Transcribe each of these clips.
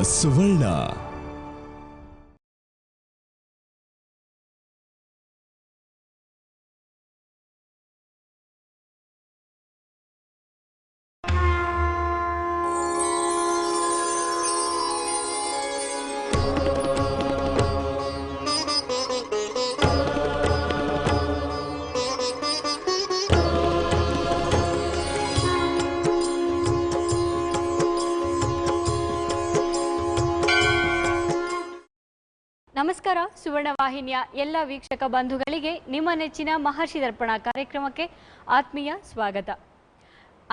ಸುವರ್ಣ. ನಮಸ್ಕಾರ. ಸುವರ್ಣ ವಾಹಿನಿಯ ಎಲ್ಲ ವೀಕ್ಷಕ ಬಂಧುಗಳಿಗೆ ನಿಮ್ಮ ನೆಚ್ಚಿನ ಮಹರ್ಷಿ ದರ್ಪಣ ಕಾರ್ಯಕ್ರಮಕ್ಕೆ ಆತ್ಮೀಯ ಸ್ವಾಗತ.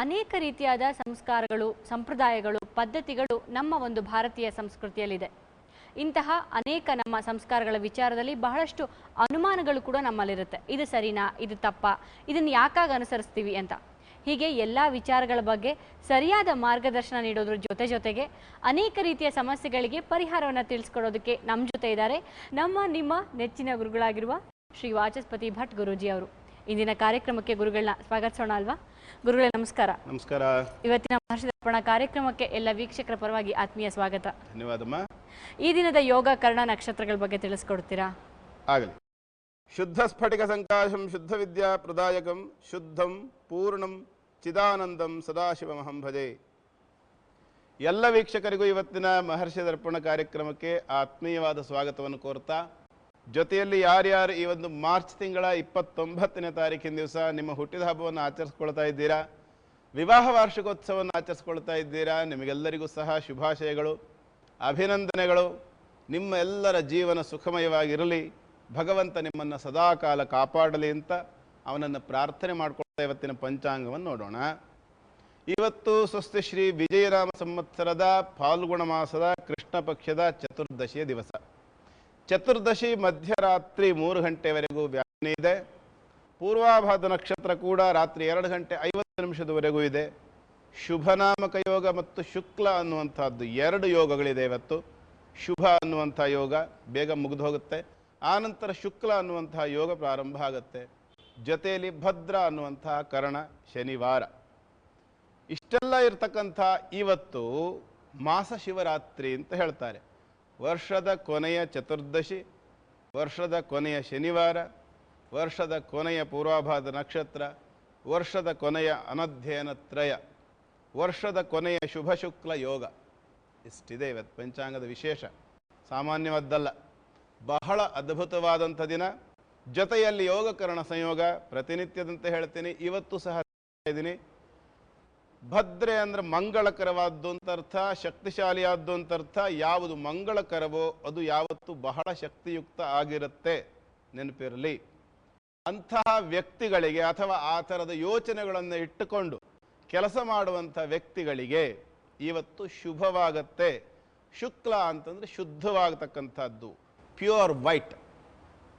ಅನೇಕ ರೀತಿಯಾದ ಸಂಸ್ಕಾರಗಳು, ಸಂಪ್ರದಾಯಗಳು, ಪದ್ಧತಿಗಳು ನಮ್ಮ ಒಂದು ಭಾರತೀಯ ಸಂಸ್ಕೃತಿಯಲ್ಲಿದೆ. ಇಂತಹ ಅನೇಕ ನಮ್ಮ ಸಂಸ್ಕಾರಗಳ ವಿಚಾರದಲ್ಲಿ ಬಹಳಷ್ಟು ಅನುಮಾನಗಳು ಕೂಡ ನಮ್ಮಲ್ಲಿರುತ್ತೆ. ಇದು ಸರಿನಾ, ಇದು ತಪ್ಪಾ, ಇದನ್ನು ಯಾಕಾಗಿ ಅನುಸರಿಸ್ತೀವಿ ಅಂತ. ಹೀಗೆ ಎಲ್ಲ ವಿಚಾರಗಳ ಬಗ್ಗೆ ಸರಿಯಾದ ಮಾರ್ಗದರ್ಶನ ನೀಡೋದ್ರ ಜೊತೆಗೆ ಅನೇಕ ರೀತಿಯ ಸಮಸ್ಯೆಗಳಿಗೆ ಪರಿಹಾರವನ್ನು ತಿಳಿಸ್ಕೊಡೋದಕ್ಕೆ ನಮ್ಮ ಜೊತೆ ಇದ್ದಾರೆ ನಿಮ್ಮ ನೆಚ್ಚಿನ ಗುರುಗಳಾಗಿರುವ ಶ್ರೀ ವಾಚಸ್ಪತಿ ಭಟ್ ಗುರೂಜಿ ಅವರು. ಇಂದಿನ ಕಾರ್ಯಕ್ರಮಕ್ಕೆ ಗುರುಗಳನ್ನ ಸ್ವಾಗತಿಸೋಣ ಅಲ್ವಾ? ಗುರುಗಳೇ ನಮಸ್ಕಾರ. ನಮಸ್ಕಾರ. ಇವತ್ತಿನ ಮಹರ್ಷಿ ದರ್ಪಣ ಕಾರ್ಯಕ್ರಮಕ್ಕೆ ಎಲ್ಲ ವೀಕ್ಷಕರ ಪರವಾಗಿ ಆತ್ಮೀಯ ಸ್ವಾಗತ. ಧನ್ಯವಾದಮ್ಮ. ಈ ದಿನದ ಯೋಗ ಕರ್ಣ ನಕ್ಷತ್ರಗಳ ಬಗ್ಗೆ ತಿಳಿಸ್ಕೊಡ್ತೀರಾ? ಆಗಲಿ. ಶುದ್ಧ ಸ್ಫಟಿಕ ಸಂಕಾಶಂ ಶುದ್ಧ ವಿದ್ಯಾ ಪ್ರದಾಯಕಂ ಶುದ್ಧಂ ಪೂರ್ಣಂ ಚಿದಾನಂದಂ ಸದಾಶಿವಮಹಂ ಭಜೆ. ಎಲ್ಲ ವೀಕ್ಷಕರಿಗೂ ಇವತ್ತಿನ ಮಹರ್ಷಿ ದರ್ಪಣ ಕಾರ್ಯಕ್ರಮಕ್ಕೆ ಆತ್ಮೀಯವಾದ ಸ್ವಾಗತವನ್ನು ಕೋರ್ತಾ, ಜೊತೆಯಲ್ಲಿ ಯಾರ್ಯಾರು ಈ ಒಂದು ಮಾರ್ಚ್ ತಿಂಗಳ 29ನೇ ತಾರೀಕಿನ ದಿವಸ ನಿಮ್ಮ ಹುಟ್ಟಿದ ಹಬ್ಬವನ್ನು ಆಚರಿಸ್ಕೊಳ್ತಾ ಇದ್ದೀರಾ, ವಿವಾಹ ವಾರ್ಷಿಕೋತ್ಸವವನ್ನು ಆಚರಿಸ್ಕೊಳ್ತಾ ಇದ್ದೀರಾ, ನಿಮಗೆಲ್ಲರಿಗೂ ಸಹ ಶುಭಾಶಯಗಳು, ಅಭಿನಂದನೆಗಳು. ನಿಮ್ಮ ಎಲ್ಲರ ಜೀವನ ಸುಖಮಯವಾಗಿರಲಿ, ಭಗವಂತ ನಿಮ್ಮನ್ನು ಸದಾಕಾಲ ಕಾಪಾಡಲಿ ಅಂತ ಅವನನ್ನು ಪ್ರಾರ್ಥನೆ ಮಾಡಿಕೊಳ್ತಾ ಇವತ್ತಿನ ಪಂಚಾಂಗವನ್ನು ನೋಡೋಣ. ಇವತ್ತು ಸ್ವಸ್ತಿ ಶ್ರೀ ವಿಜಯನಾಮ ಸಂವತ್ಸರದ ಫಾಲ್ಗುಣ ಮಾಸದ ಕೃಷ್ಣ ಪಕ್ಷದ ಚತುರ್ದಶಿಯ ದಿವಸ. ಚತುರ್ದಶಿ ಮಧ್ಯರಾತ್ರಿ 3 ಗಂಟೆವರೆಗೂ ವ್ಯಾಪನೆ ಇದೆ. ಪೂರ್ವಾಭಾದ ನಕ್ಷತ್ರ ಕೂಡ ರಾತ್ರಿ 2 ಗಂಟೆ 50 ನಿಮಿಷದವರೆಗೂ ಇದೆ. ಶುಭನಾಮಕ ಯೋಗ ಮತ್ತು ಶುಕ್ಲ ಅನ್ನುವಂಥದ್ದು 2 ಯೋಗಗಳಿದೆ ಇವತ್ತು. ಶುಭ ಅನ್ನುವಂಥ ಯೋಗ ಬೇಗ ಮುಗಿದು ಹೋಗುತ್ತೆ, ಆನಂತರ ಶುಕ್ಲ ಅನ್ನುವಂತಹ ಯೋಗ ಪ್ರಾರಂಭ ಆಗುತ್ತೆ. ಜೊತೆಯಲ್ಲಿ ಭದ್ರ ಅನ್ನುವಂತಹ ಕರ್ಣ ಶನಿವಾರ. ಇಷ್ಟೆಲ್ಲ ಇರತಕ್ಕಂಥ ಇವತ್ತು ಮಾಸ ಶಿವರಾತ್ರಿ ಅಂತ ಹೇಳ್ತಾರೆ. ವರ್ಷದ ಕೊನೆಯ ಚತುರ್ದಶಿ, ವರ್ಷದ ಕೊನೆಯ ಶನಿವಾರ, ವರ್ಷದ ಕೊನೆಯ ಪೂರ್ವಾಭಾದ ನಕ್ಷತ್ರ, ವರ್ಷದ ಕೊನೆಯ ಅನಧ್ಯಯನ ತ್ರಯ, ವರ್ಷದ ಕೊನೆಯ ಶುಭ ಶುಕ್ಲ ಯೋಗ. ಇಷ್ಟಿದೆ ಇವತ್ತು ಪಂಚಾಂಗದ ವಿಶೇಷ. ಸಾಮಾನ್ಯವಾದ್ದಲ್ಲ, ಬಹಳ ಅದ್ಭುತವಾದಂಥ ದಿನ. ಜೊತೆಯಲ್ಲಿ ಯೋಗಕರಣ ಸಂಯೋಗ ಪ್ರತಿನಿತ್ಯದಂತೆ ಹೇಳ್ತೀನಿ, ಇವತ್ತು ಸಹ ಇದ್ದೀನಿ. ಭದ್ರೆ ಅಂದರೆ ಮಂಗಳಕರವಾದ್ದು ಅಂತ ಅರ್ಥ, ಶಕ್ತಿಶಾಲಿಯಾದ್ದು ಅಂತ ಅರ್ಥ. ಯಾವುದು ಮಂಗಳಕರವೋ ಅದು ಯಾವತ್ತು ಬಹಳ ಶಕ್ತಿಯುಕ್ತ ಆಗಿರುತ್ತೆ, ನೆನಪಿರಲಿ. ಅಂತಹ ವ್ಯಕ್ತಿಗಳಿಗೆ ಅಥವಾ ಆ ಥರದ ಯೋಚನೆಗಳನ್ನು ಇಟ್ಟುಕೊಂಡು ಕೆಲಸ ಮಾಡುವಂಥ ವ್ಯಕ್ತಿಗಳಿಗೆ ಇವತ್ತು ಶುಭವಾಗತ್ತೆ. ಶುಕ್ಲ ಅಂತಂದರೆ ಶುದ್ಧವಾಗತಕ್ಕಂಥದ್ದು, ಪ್ಯೂರ್ ವೈಟ್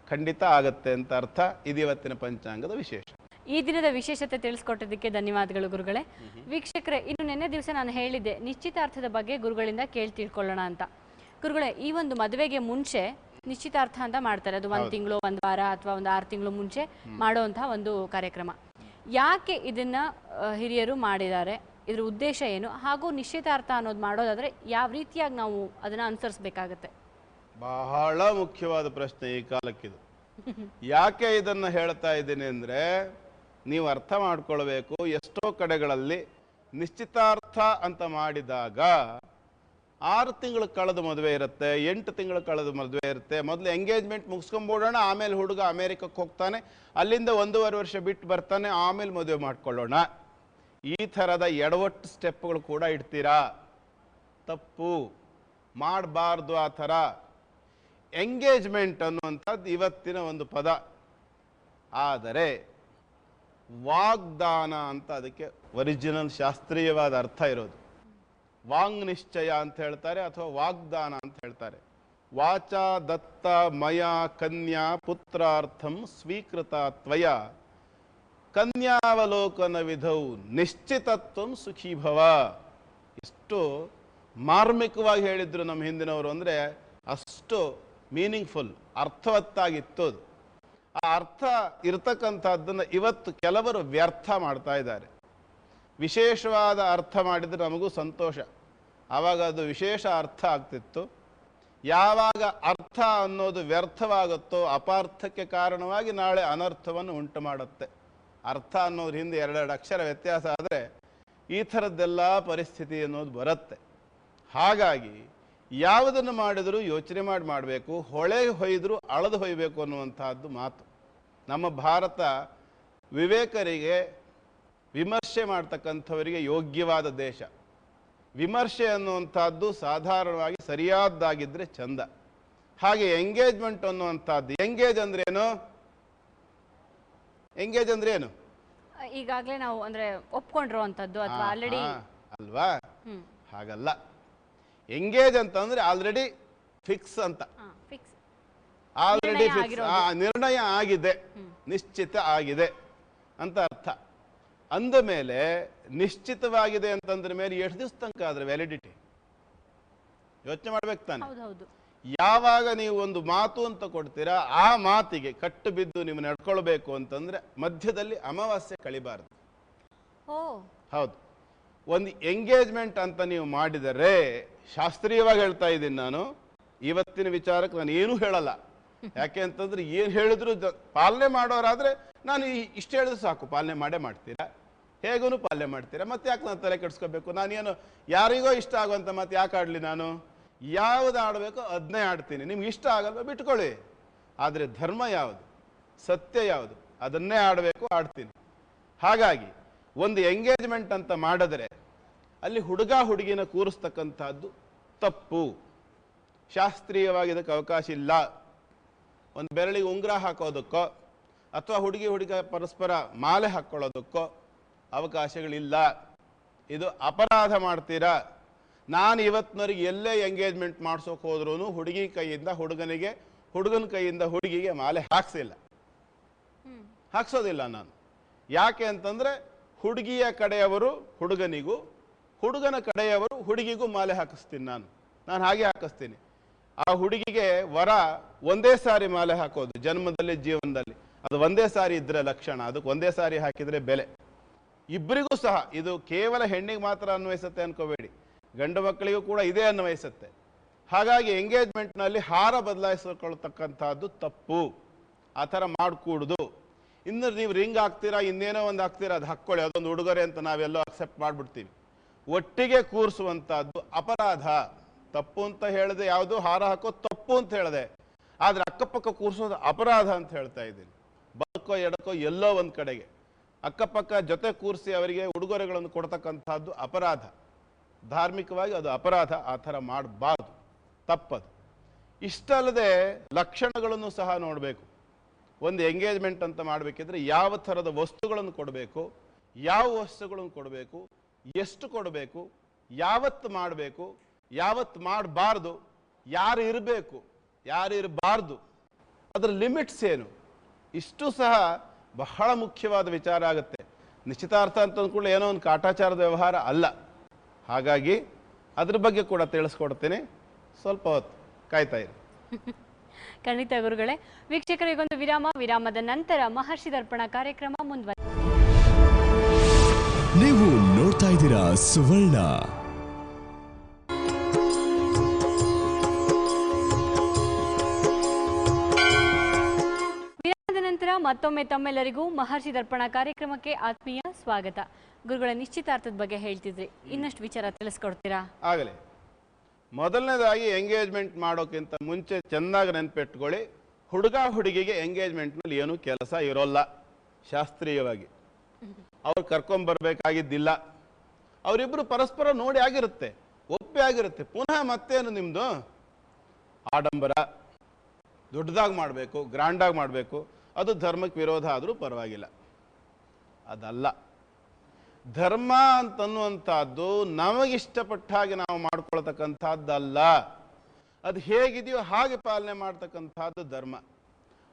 ಖಂಡಿತ ಆಗತ್ತೆ ಅಂತ ಅರ್ಥ. ಇದು ಇವತ್ತಿನ ಪಂಚಾಂಗದ ವಿಶೇಷ. ಈ ದಿನದ ವಿಶೇಷತೆ ತಿಳಿಸ್ಕೊಟ್ಟಿದ್ದಕ್ಕೆ ಧನ್ಯವಾದಗಳು ಗುರುಗಳೇ. ವೀಕ್ಷಕರೇ, ಇನ್ನು ನಿನ್ನೆ ದಿವಸ ನಾನು ಹೇಳಿದ್ದೆ ನಿಶ್ಚಿತಾರ್ಥದ ಬಗ್ಗೆ ಗುರುಗಳಿಂದ ಕೇಳಿ ತಿಳ್ಕೊಳ್ಳೋಣ ಅಂತ. ಗುರುಗಳೇ, ಈ ಒಂದು ಮದುವೆಗೆ ಮುಂಚೆ ನಿಶ್ಚಿತಾರ್ಥ ಅಂತ ಮಾಡ್ತಾರೆ. ಅದು 1 ತಿಂಗಳು, 1 ವಾರ ಅಥವಾ 6 ತಿಂಗಳು ಮುಂಚೆ ಮಾಡುವಂತಹ ಒಂದು ಕಾರ್ಯಕ್ರಮ. ಯಾಕೆ ಇದನ್ನ ಹಿರಿಯರು ಮಾಡಿದ್ದಾರೆ, ಇದ್ರ ಉದ್ದೇಶ ಏನು, ಹಾಗೂ ನಿಶ್ಚಿತಾರ್ಥ ಅನ್ನೋದು ಮಾಡೋದಾದ್ರೆ ಯಾವ ರೀತಿಯಾಗಿ ನಾವು ಅದನ್ನ ಅನುಸರಿಸಬೇಕಾಗತ್ತೆ? ಬಹಳ ಮುಖ್ಯವಾದ ಪ್ರಶ್ನೆ ಈ ಕಾಲಕ್ಕಿದು. ಯಾಕೆ ಇದನ್ನು ಹೇಳ್ತಾ ಇದ್ದೀನಿ ಅಂದರೆ, ನೀವು ಅರ್ಥ ಮಾಡ್ಕೊಳ್ಬೇಕು. ಎಷ್ಟೋ ಕಡೆಗಳಲ್ಲಿ ನಿಶ್ಚಿತಾರ್ಥ ಅಂತ ಮಾಡಿದಾಗ 6 ತಿಂಗಳು ಕಳೆದ ಮದುವೆ ಇರುತ್ತೆ, 8 ತಿಂಗಳು ಕಳೆದ ಮದುವೆ ಇರುತ್ತೆ. ಮೊದಲು ಎಂಗೇಜ್ಮೆಂಟ್ ಮುಗಿಸ್ಕೊಂಡ್ಬಿಡೋಣ, ಆಮೇಲೆ ಹುಡುಗ ಅಮೇರಿಕಕ್ಕೆ ಹೋಗ್ತಾನೆ, ಅಲ್ಲಿಂದ 1.5 ವರ್ಷ ಬಿಟ್ಟು ಬರ್ತಾನೆ, ಆಮೇಲೆ ಮದುವೆ ಮಾಡ್ಕೊಳ್ಳೋಣ. ಈ ಥರದ ಎಡವಟ್ಟು ಸ್ಟೆಪ್ಗಳು ಕೂಡ ಇಡ್ತೀರಾ. ತಪ್ಪು, ಮಾಡಬಾರ್ದು ಆ ಥರ. ಎಂಗೇಜ್ಮೆಂಟ್ ಅನ್ನುವಂಥದ್ದು ಇವತ್ತಿನ ಒಂದು ಪದ, ಆದರೆ ವಾಗ್ದಾನ ಅಂತ ಅದಕ್ಕೆ ಒರಿಜಿನಲ್ ಶಾಸ್ತ್ರೀಯವಾದ ಅರ್ಥ ಇರೋದು. ವಾಂಗ್ ನಿಶ್ಚಯ ಅಂತ ಹೇಳ್ತಾರೆ, ಅಥವಾ ವಾಗ್ದಾನ ಅಂತ ಹೇಳ್ತಾರೆ. ವಾಚಾ ದತ್ತ ಮಯ ಕನ್ಯಾ ಪುತ್ರಾರ್ಥಂ ಸ್ವೀಕೃತ ತ್ವಯ ಕನ್ಯಾವಲೋಕನ ವಿಧೌ ನಿಶ್ಚಿತತ್ವಂ ಸುಖೀಭವ. ಎಷ್ಟು ಮಾರ್ಮಿಕವಾಗಿ ಹೇಳಿದ್ರು ನಮ್ಮ ಹಿಂದಿನವರು ಅಂದರೆ ಅಷ್ಟು ಮೀನಿಂಗ್ಫುಲ್, ಅರ್ಥವತ್ತಾಗಿತ್ತು. ಆ ಅರ್ಥ ಇರತಕ್ಕಂಥದ್ದನ್ನು ಇವತ್ತು ಕೆಲವರು ವ್ಯರ್ಥ ಮಾಡ್ತಾ ಇದ್ದಾರೆ. ವಿಶೇಷವಾದ ಅರ್ಥ ಮಾಡಿದರೆ ನಮಗೂ ಸಂತೋಷ, ಆವಾಗ ಅದು ವಿಶೇಷ ಅರ್ಥ ಆಗ್ತಿತ್ತು. ಯಾವಾಗ ಅರ್ಥ ಅನ್ನೋದು ವ್ಯರ್ಥವಾಗುತ್ತೋ ಅಪಾರ್ಥಕ್ಕೆ ಕಾರಣವಾಗಿ ನಾಳೆ ಅನರ್ಥವನ್ನು ಉಂಟು ಮಾಡುತ್ತೆ. ಅರ್ಥ ಅನ್ನೋದ್ರ ಹಿಂದೆ ಎರಡೆರಡು ಅಕ್ಷರ ವ್ಯತ್ಯಾಸ ಆದರೆ ಈ ಥರದ್ದೆಲ್ಲ ಪರಿಸ್ಥಿತಿ ಅನ್ನೋದು ಬರುತ್ತೆ. ಹಾಗಾಗಿ ಯಾವುದನ್ನು ಮಾಡಿದರೂ ಯೋಚನೆ ಮಾಡಿ ಮಾಡಬೇಕು. ಹೊಳೆಗೆ ಹೊಯ್ದರೂ ಅಳದು ಹೊಯ್ಬೇಕು ಅನ್ನುವಂತಹದ್ದು ಮಾತು. ನಮ್ಮ ಭಾರತ ವಿವೇಕರಿಗೆ, ವಿಮರ್ಶೆ ಮಾಡ್ತಕ್ಕಂಥವರಿಗೆ ಯೋಗ್ಯವಾದ ದೇಶ. ವಿಮರ್ಶೆ ಅನ್ನುವಂಥದ್ದು ಸಾಧಾರಣವಾಗಿ ಸರಿಯಾದ್ದಾಗಿದ್ದರೆ ಚಂದ. ಹಾಗೆ ಎಂಗೇಜ್ಮೆಂಟ್ ಅನ್ನುವಂಥದ್ದು, ಎಂಗೇಜ್ ಅಂದ್ರೇನು? ಎಂಗೇಜ್ ಅಂದ್ರೆ ಏನು? ಈಗಾಗಲೇ ನಾವು ಅಂದ್ರೆ ಒಪ್ಕೊಂಡಿರುವಂತದ್ದು ಅಥವಾ ಆಲ್ರೆಡಿ ಅಲ್ವಾ? ಹಾಗಲ್ಲ. ಎಂಗೇಜ್ ಅಂತಂದ್ರೆ ಆಲ್ರೆಡಿ ಫಿಕ್ಸ್ ಅಂತ. ಆಲ್ರೆಡಿ ಫಿಕ್ಸ್, ನಿರ್ಣಯ ಆಗಿದೆ, ನಿಶ್ಚಿತ ಆಗಿದೆ ಅಂತ ಅರ್ಥ. ಅಂದ ಮೇಲೆ ನಿಶ್ಚಿತವಾಗಿದೆ ಅಂತಂದ್ರ ಮೇಲೆ ಎಷ್ಟು ದಿವಸ ತನಕ ಆದ್ರೆ ವ್ಯಾಲಿಡಿಟಿ ಯೋಚನೆ ಮಾಡ್ಬೇಕು ತಾನೆ. ಯಾವಾಗ ನೀವು ಒಂದು ಮಾತು ಅಂತ ಕೊಡ್ತೀರಾ, ಆ ಮಾತಿಗೆ ಕಟ್ಟು ಬಿದ್ದು ನೀವು ನಡ್ಕೊಳ್ಬೇಕು ಅಂತಂದ್ರೆ ಮಧ್ಯದಲ್ಲಿ ಅಮಾವಾಸ್ಯೆ ಕಳಿಬಾರದು. ಹೌದು. ಒಂದು ಎಂಗೇಜ್ಮೆಂಟ್ ಅಂತ ನೀವು ಮಾಡಿದರೆ, ಶಾಸ್ತ್ರೀಯವಾಗಿ ಹೇಳ್ತಾ ಇದ್ದೀನಿ ನಾನು, ಇವತ್ತಿನ ವಿಚಾರಕ್ಕೆ ನಾನು ಏನೂ ಹೇಳಲ್ಲ. ಯಾಕೆ ಅಂತಂದ್ರೆ ಏನು ಹೇಳಿದ್ರು ಪಾಲನೆ ಮಾಡೋರಾದ್ರೆ ನಾನು ಇಷ್ಟು ಹೇಳಿದ್ರು ಸಾಕು, ಪಾಲನೆ ಮಾಡೇ ಮಾಡ್ತೀರಾ, ಹೇಗೂ ಪಾಲನೆ ಮಾಡ್ತೀರಾ, ಮತ್ತೆ ಯಾಕೆ ನಾನು ತಲೆ ಕೆಡಿಸ್ಕೋಬೇಕು? ನಾನೇನು ಯಾರಿಗೋ ಇಷ್ಟ ಆಗುವಂತ ಮತ್ತೆ ಯಾಕೆ ಆಡ್ಲಿ? ನಾನು ಯಾವ್ದು ಆಡಬೇಕೋ ಅದನ್ನೇ ಆಡ್ತೀನಿ. ನಿಮ್ಗೆ ಇಷ್ಟ ಆಗಲ್ವ ಬಿಟ್ಕೊಳ್ಳಿ. ಆದರೆ ಧರ್ಮ ಯಾವುದು, ಸತ್ಯ ಯಾವುದು, ಅದನ್ನೇ ಆಡಬೇಕು, ಆಡ್ತೀನಿ. ಹಾಗಾಗಿ ಒಂದು ಎಂಗೇಜ್ಮೆಂಟ್ ಅಂತ ಮಾಡಿದ್ರೆ ಅಲ್ಲಿ ಹುಡುಗ ಹುಡುಗಿನ ಕೂರಿಸ್ತಕ್ಕಂಥದ್ದು ತಪ್ಪು. ಶಾಸ್ತ್ರೀಯವಾಗಿ ಇದಕ್ಕೆ ಅವಕಾಶ ಇಲ್ಲ. ಒಂದು ಬೆರಳಿಗೆ ಉಂಗುರ ಹಾಕೋದಕ್ಕೋ ಅಥವಾ ಹುಡುಗ ಪರಸ್ಪರ ಮಾಲೆ ಹಾಕ್ಕೊಳ್ಳೋದಕ್ಕೋ ಅವಕಾಶಗಳಿಲ್ಲ. ಇದು ಅಪರಾಧ ಮಾಡ್ತೀರಾ. ನಾನು ಇವತ್ತಿನವರೆಗೆ ಎಲ್ಲೇ ಎಂಗೇಜ್ಮೆಂಟ್ ಮಾಡ್ಸೋಕೆ ಹೋದ್ರೂ ಹುಡುಗಿ ಕೈಯಿಂದ ಹುಡುಗನಿಗೆ, ಹುಡುಗನ ಕೈಯಿಂದ ಹುಡುಗಿಗೆ ಮಾಲೆ ಹಾಕ್ಸೋದಿಲ್ಲ ನಾನು. ಯಾಕೆ ಅಂತಂದ್ರೆ ಹುಡುಗಿಯ ಕಡೆಯವರು ಹುಡುಗನಿಗೂ, ಹುಡುಗನ ಕಡೆಯವರು ಹುಡುಗಿಗೂ ಮಾಲೆ ಹಾಕಿಸ್ತೀನಿ. ನಾನು ಹಾಗೆ ಹಾಕಿಸ್ತೀನಿ. ಆ ಹುಡುಗಿಗೆ ವರ ಒಂದೇ ಸಾರಿ ಮಾಲೆ ಹಾಕೋದು ಜನ್ಮದಲ್ಲಿ, ಜೀವನದಲ್ಲಿ ಅದು ಒಂದೇ ಸಾರಿ ಇದ್ರೆ ಲಕ್ಷಣ, ಅದಕ್ಕೆ ಒಂದೇ ಸಾರಿ ಹಾಕಿದ್ರೆ ಬೆಲೆ. ಇಬ್ಬರಿಗೂ ಸಹ ಇದು ಕೇವಲ ಹೆಣ್ಣಿಗೆ ಮಾತ್ರ ಅನ್ವಯಿಸುತ್ತೆ ಅನ್ಕೋಬೇಡಿ, ಗಂಡು ಮಕ್ಕಳಿಗೂ ಕೂಡ ಇದೇ ಅನ್ವಯಿಸುತ್ತೆ. ಹಾಗಾಗಿ ಎಂಗೇಜ್ಮೆಂಟ್ನಲ್ಲಿ ಹಾರ ಬದಲಾಯಿಸಿಕೊಳ್ತಕ್ಕಂಥದ್ದು ತಪ್ಪು. ಆ ಥರ ಮಾಡಿಕೂಡುದು. ಇನ್ನು ನೀವು ರಿಂಗ್ ಹಾಕ್ತೀರಾ, ಇನ್ನೇನೋ ಒಂದು ಹಾಕ್ತೀರಾ, ಅದು ಹಾಕ್ಕೊಳ್ಳಿ, ಅದೊಂದು ಉಡುಗೊರೆ ಅಂತ ನಾವೆಲ್ಲೋ ಅಕ್ಸೆಪ್ಟ್ ಮಾಡಿಬಿಡ್ತೀವಿ. ಒಟ್ಟಿಗೆ ಕೂರಿಸುವಂಥದ್ದು ಅಪರಾಧ. ತಪ್ಪು ಅಂತ ಹೇಳಿದೆ, ಯಾವುದು ಹಾರ ಹಾಕೋದು ತಪ್ಪು ಅಂತ ಹೇಳಿದೆ, ಆದರೆ ಅಕ್ಕಪಕ್ಕ ಕೂರಿಸೋದು ಅಪರಾಧ ಅಂತ ಹೇಳ್ತಾ ಇದ್ದೀನಿ. ಬಲಕ್ಕೋ ಎಡಕ್ಕೋ ಎಲ್ಲೋ ಒಂದು ಕಡೆಗೆ ಅಕ್ಕಪಕ್ಕ ಜೊತೆ ಕೂರಿಸಿ ಅವರಿಗೆ ಉಡುಗೊರೆಗಳನ್ನು ಕೊಡ್ತಕ್ಕಂಥದ್ದು ಅಪರಾಧ. ಧಾರ್ಮಿಕವಾಗಿ ಅದು ಅಪರಾಧ. ಆ ಥರ ಮಾಡಬಾರ್ದು, ತಪ್ಪದು. ಇಷ್ಟಲ್ಲದೆ ಲಕ್ಷಣಗಳನ್ನು ಸಹ ನೋಡಬೇಕು. ಒಂದು ಎಂಗೇಜ್ಮೆಂಟ್ ಅಂತ ಮಾಡಬೇಕಿದ್ರೆ ಯಾವ ಥರದ ವಸ್ತುಗಳನ್ನು ಕೊಡಬೇಕು, ಯಾವ ವಸ್ತುಗಳನ್ನು ಕೊಡಬೇಕು, ಎಷ್ಟು ಕೊಡಬೇಕು, ಯಾವತ್ತು ಮಾಡಬೇಕು, ಯಾವತ್ತು ಮಾಡಬಾರ್ದು, ಯಾರು ಇರಬೇಕು, ಯಾರು ಇರಬಾರ್ದು, ಅದರ ಲಿಮಿಟ್ಸ್ ಏನು, ಇಷ್ಟು ಸಹ ಬಹಳ ಮುಖ್ಯವಾದ ವಿಚಾರ ಆಗುತ್ತೆ. ನಿಶ್ಚಿತಾರ್ಥ ಅಂತ ಅಂದ್ಕೊಳ್ಳಿ ಏನೋ ಒಂದು ಕಾಟಾಚಾರದ ವ್ಯವಹಾರ ಅಲ್ಲ. ಹಾಗಾಗಿ ಅದ್ರ ಬಗ್ಗೆ ಕೂಡ ತಿಳಿಸ್ಕೊಡ್ತೀನಿ. ಸ್ವಲ್ಪ ಹೊತ್ತು ಕಾಯ್ತಾ ಇರಿ. ಖಂಡಿತ ಗುರುಗಳೇ. ವೀಕ್ಷಕರಿಗೊಂದು ವಿರಾಮ. ವಿರಾಮದ ನಂತರ ಮಹರ್ಷಿ ದರ್ಪಣ ಕಾರ್ಯಕ್ರಮ ಮುಂದುವರಿಯುತ್ತದೆ. ನೀವು ನೋಡ್ತಾ ಇದ್ದೀರಾ ಸುವರ್ಣ. ವಿರಾಮದ ನಂತರ ಮತ್ತೊಮ್ಮೆ ತಮ್ಮೆಲ್ಲರಿಗೂ ಮಹರ್ಷಿ ದರ್ಪಣ ಕಾರ್ಯಕ್ರಮಕ್ಕೆ ಆತ್ಮೀಯ ಸ್ವಾಗತ. ಗುರುಗಳ ನಿಶ್ಚಿತಾರ್ಥದ ಬಗ್ಗೆ ಹೇಳ್ತಿದ್ರಿ, ಇನ್ನಷ್ಟು ವಿಚಾರ ತಿಳಿಸ್ಕೊಡ್ತೀರಾ? ಆಗಲಿ. ಮೊದಲನೇದಾಗಿ ಎಂಗೇಜ್ಮೆಂಟ್ ಮಾಡೋಕ್ಕಿಂತ ಮುಂಚೆ ಚೆನ್ನಾಗಿ ನೆನಪಿಟ್ಕೊಳ್ಳಿ, ಹುಡುಗ ಹುಡುಗಿಗೆ ಎಂಗೇಜ್ಮೆಂಟ್ನಲ್ಲಿ ಏನೂ ಕೆಲಸ ಇರೋಲ್ಲ. ಶಾಸ್ತ್ರೀಯವಾಗಿ ಅವ್ರು ಕರ್ಕೊಂಬರ್ಬೇಕಾಗಿದ್ದಿಲ್ಲ. ಅವರಿಬ್ಬರು ಪರಸ್ಪರ ನೋಡಿ ಆಗಿರುತ್ತೆ, ಒಪ್ಪೆ ಆಗಿರುತ್ತೆ. ಪುನಃ ಮತ್ತೇನು ನಿಮ್ಮದು ಆಡಂಬರ, ದೊಡ್ಡದಾಗಿ ಮಾಡಬೇಕು, ಗ್ರ್ಯಾಂಡಾಗಿ ಮಾಡಬೇಕು, ಅದು ಧರ್ಮಕ್ಕೆ ವಿರೋಧ ಆದರೂ ಪರವಾಗಿಲ್ಲ. ಅದಲ್ಲ. ಧರ್ಮ ಅಂತನ್ನುವಂಥದ್ದು ನಮಗಿಷ್ಟಪಟ್ಟ ಹಾಗೆ ನಾವು ಮಾಡ್ಕೊಳ್ತಕ್ಕಂಥದ್ದಲ್ಲ. ಅದು ಹೇಗಿದೆಯೋ ಹಾಗೆ ಪಾಲನೆ ಮಾಡ್ತಕ್ಕಂಥದ್ದು ಧರ್ಮ.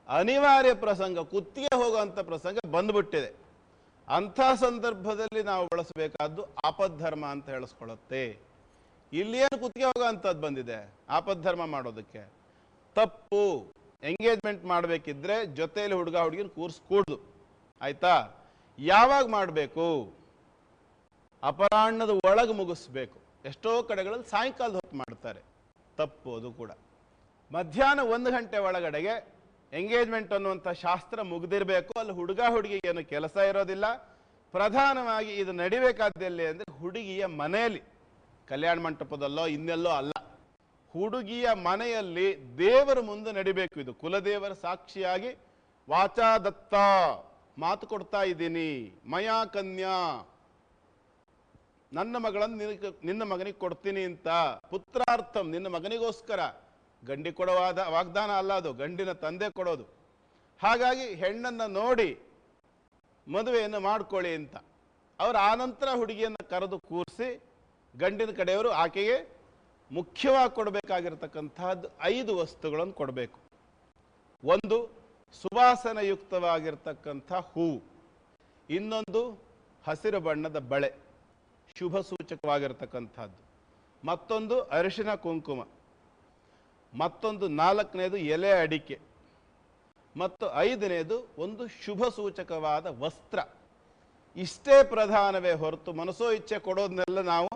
ಅನಿವಾರ್ಯ ಪ್ರಸಂಗ, ಕುತ್ತಿಗೆ ಹೋಗುವಂಥ ಪ್ರಸಂಗ ಬಂದ್ಬಿಟ್ಟಿದೆ. ಅಂಥ ಸಂದರ್ಭದಲ್ಲಿ ನಾವು ಬಳಸಬೇಕಾದ್ದು ಆಪದ್ಧರ್ಮ ಅಂತ ಹೇಳಿಸ್ಕೊಳ್ಳುತ್ತೆ. ಇಲ್ಲೇನು ಕುತ್ತಿಗೆ ಹೋಗೋವಂಥದ್ದು ಬಂದಿದೆ ಆಪದ್ಧರ್ಮ ಮಾಡೋದಕ್ಕೆ? ತಪ್ಪು. ಎಂಗೇಜ್ಮೆಂಟ್ ಮಾಡಬೇಕಿದ್ರೆ ಜೊತೆಯಲ್ಲಿ ಹುಡುಗ ಹುಡುಗಿನ ಕೂರಿಸ್ಕೂಡ್ದು. ಆಯ್ತಾ? ಯಾವಾಗ ಮಾಡಬೇಕು? ಅಪರಾಹ್ನದ ಒಳಗೆ ಮುಗಿಸ್ಬೇಕು. ಎಷ್ಟೋ ಕಡೆಗಳಲ್ಲಿ ಸಾಯಂಕಾಲದ ಹೊತ್ತು ಮಾಡ್ತಾರೆ. ತಪ್ಪು ಅದು ಕೂಡ. ಮಧ್ಯಾಹ್ನ 1 ಗಂಟೆ ಒಳಗಡೆಗೆ ಎಂಗೇಜ್ಮೆಂಟ್ ಅನ್ನುವಂಥ ಶಾಸ್ತ್ರ ಮುಗಿದಿರಬೇಕು. ಅಲ್ಲಿ ಹುಡುಗ ಹುಡುಗಿಗೆ ಏನು ಕೆಲಸ ಇರೋದಿಲ್ಲ. ಪ್ರಧಾನವಾಗಿ ಇದು ನಡಿಬೇಕಾದಲ್ಲಿ ಅಂದರೆ ಹುಡುಗಿಯ ಮನೆಯಲ್ಲಿ, ಕಲ್ಯಾಣ ಮಂಟಪದಲ್ಲೋ ಇನ್ನೆಲ್ಲೋ ಅಲ್ಲ, ಹುಡುಗಿಯ ಮನೆಯಲ್ಲಿ ದೇವರ ಮುಂದೆ ನಡಿಬೇಕು. ಇದು ಕುಲದೇವರ ಸಾಕ್ಷಿಯಾಗಿ ವಾಚಾದತ್ತ, ಮಾತು ಕೊಡ್ತಾ ಇದ್ದೀನಿ, ಮಯಾ ಕನ್ಯಾ, ನನ್ನ ಮಗಳನ್ನು ನಿನ್ನ ಮಗನಿಗೆ ಕೊಡ್ತೀನಿ ಅಂತ, ಪುತ್ರಾರ್ಥಂ, ನಿನ್ನ ಮಗನಿಗೋಸ್ಕರ. ಗಂಡಿ ಕೊಡುವಾದ ವಾಗ್ದಾನ ಅಲ್ಲ ಅದು, ಗಂಡಿನ ತಂದೆ ಕೊಡೋದು. ಹಾಗಾಗಿ ಹೆಣ್ಣನ್ನು ನೋಡಿ ಮದುವೆಯನ್ನು ಮಾಡ್ಕೊಳ್ಳಿ ಅಂತ ಅವರು ಆನಂತರ ಹುಡುಗಿಯನ್ನು ಕರೆದು ಕೂರಿಸಿ ಗಂಡಿನ ಕಡೆಯವರು ಆಕೆಗೆ ಮುಖ್ಯವಾಗಿ ಕೊಡಬೇಕಾಗಿರ್ತಕ್ಕಂಥದ್ದು 5 ವಸ್ತುಗಳನ್ನು ಕೊಡಬೇಕು. ಒಂದು ಸುವಾಸನಯುಕ್ತವಾಗಿರ್ತಕ್ಕಂಥ ಹೂವು, ಇನ್ನೊಂದು ಹಸಿರು ಬಣ್ಣದ ಬಳೆ, ಶುಭ ಸೂಚಕವಾಗಿರ್ತಕ್ಕಂಥದ್ದು, ಮತ್ತೊಂದು ಅರಿಶಿನ ಕುಂಕುಮ, ಮತ್ತೊಂದು 4ನೇದು ಎಲೆ ಅಡಿಕೆ, ಮತ್ತು 5ನೇದು ಒಂದು ಶುಭ ಸೂಚಕವಾದ ವಸ್ತ್ರ. ಇಷ್ಟೇ ಪ್ರಧಾನವೇ ಹೊರತು ಮನಸೋ ಇಚ್ಛೆ ಕೊಡೋದನ್ನೆಲ್ಲ ನಾವು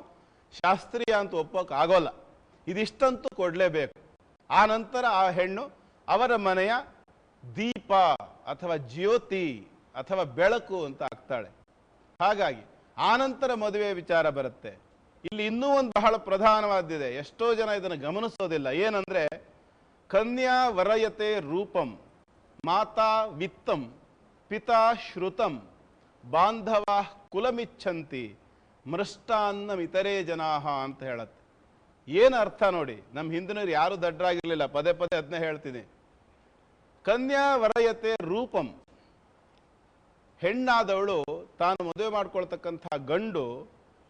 ಶಾಸ್ತ್ರೀಯ ಅಂತ ಒಪ್ಪೋಕ್ಕಾಗೋಲ್ಲ. ಇದಿಷ್ಟಂತೂ ಕೊಡಲೇಬೇಕು. ಆ ನಂತರ ಆ ಹೆಣ್ಣು ಅವರ ಮನೆಯ ದೀಪ ಅಥವಾ ಜ್ಯೋತಿ ಅಥವಾ ಬೆಳಕು ಅಂತ ಆಗ್ತಾಳೆ. ಹಾಗಾಗಿ ಆನಂತರ ಮದುವೆ ವಿಚಾರ ಬರುತ್ತೆ. ಇಲ್ಲಿ ಇನ್ನೂ ಒಂದು ಬಹಳ ಪ್ರಧಾನವಾದ್ದಿದೆ, ಎಷ್ಟೋ ಜನ ಇದನ್ನು ಗಮನಿಸೋದಿಲ್ಲ. ಏನಂದ್ರೆ ಕನ್ಯಾ ವರಯತೆ ರೂಪಂ, ಮಾತಾ ವಿತ್ತಂ, ಪಿತಾ ಶ್ರುತಂ, ಬಾಂಧವ ಕುಲಮಿಚ್ಛಂತಿ, ಮೃಷ್ಟಾನ್ನಂ ಇತರೇ ಜನಾಹ ಅಂತ ಹೇಳತ್ತೆ. ಏನು ಅರ್ಥ ನೋಡಿ, ನಮ್ಮ ಹಿಂದಿನವ್ರು ಯಾರು ದಡ್ಡರಾಗಿರ್ಲಿಲ್ಲ, ಪದೇ ಪದೇ ಅದನ್ನೇ ಹೇಳ್ತೀನಿ. ಕನ್ಯಾ ವರಯತೆ ರೂಪಂ, ಹೆಣ್ಣಾದವಳು ತಾನು ಮದುವೆ ಮಾಡ್ಕೊಳ್ತಕ್ಕಂಥ ಗಂಡು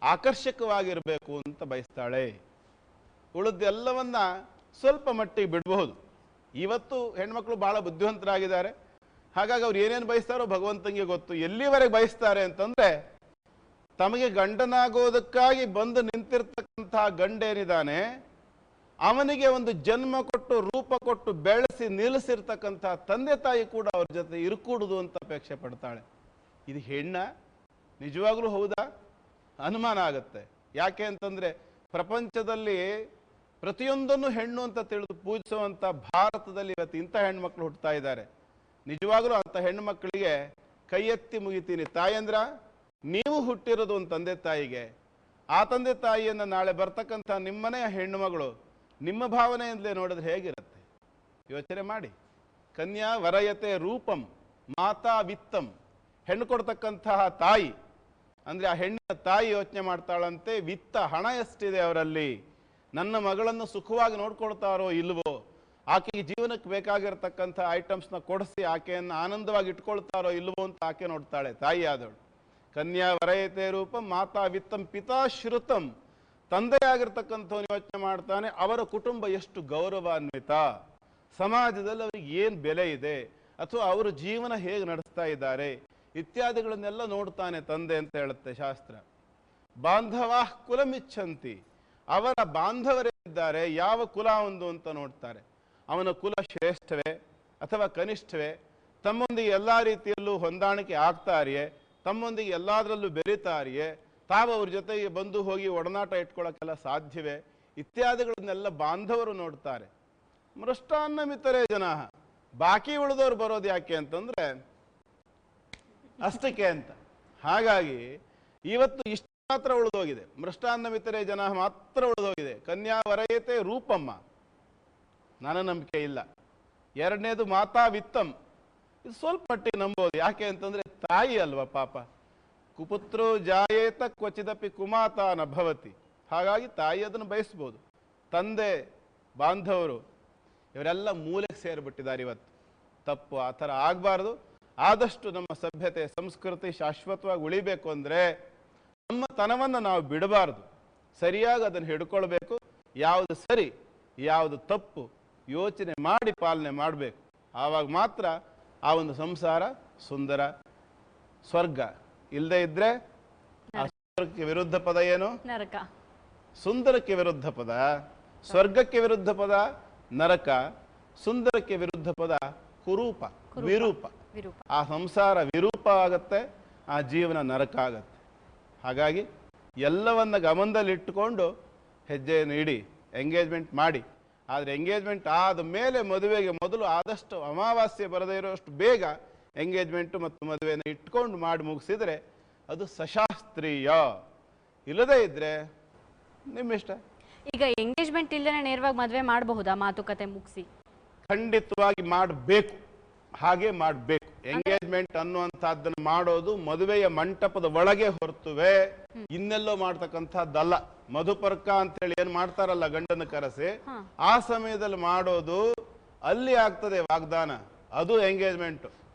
ಆಕರ್ಷಕವಾಗಿರಬೇಕು ಅಂತ ಬಯಸ್ತಾಳೆ. ಉಳಿದೆಲ್ಲವನ್ನ ಸ್ವಲ್ಪ ಮಟ್ಟಿಗೆ ಬಿಡಬಹುದು. ಇವತ್ತು ಹೆಣ್ಮಕ್ಳು ಬಹಳ ಬುದ್ಧಿವಂತರಾಗಿದ್ದಾರೆ. ಹಾಗಾಗಿ ಅವ್ರು ಏನೇನು ಬಯಸ್ತಾರೋ ಭಗವಂತನಿಗೆ ಗೊತ್ತು. ಎಲ್ಲಿವರೆಗೆ ಬಯಸ್ತಾರೆ ಅಂತಂದ್ರೆ, ತಮಗೆ ಗಂಡನಾಗೋದಕ್ಕಾಗಿ ಬಂದು ನಿಂತಿರ್ತಕ್ಕಂಥ ಗಂಡೇನಿದ್ದಾನೆ ಅವನಿಗೆ ಒಂದು ಜನ್ಮ ಕೊಟ್ಟು ರೂಪ ಕೊಟ್ಟು ಬೆಳೆಸಿ ನಿಲ್ಲಿಸಿರ್ತಕ್ಕಂಥ ತಂದೆ ತಾಯಿ ಕೂಡ ಅವ್ರ ಜೊತೆ ಇರುಕೂಡುದು ಅಂತ ಅಪೇಕ್ಷೆ ಪಡ್ತಾಳೆ. ಇದು ಹೆಣ್ಣ? ನಿಜವಾಗ್ಲೂ ಹೌದಾ? ಅನುಮಾನ ಆಗುತ್ತೆ. ಯಾಕೆ ಅಂತಂದ್ರೆ ಪ್ರಪಂಚದಲ್ಲಿ ಪ್ರತಿಯೊಂದನ್ನು ಹೆಣ್ಣು ಅಂತ ತಿಳಿದು ಪೂಜಿಸುವಂಥ ಭಾರತದಲ್ಲಿ ಇವತ್ತು ಇಂಥ ಹೆಣ್ಮಕ್ಳು ಹುಟ್ಟುತ್ತಾ ಇದ್ದಾರೆ. ನಿಜವಾಗ್ಲೂ ಅಂಥ ಹೆಣ್ಣು ಮಕ್ಕಳಿಗೆ ಕೈ ಎತ್ತಿ ಮುಗಿತೀನಿ. ತಾಯಂದ್ರ, ನೀವು ಹುಟ್ಟಿರೋದು ಒಂದು ತಂದೆ ತಾಯಿಗೆ. ಆ ತಂದೆ ತಾಯಿಯನ್ನು ನಾಳೆ ಬರ್ತಕ್ಕಂಥ ನಿಮ್ಮನೆಯ ಹೆಣ್ಣು ಮಗಳು ನಿಮ್ಮ ಭಾವನೆಯಿಂದಲೇ ನೋಡಿದ್ರೆ ಹೇಗಿರುತ್ತೆ ಯೋಚನೆ ಮಾಡಿ. ಕನ್ಯಾ ವರಯತೆ ರೂಪಂ, ಮಾತಾ ವಿತ್ತಂ, ಹೆಣ್ಣು ಕೊಡ್ತಕ್ಕಂತಹ ತಾಯಿ ಅಂದರೆ ಆ ಹೆಣ್ಣಿನ ತಾಯಿ ಯೋಚನೆ ಮಾಡ್ತಾಳಂತೆ, ವಿತ್ತ, ಹಣ ಎಷ್ಟಿದೆ ಅವರಲ್ಲಿ, ನನ್ನ ಮಗಳನ್ನು ಸುಖವಾಗಿ ನೋಡ್ಕೊಳ್ತಾರೋ ಇಲ್ವೋ, ಆಕೆಗೆ ಜೀವನಕ್ಕೆ ಬೇಕಾಗಿರ್ತಕ್ಕಂಥ ಐಟಮ್ಸ್ನ ಕೊಡಿಸಿ ಆಕೆಯನ್ನು ಆನಂದವಾಗಿ ಇಟ್ಕೊಳ್ತಾರೋ ಇಲ್ವೋ ಅಂತ ಆಕೆ ನೋಡ್ತಾಳೆ ತಾಯಿ ಆದವಳು. ಕನ್ಯಾ ವರಯತೆ ರೂಪಂ, ಮಾತಾ ವಿತ್ತಂ, ಪಿತಾ ಶ್ರುತಂ, ತಂದೆಯಾಗಿರ್ತಕ್ಕಂಥವನು ಯೋಚನೆ ಮಾಡ್ತಾನೆ ಅವರ ಕುಟುಂಬ ಎಷ್ಟು ಗೌರವಾನ್ವಿತ, ಸಮಾಜದಲ್ಲಿ ಅವರಿಗೆ ಏನು ಬೆಲೆ ಇದೆ, ಅಥವಾ ಅವರ ಜೀವನ ಹೇಗೆ ನಡೆಸ್ತಾ ಇದ್ದಾರೆ ಇತ್ಯಾದಿಗಳನ್ನೆಲ್ಲ ನೋಡ್ತಾನೆ ತಂದೆ ಅಂತ ಹೇಳುತ್ತೆ ಶಾಸ್ತ್ರ. ಬಾಂಧವ ಕುಲಮಿಚ್ಛಂತಿ, ಅವರ ಬಾಂಧವರೇನಿದ್ದಾರೆ ಯಾವ ಕುಲ ಒಂದು ಅಂತ ನೋಡ್ತಾರೆ. ಅವನ ಕುಲ ಶ್ರೇಷ್ಠವೇ ಅಥವಾ ಕನಿಷ್ಠವೇ, ತಮ್ಮೊಂದಿಗೆ ಎಲ್ಲ ರೀತಿಯಲ್ಲೂ ಹೊಂದಾಣಿಕೆ ಆಗ್ತಾರಿಯೇ, ತಮ್ಮೊಂದಿಗೆ ಎಲ್ಲದರಲ್ಲೂ ಬೆರೀತಾರಿಯೇ, ತಾವು ಅವ್ರ ಜೊತೆಗೆ ಬಂದು ಹೋಗಿ ಒಡನಾಟ ಇಟ್ಕೊಳ್ಳೋಕ್ಕೆಲ್ಲ ಸಾಧ್ಯವೇ ಇತ್ಯಾದಿಗಳನ್ನೆಲ್ಲ ಬಾಂಧವರು ನೋಡ್ತಾರೆ. ಮೃಷ್ಟಾನ್ನ ಮಿತರೇ ಜನ, ಬಾಕಿ ಉಳಿದವ್ರು ಬರೋದು ಯಾಕೆ ಅಂತಂದ್ರೆ ಅಷ್ಟಕ್ಕೆ ಅಂತ. ಹಾಗಾಗಿ ಇವತ್ತು ಇಷ್ಟು ಮಾತ್ರ ಉಳಿದೋಗಿದೆ, ಮೃಷ್ಟಾನ್ನ ಮಿತರೇ ಜನ ಮಾತ್ರ ಉಳಿದೋಗಿದೆ. ಕನ್ಯಾ ವರಯತೆ ರೂಪಮ್ಮ, ನನ್ನ ನಂಬಿಕೆ ಇಲ್ಲ. ಎರಡನೇದು ಮಾತಾ ವಿತ್ತಂ, ಇದು ಸ್ವಲ್ಪ ಮಟ್ಟಿಗೆ ನಂಬೋದು. ಯಾಕೆ ಅಂತಂದ್ರೆ ತಾಯಿ ಅಲ್ವಾ ಪಾಪ. ಕುಪುತ್ರೋ ಜಾಯೇತ ಕ್ವಚಿದಪಿ ಕುಮಾತಾ ನ ಭವತಿ. ಹಾಗಾಗಿ ತಾಯಿ ಅದನ್ನು ಬಯಸ್ಬೋದು. ತಂದೆ, ಬಾಂಧವರು ಇವರೆಲ್ಲ ಮೂಲೆಗೆ ಸೇರಿಬಿಟ್ಟಿದ್ದಾರೆ ಇವತ್ತು. ತಪ್ಪು, ಆ ಥರ ಆಗಬಾರ್ದು. ಆದಷ್ಟು ನಮ್ಮ ಸಭ್ಯತೆ ಸಂಸ್ಕೃತಿ ಶಾಶ್ವತವಾಗಿ ಉಳಿಬೇಕು ಅಂದರೆ ನಮ್ಮ ತನವನ್ನು ನಾವು ಬಿಡಬಾರ್ದು, ಸರಿಯಾಗಿ ಅದನ್ನು ಹಿಡ್ಕೊಳ್ಬೇಕು. ಯಾವುದು ಸರಿ ಯಾವುದು ತಪ್ಪು ಯೋಚನೆ ಮಾಡಿ ಪಾಲನೆ ಮಾಡಬೇಕು. ಆವಾಗ ಮಾತ್ರ ಆ ಒಂದು ಸಂಸಾರ ಸುಂದರ. ಸ್ವರ್ಗ ಇಲ್ಲದೆ ಇದ್ರೆ ಆ ಸ್ವರ್ಗಕ್ಕೆ ವಿರುದ್ಧ ಪದ ಏನು? ನರಕ. ಸುಂದರಕ್ಕೆ ವಿರುದ್ಧ ಪದ ಸ್ವರ್ಗಕ್ಕೆ ವಿರುದ್ಧ ಪದ ನರಕ, ಸುಂದರಕ್ಕೆ ವಿರುದ್ಧ ಪದ ಕುರೂಪ, ವಿರೂಪ. ಆ ಸಂಸಾರ ವಿರೂಪ ಆಗತ್ತೆ, ಆ ಜೀವನ ನರಕ ಆಗತ್ತೆ. ಹಾಗಾಗಿ ಎಲ್ಲವನ್ನ ಗಮನದಲ್ಲಿಟ್ಟುಕೊಂಡು ಹೆಜ್ಜೆಯನ್ನು ಇಡಿ, ಎಂಗೇಜ್ಮೆಂಟ್ ಮಾಡಿ. ಆದರೆ ಎಂಗೇಜ್ಮೆಂಟ್ ಆದ ಮೇಲೆ ಮದುವೆಗೆ ಮೊದಲು ಆದಷ್ಟು ಅಮಾವಾಸ್ಯೆ ಬರದೇ ಇರೋಷ್ಟು ಬೇಗ ಎಂಗೇಜ್ಮೆಂಟು ಮತ್ತು ಮದುವೆಯನ್ನು ಇಟ್ಕೊಂಡು ಮಾಡಿ ಮುಗಿಸಿದರೆ ಅದು ಸಶಾಸ್ತ್ರೀಯ. ಇಲ್ಲದೇ ಇದ್ದರೆ ನಿಮ್ಮಿಷ್ಟ. ಈಗ ಎಂಗೇಜ್ಮೆಂಟ್ ಇಲ್ಲದೇ ನೇರವಾಗಿ ಮದುವೆ ಮಾಡಬಹುದಾ ಮಾತುಕತೆ ಮುಗಿಸಿ? ಖಂಡಿತವಾಗಿ ಮಾಡಬೇಕು, ಹಾಗೆ ಮಾಡಬೇಕು. ಎಂಗೇಜ್ಮೆಂಟ್ ಅನ್ನುವಂಥದ್ದನ್ನು ಮಾಡೋದು ಮದುವೆಯ ಮಂಟಪದ ಒಳಗೆ ಹೊರತುವೆ ಇನ್ನೆಲ್ಲೋ ಮಾಡ್ತಕ್ಕಂಥದ್ದಲ್ಲ. ಮಧುಪರ್ಕ ಅಂತೇಳಿ ಏನ್ ಮಾಡ್ತಾರಲ್ಲ ಗಂಡನ ಕರೆಸಿ, ಆ ಸಮಯದಲ್ಲಿ ಮಾಡೋದು ಅಲ್ಲಿ ಆಗ್ತದೆ ವಾಗ್ದಾನ, ಅದು ಎಂಗೇಜ್ಮೆಂಟ್.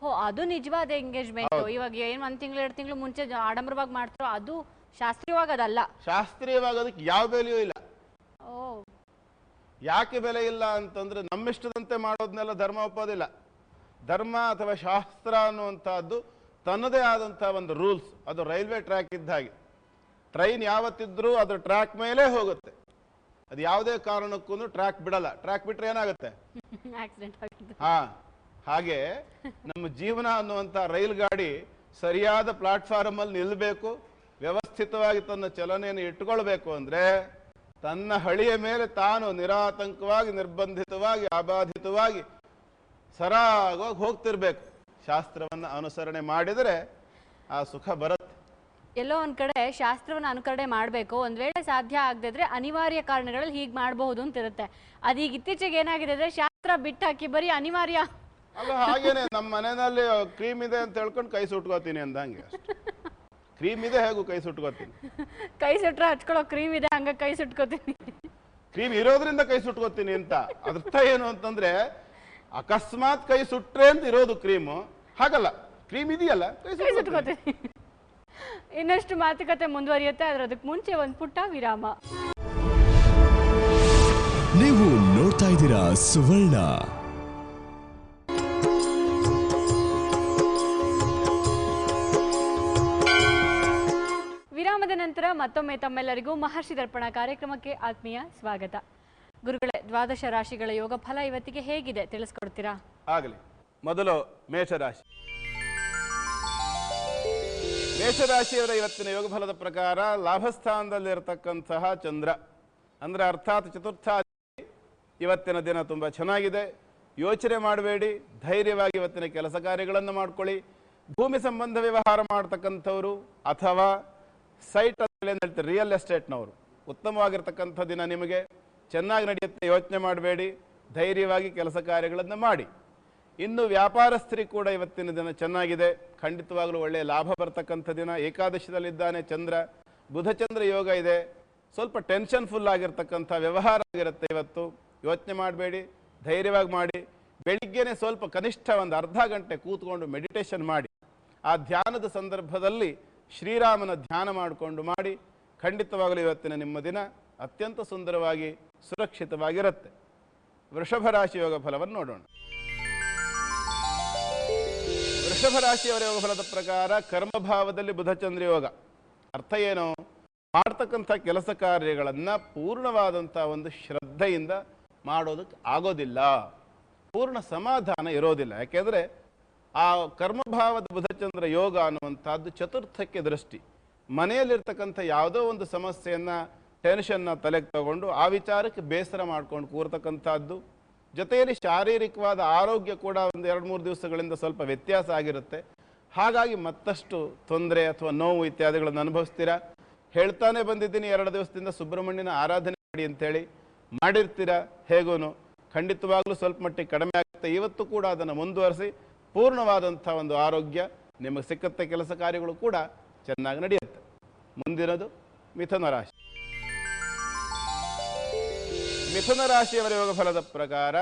ಅದು ನಿಜವಾದ ಎಂಗೇಜ್ಮೆಂಟ್. ಇವಾಗ ಏನ್ 1 ತಿಂಗಳು 2 ತಿಂಗಳು ಮುಂಚೆ ಆಡಂಬರವಾಗಿ ಮಾಡ್ತಾರೋ ಅದು ಶಾಸ್ತ್ರೀಯವಾಗಿ ಅದಲ್ಲ. ಶಾಸ್ತ್ರೀಯವಾಗಿ ಅದಕ್ಕೆ ಯಾವ ಬೆಲೆಯೂ ಇಲ್ಲ. ಯಾಕೆ ಬೆಲೆ ಇಲ್ಲ ಅಂತಂದ್ರೆ ನಮ್ಮಿಷ್ಟದಂತೆ ಮಾಡೋದನ್ನೆಲ್ಲ ಧರ್ಮ ಒಪ್ಪೋದಿಲ್ಲ. ಧರ್ಮ ಅಥವಾ ಶಾಸ್ತ್ರ ಅನ್ನುವಂಥದ್ದು ತನ್ನದೇ ಆದಂತಹ ಒಂದು ರೂಲ್ಸ್. ಅದು ರೈಲ್ವೆ ಟ್ರ್ಯಾಕ್ ಇದ್ದ ಹಾಗೆ. ಟ್ರೈನ್ ಯಾವತ್ತಿದ್ರೂ ಅದು ಟ್ರ್ಯಾಕ್ ಮೇಲೆ ಹೋಗುತ್ತೆ. ಅದು ಯಾವುದೇ ಕಾರಣಕ್ಕೂ ಟ್ರ್ಯಾಕ್ ಬಿಡಲ್ಲ. ಟ್ರ್ಯಾಕ್ ಬಿಟ್ರೆ ಏನಾಗುತ್ತೆ? ಹಾ, ಹಾಗೆ ನಮ್ಮ ಜೀವನ ಅನ್ನುವಂಥ ರೈಲ್ ಗಾಡಿ ಸರಿಯಾದ ಪ್ಲಾಟ್ಫಾರ್ಮ್ ಅಲ್ಲಿ ನಿಲ್ಲಬೇಕು, ವ್ಯವಸ್ಥಿತವಾಗಿ ತನ್ನ ಚಲನೆಯನ್ನು ಇಟ್ಟುಕೊಳ್ಬೇಕು ಅಂದ್ರೆ ತನ್ನ ಹಳಿಯ ಮೇಲೆ ತಾನು ನಿರಾತಂಕವಾಗಿ, ನಿರ್ಬಂಧಿತವಾಗಿ, ಅಬಾಧಿತವಾಗಿ ಸರಾಗವಾಗಿ ಹೋಗ್ತಿರ್ಬೇಕು. ಶಾಸ್ತ್ರವನ್ನು ಅನುಸರಣೆ ಮಾಡಿದರೆ ಆ ಸುಖ ಬರುತ್ತೆ. ಎಲ್ಲೋ ಒಂದ್ ಕಡೆ ಶಾಸ್ತ್ರವನ್ನು ಅನುಕರಣೆ ಮಾಡಬೇಕು. ಒಂದ್ ವೇಳೆ ಸಾಧ್ಯ ಆಗದಿದ್ರೆ ಅನಿವಾರ್ಯ ಕಾರಣಗಳಲ್ಲಿ ಹೀಗೆ ಮಾಡಬಹುದು ಅಂತ ಇರುತ್ತೆ. ಅದೀಗ ಇತ್ತೀಚೆಗೆ ಏನಾಗಿದೆ ಅಂದ್ರೆ ಶಾಸ್ತ್ರ ಬಿಟ್ಟಾಕಿ ಬರೀ ಅನಿವಾರ್ಯ. ಅಲ್ಲ, ಹಾಗೇನೆ ನಮ್ಮ ಮನೆಯಲ್ಲಿ ಕ್ರೀಮ್ ಇದೆ ಅಂತ ಹೇಳ್ಕೊಂಡು ಕೈ ಸುಟ್ಕೋತೀನಿ ಅಂದಂಗೆ. ಕ್ರೀಮ್ ಇದೆ, ಹೇಗೂ ಕೈ ಸುಟ್ಕೋತೀನಿ. ಕೈ ಸುಟ್ರೆ ಹಚ್ಕೊಳ್ಳೋ ಕ್ರೀಮ್ ಇದೆ, ಹಂಗ ಕೈ ಸುಟ್ಕೋತೀನಿ. ಕ್ರೀಮ್ ಇರೋದ್ರಿಂದ ಕೈ ಸುಟ್ಕೋತೀನಿ ಅಂತ ಅರ್ಥ ಏನು ಅಂತಂದ್ರೆ, ಅಕಸ್ಮಾತ್ ಕೈ ಸುಟ್ರೆ ಅಂತ ಇರೋದು ಕ್ರೀಮು. ಹಾಗಲ್ಲ, ಕ್ರೀಮ್ ಇದೆಯಲ್ಲ, ಕೈ ಸುಟ್ಕೋತೀನಿ. ಇನ್ನಷ್ಟು ಮಾತುಕತೆ ಮುಂದುವರಿಯುತ್ತೆ. ಅದಕ್ಕೆ ಮುಂಚೆ ಒಂದು ಪುಟ್ಟ ವಿರಾಮ. ನೀವು ನೋಡ್ತಾ ಇದ್ದೀರಾ ಸುವರ್ಣ. ವಿರಾಮದ ನಂತರ ಮತ್ತೊಮ್ಮೆ ತಮ್ಮೆಲ್ಲರಿಗೂ ಮಹರ್ಷಿ ದರ್ಪಣ ಕಾರ್ಯಕ್ರಮಕ್ಕೆ ಆತ್ಮೀಯ ಸ್ವಾಗತ. ಗುರುಗಳೇ, ದ್ವಾದಶ ರಾಶಿಗಳ ಯೋಗ ಫಲ ಇವತ್ತಿಗೆ ಹೇಗಿದೆ ತಿಳಿಸ್ಕೊಡ್ತೀರಾ? ಆಗಲಿ. ಮೊದಲು ಮೇಷರಾಶಿ. ಮೇಷರಾಶಿಯವರ ಇವತ್ತಿನ ಯೋಗ ಫಲದ ಪ್ರಕಾರ ಲಾಭಸ್ಥಾನದಲ್ಲಿರತಕ್ಕಂತಹ ಚಂದ್ರ ಅಂದ್ರೆ ಅರ್ಥಾತ್ ಚತುರ್ಥಾಧಿಪತಿ ಇವತ್ತಿನ ದಿನ ತುಂಬ ಚೆನ್ನಾಗಿದೆ. ಯೋಚನೆ ಮಾಡಬೇಡಿ, ಧೈರ್ಯವಾಗಿ ಇವತ್ತಿನ ಕೆಲಸ ಕಾರ್ಯಗಳನ್ನು ಮಾಡ್ಕೊಳ್ಳಿ. ಭೂಮಿ ಸಂಬಂಧ ವ್ಯವಹಾರ ಮಾಡ್ತಕ್ಕಂಥವ್ರು ಅಥವಾ ಸೈಟ್ ಅಂತ ಹೇಳ್ತಾರೆ ರಿಯಲ್ ಎಸ್ಟೇಟ್ನವರು, ಉತ್ತಮವಾಗಿರ್ತಕ್ಕಂಥ ದಿನ ನಿಮಗೆ ಚೆನ್ನಾಗಿ ನಡೆಯುತ್ತೆ. ಯೋಚನೆ ಮಾಡಬೇಡಿ, ಧೈರ್ಯವಾಗಿ ಕೆಲಸ ಕಾರ್ಯಗಳನ್ನು ಮಾಡಿ. ಇನ್ನು ವ್ಯಾಪಾರಸ್ಥರಿಗೆ ಕೂಡ ಇವತ್ತಿನ ದಿನ ಚೆನ್ನಾಗಿದೆ. ಖಂಡಿತವಾಗಲೂ ಒಳ್ಳೆಯ ಲಾಭ ಬರ್ತಕ್ಕಂಥ ದಿನ. ಏಕಾದಶದಲ್ಲಿದ್ದಾನೆ ಚಂದ್ರ, ಬುಧಚಂದ್ರ ಯೋಗ ಇದೆ. ಸ್ವಲ್ಪ ಟೆನ್ಷನ್ ಫುಲ್ ಆಗಿರ್ತಕ್ಕಂಥ ವ್ಯವಹಾರ ಆಗಿರುತ್ತೆ ಇವತ್ತು. ಯೋಚನೆ ಮಾಡಬೇಡಿ, ಧೈರ್ಯವಾಗಿ ಮಾಡಿ. ಬೆಳಿಗ್ಗೆನೆ ಸ್ವಲ್ಪ ಕನಿಷ್ಠ ಒಂದು ಅರ್ಧ ಗಂಟೆ ಕೂತ್ಕೊಂಡು ಮೆಡಿಟೇಷನ್ ಮಾಡಿ. ಆ ಧ್ಯಾನದ ಸಂದರ್ಭದಲ್ಲಿ ಶ್ರೀರಾಮನ ಧ್ಯಾನ ಮಾಡಿಕೊಂಡು ಮಾಡಿ. ಖಂಡಿತವಾಗಲೂ ಇವತ್ತಿನ ನಿಮ್ಮ ದಿನ ಅತ್ಯಂತ ಸುಂದರವಾಗಿ ಸುರಕ್ಷಿತವಾಗಿರುತ್ತೆ. ವೃಷಭ ರಾಶಿ ಯೋಗ ಫಲವನ್ನು ನೋಡೋಣ. ವೃಷಭ ರಾಶಿಯವರ ಯೋಗ ಫಲದ ಪ್ರಕಾರ ಕರ್ಮಭಾವದಲ್ಲಿ ಬುಧಚಂದ್ರ ಯೋಗ. ಅರ್ಥ ಏನು? ಮಾಡ್ತಕ್ಕಂಥ ಕೆಲಸ ಕಾರ್ಯಗಳನ್ನು ಪೂರ್ಣವಾದಂಥ ಒಂದು ಶ್ರದ್ಧೆಯಿಂದ ಮಾಡೋದಕ್ಕೆ ಆಗೋದಿಲ್ಲ, ಪೂರ್ಣ ಸಮಾಧಾನ ಇರೋದಿಲ್ಲ. ಯಾಕೆಂದರೆ ಆ ಕರ್ಮಭಾವದ ಬುಧಚಂದ್ರ ಯೋಗ ಅನ್ನುವಂಥದ್ದು ಚತುರ್ಥಕ್ಕೆ ದೃಷ್ಟಿ. ಮನೆಯಲ್ಲಿರ್ತಕ್ಕಂಥ ಯಾವುದೋ ಒಂದು ಸಮಸ್ಯೆಯನ್ನು, ಟೆನ್ಷನ್ನ ತಲೆಗೆ ತಗೊಂಡು ಆ ವಿಚಾರಕ್ಕೆ ಬೇಸರ ಮಾಡ್ಕೊಂಡು ಕೂರ್ತಕ್ಕಂಥದ್ದು. ಜೊತೆಯಲ್ಲಿ ಶಾರೀರಿಕವಾದ ಆರೋಗ್ಯ ಕೂಡ ಒಂದು 2-3 ದಿವಸಗಳಿಂದ ಸ್ವಲ್ಪ ವ್ಯತ್ಯಾಸ ಆಗಿರುತ್ತೆ. ಹಾಗಾಗಿ ಮತ್ತಷ್ಟು ತೊಂದರೆ ಅಥವಾ ನೋವು ಇತ್ಯಾದಿಗಳನ್ನು ಅನುಭವಿಸ್ತೀರಾ. ಹೇಳ್ತಾನೆ ಬಂದಿದ್ದೀನಿ 2 ದಿವಸದಿಂದ ಸುಬ್ರಹ್ಮಣ್ಯನ ಆರಾಧನೆ ಮಾಡಿ ಅಂತೇಳಿ, ಮಾಡಿರ್ತೀರಾ. ಹೇಗೂ ಖಂಡಿತವಾಗ್ಲೂ ಸ್ವಲ್ಪ ಮಟ್ಟಿಗೆ ಕಡಿಮೆ ಆಗುತ್ತೆ. ಇವತ್ತು ಕೂಡ ಅದನ್ನು ಮುಂದುವರಿಸಿ ಪೂರ್ಣವಾದಂಥ ಒಂದು ಆರೋಗ್ಯ ನಿಮಗೆ ಸಿಕ್ಕತ್ತೆ. ಕೆಲಸ ಕಾರ್ಯಗಳು ಕೂಡ ಚೆನ್ನಾಗಿ ನಡೆಯುತ್ತೆ. ಮುಂದಿನದು ಮಿಥುನ ರಾಶಿ. ಮಿಥುನ ರಾಶಿಯವರ ಯೋಗ ಫಲದ ಪ್ರಕಾರ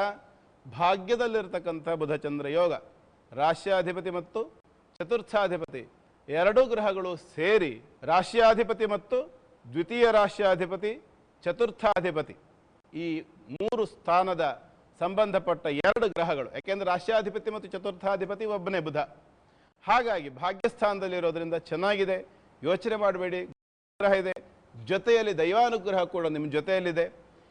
ಭಾಗ್ಯದಲ್ಲಿರ್ತಕ್ಕಂಥ ಬುಧಚಂದ್ರ ಯೋಗ. ರಾಶ್ಯಾಧಿಪತಿ ಮತ್ತು ಚತುರ್ಥಾಧಿಪತಿ ಎರಡೂ ಗ್ರಹಗಳು ಸೇರಿ, ರಾಶ್ಯಾಧಿಪತಿ ಮತ್ತು ದ್ವಿತೀಯ ರಾಶ್ಯಾಧಿಪತಿ, ಚತುರ್ಥಾಧಿಪತಿ, ಈ 3 ಸ್ಥಾನದ ಸಂಬಂಧಪಟ್ಟ 2 ಗ್ರಹಗಳು. ಯಾಕೆಂದರೆ ರಾಶ್ಯಾಧಿಪತಿ ಮತ್ತು ಚತುರ್ಥಾಧಿಪತಿ ಒಬ್ಬನೇ ಬುಧ. ಹಾಗಾಗಿ ಭಾಗ್ಯಸ್ಥಾನದಲ್ಲಿರೋದ್ರಿಂದ ಚೆನ್ನಾಗಿದೆ. ಯೋಚನೆ ಮಾಡಬೇಡಿ, ಗ್ರಹ ಇದೆ. ಜೊತೆಯಲ್ಲಿ ದೈವಾನುಗ್ರಹ ಕೂಡ ನಿಮ್ಮ ಜೊತೆಯಲ್ಲಿದೆ.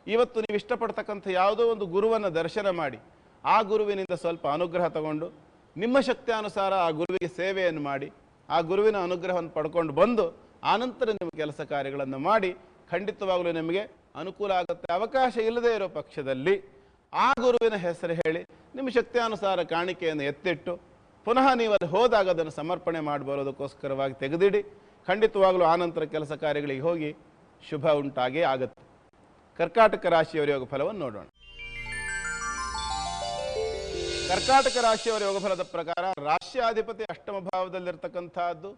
ಇವತ್ತು ನೀವು ಇಷ್ಟಪಡ್ತಕ್ಕಂಥ ಯಾವುದೋ ಒಂದು ಗುರುವನ್ನು ದರ್ಶನ ಮಾಡಿ, ಆ ಗುರುವಿನಿಂದ ಸ್ವಲ್ಪ ಅನುಗ್ರಹ ತಗೊಂಡು ನಿಮ್ಮ ಶಕ್ತಿಯಾನುಸಾರ ಆ ಗುರುವಿಗೆ ಸೇವೆಯನ್ನು ಮಾಡಿ, ಆ ಗುರುವಿನ ಅನುಗ್ರಹವನ್ನು ಪಡ್ಕೊಂಡು ಬಂದು ಆನಂತರ ನಿಮ್ಮ ಕೆಲಸ ಕಾರ್ಯಗಳನ್ನು ಮಾಡಿ. ಖಂಡಿತವಾಗಲೂ ನಿಮಗೆ ಅನುಕೂಲ ಆಗುತ್ತೆ. ಅವಕಾಶ ಇಲ್ಲದೆ ಇರೋ ಪಕ್ಷದಲ್ಲಿ ಆ ಗುರುವಿನ ಹೆಸರು ಹೇಳಿ ನಿಮ್ಮ ಶಕ್ತಿಯಾನುಸಾರ ಕಾಣಿಕೆಯನ್ನು ಎತ್ತಿಟ್ಟು ಪುನಃ ನೀವು ಅಲ್ಲಿ ಹೋದಾಗ ಅದನ್ನು ಸಮರ್ಪಣೆ ಮಾಡಿ ಬರೋದಕ್ಕೋಸ್ಕರವಾಗಿ ತೆಗೆದಿಡಿ. ಖಂಡಿತವಾಗಲೂ ಆನಂತರ ಕೆಲಸ ಕಾರ್ಯಗಳಿಗೆ ಹೋಗಿ ಶುಭ ಉಂಟಾಗೇ ಆಗುತ್ತೆ. ಕರ್ಕಾಟಕ ರಾಶಿಯವರ ಯೋಗ ಫಲವನ್ನು ನೋಡೋಣ. ಕರ್ಕಾಟಕ ರಾಶಿಯವರ ಯೋಗಫಲದ ಪ್ರಕಾರ ರಾಶ್ಯಾಧಿಪತಿ ಅಷ್ಟಮ ಭಾವದಲ್ಲಿರ್ತಕ್ಕಂಥದ್ದು,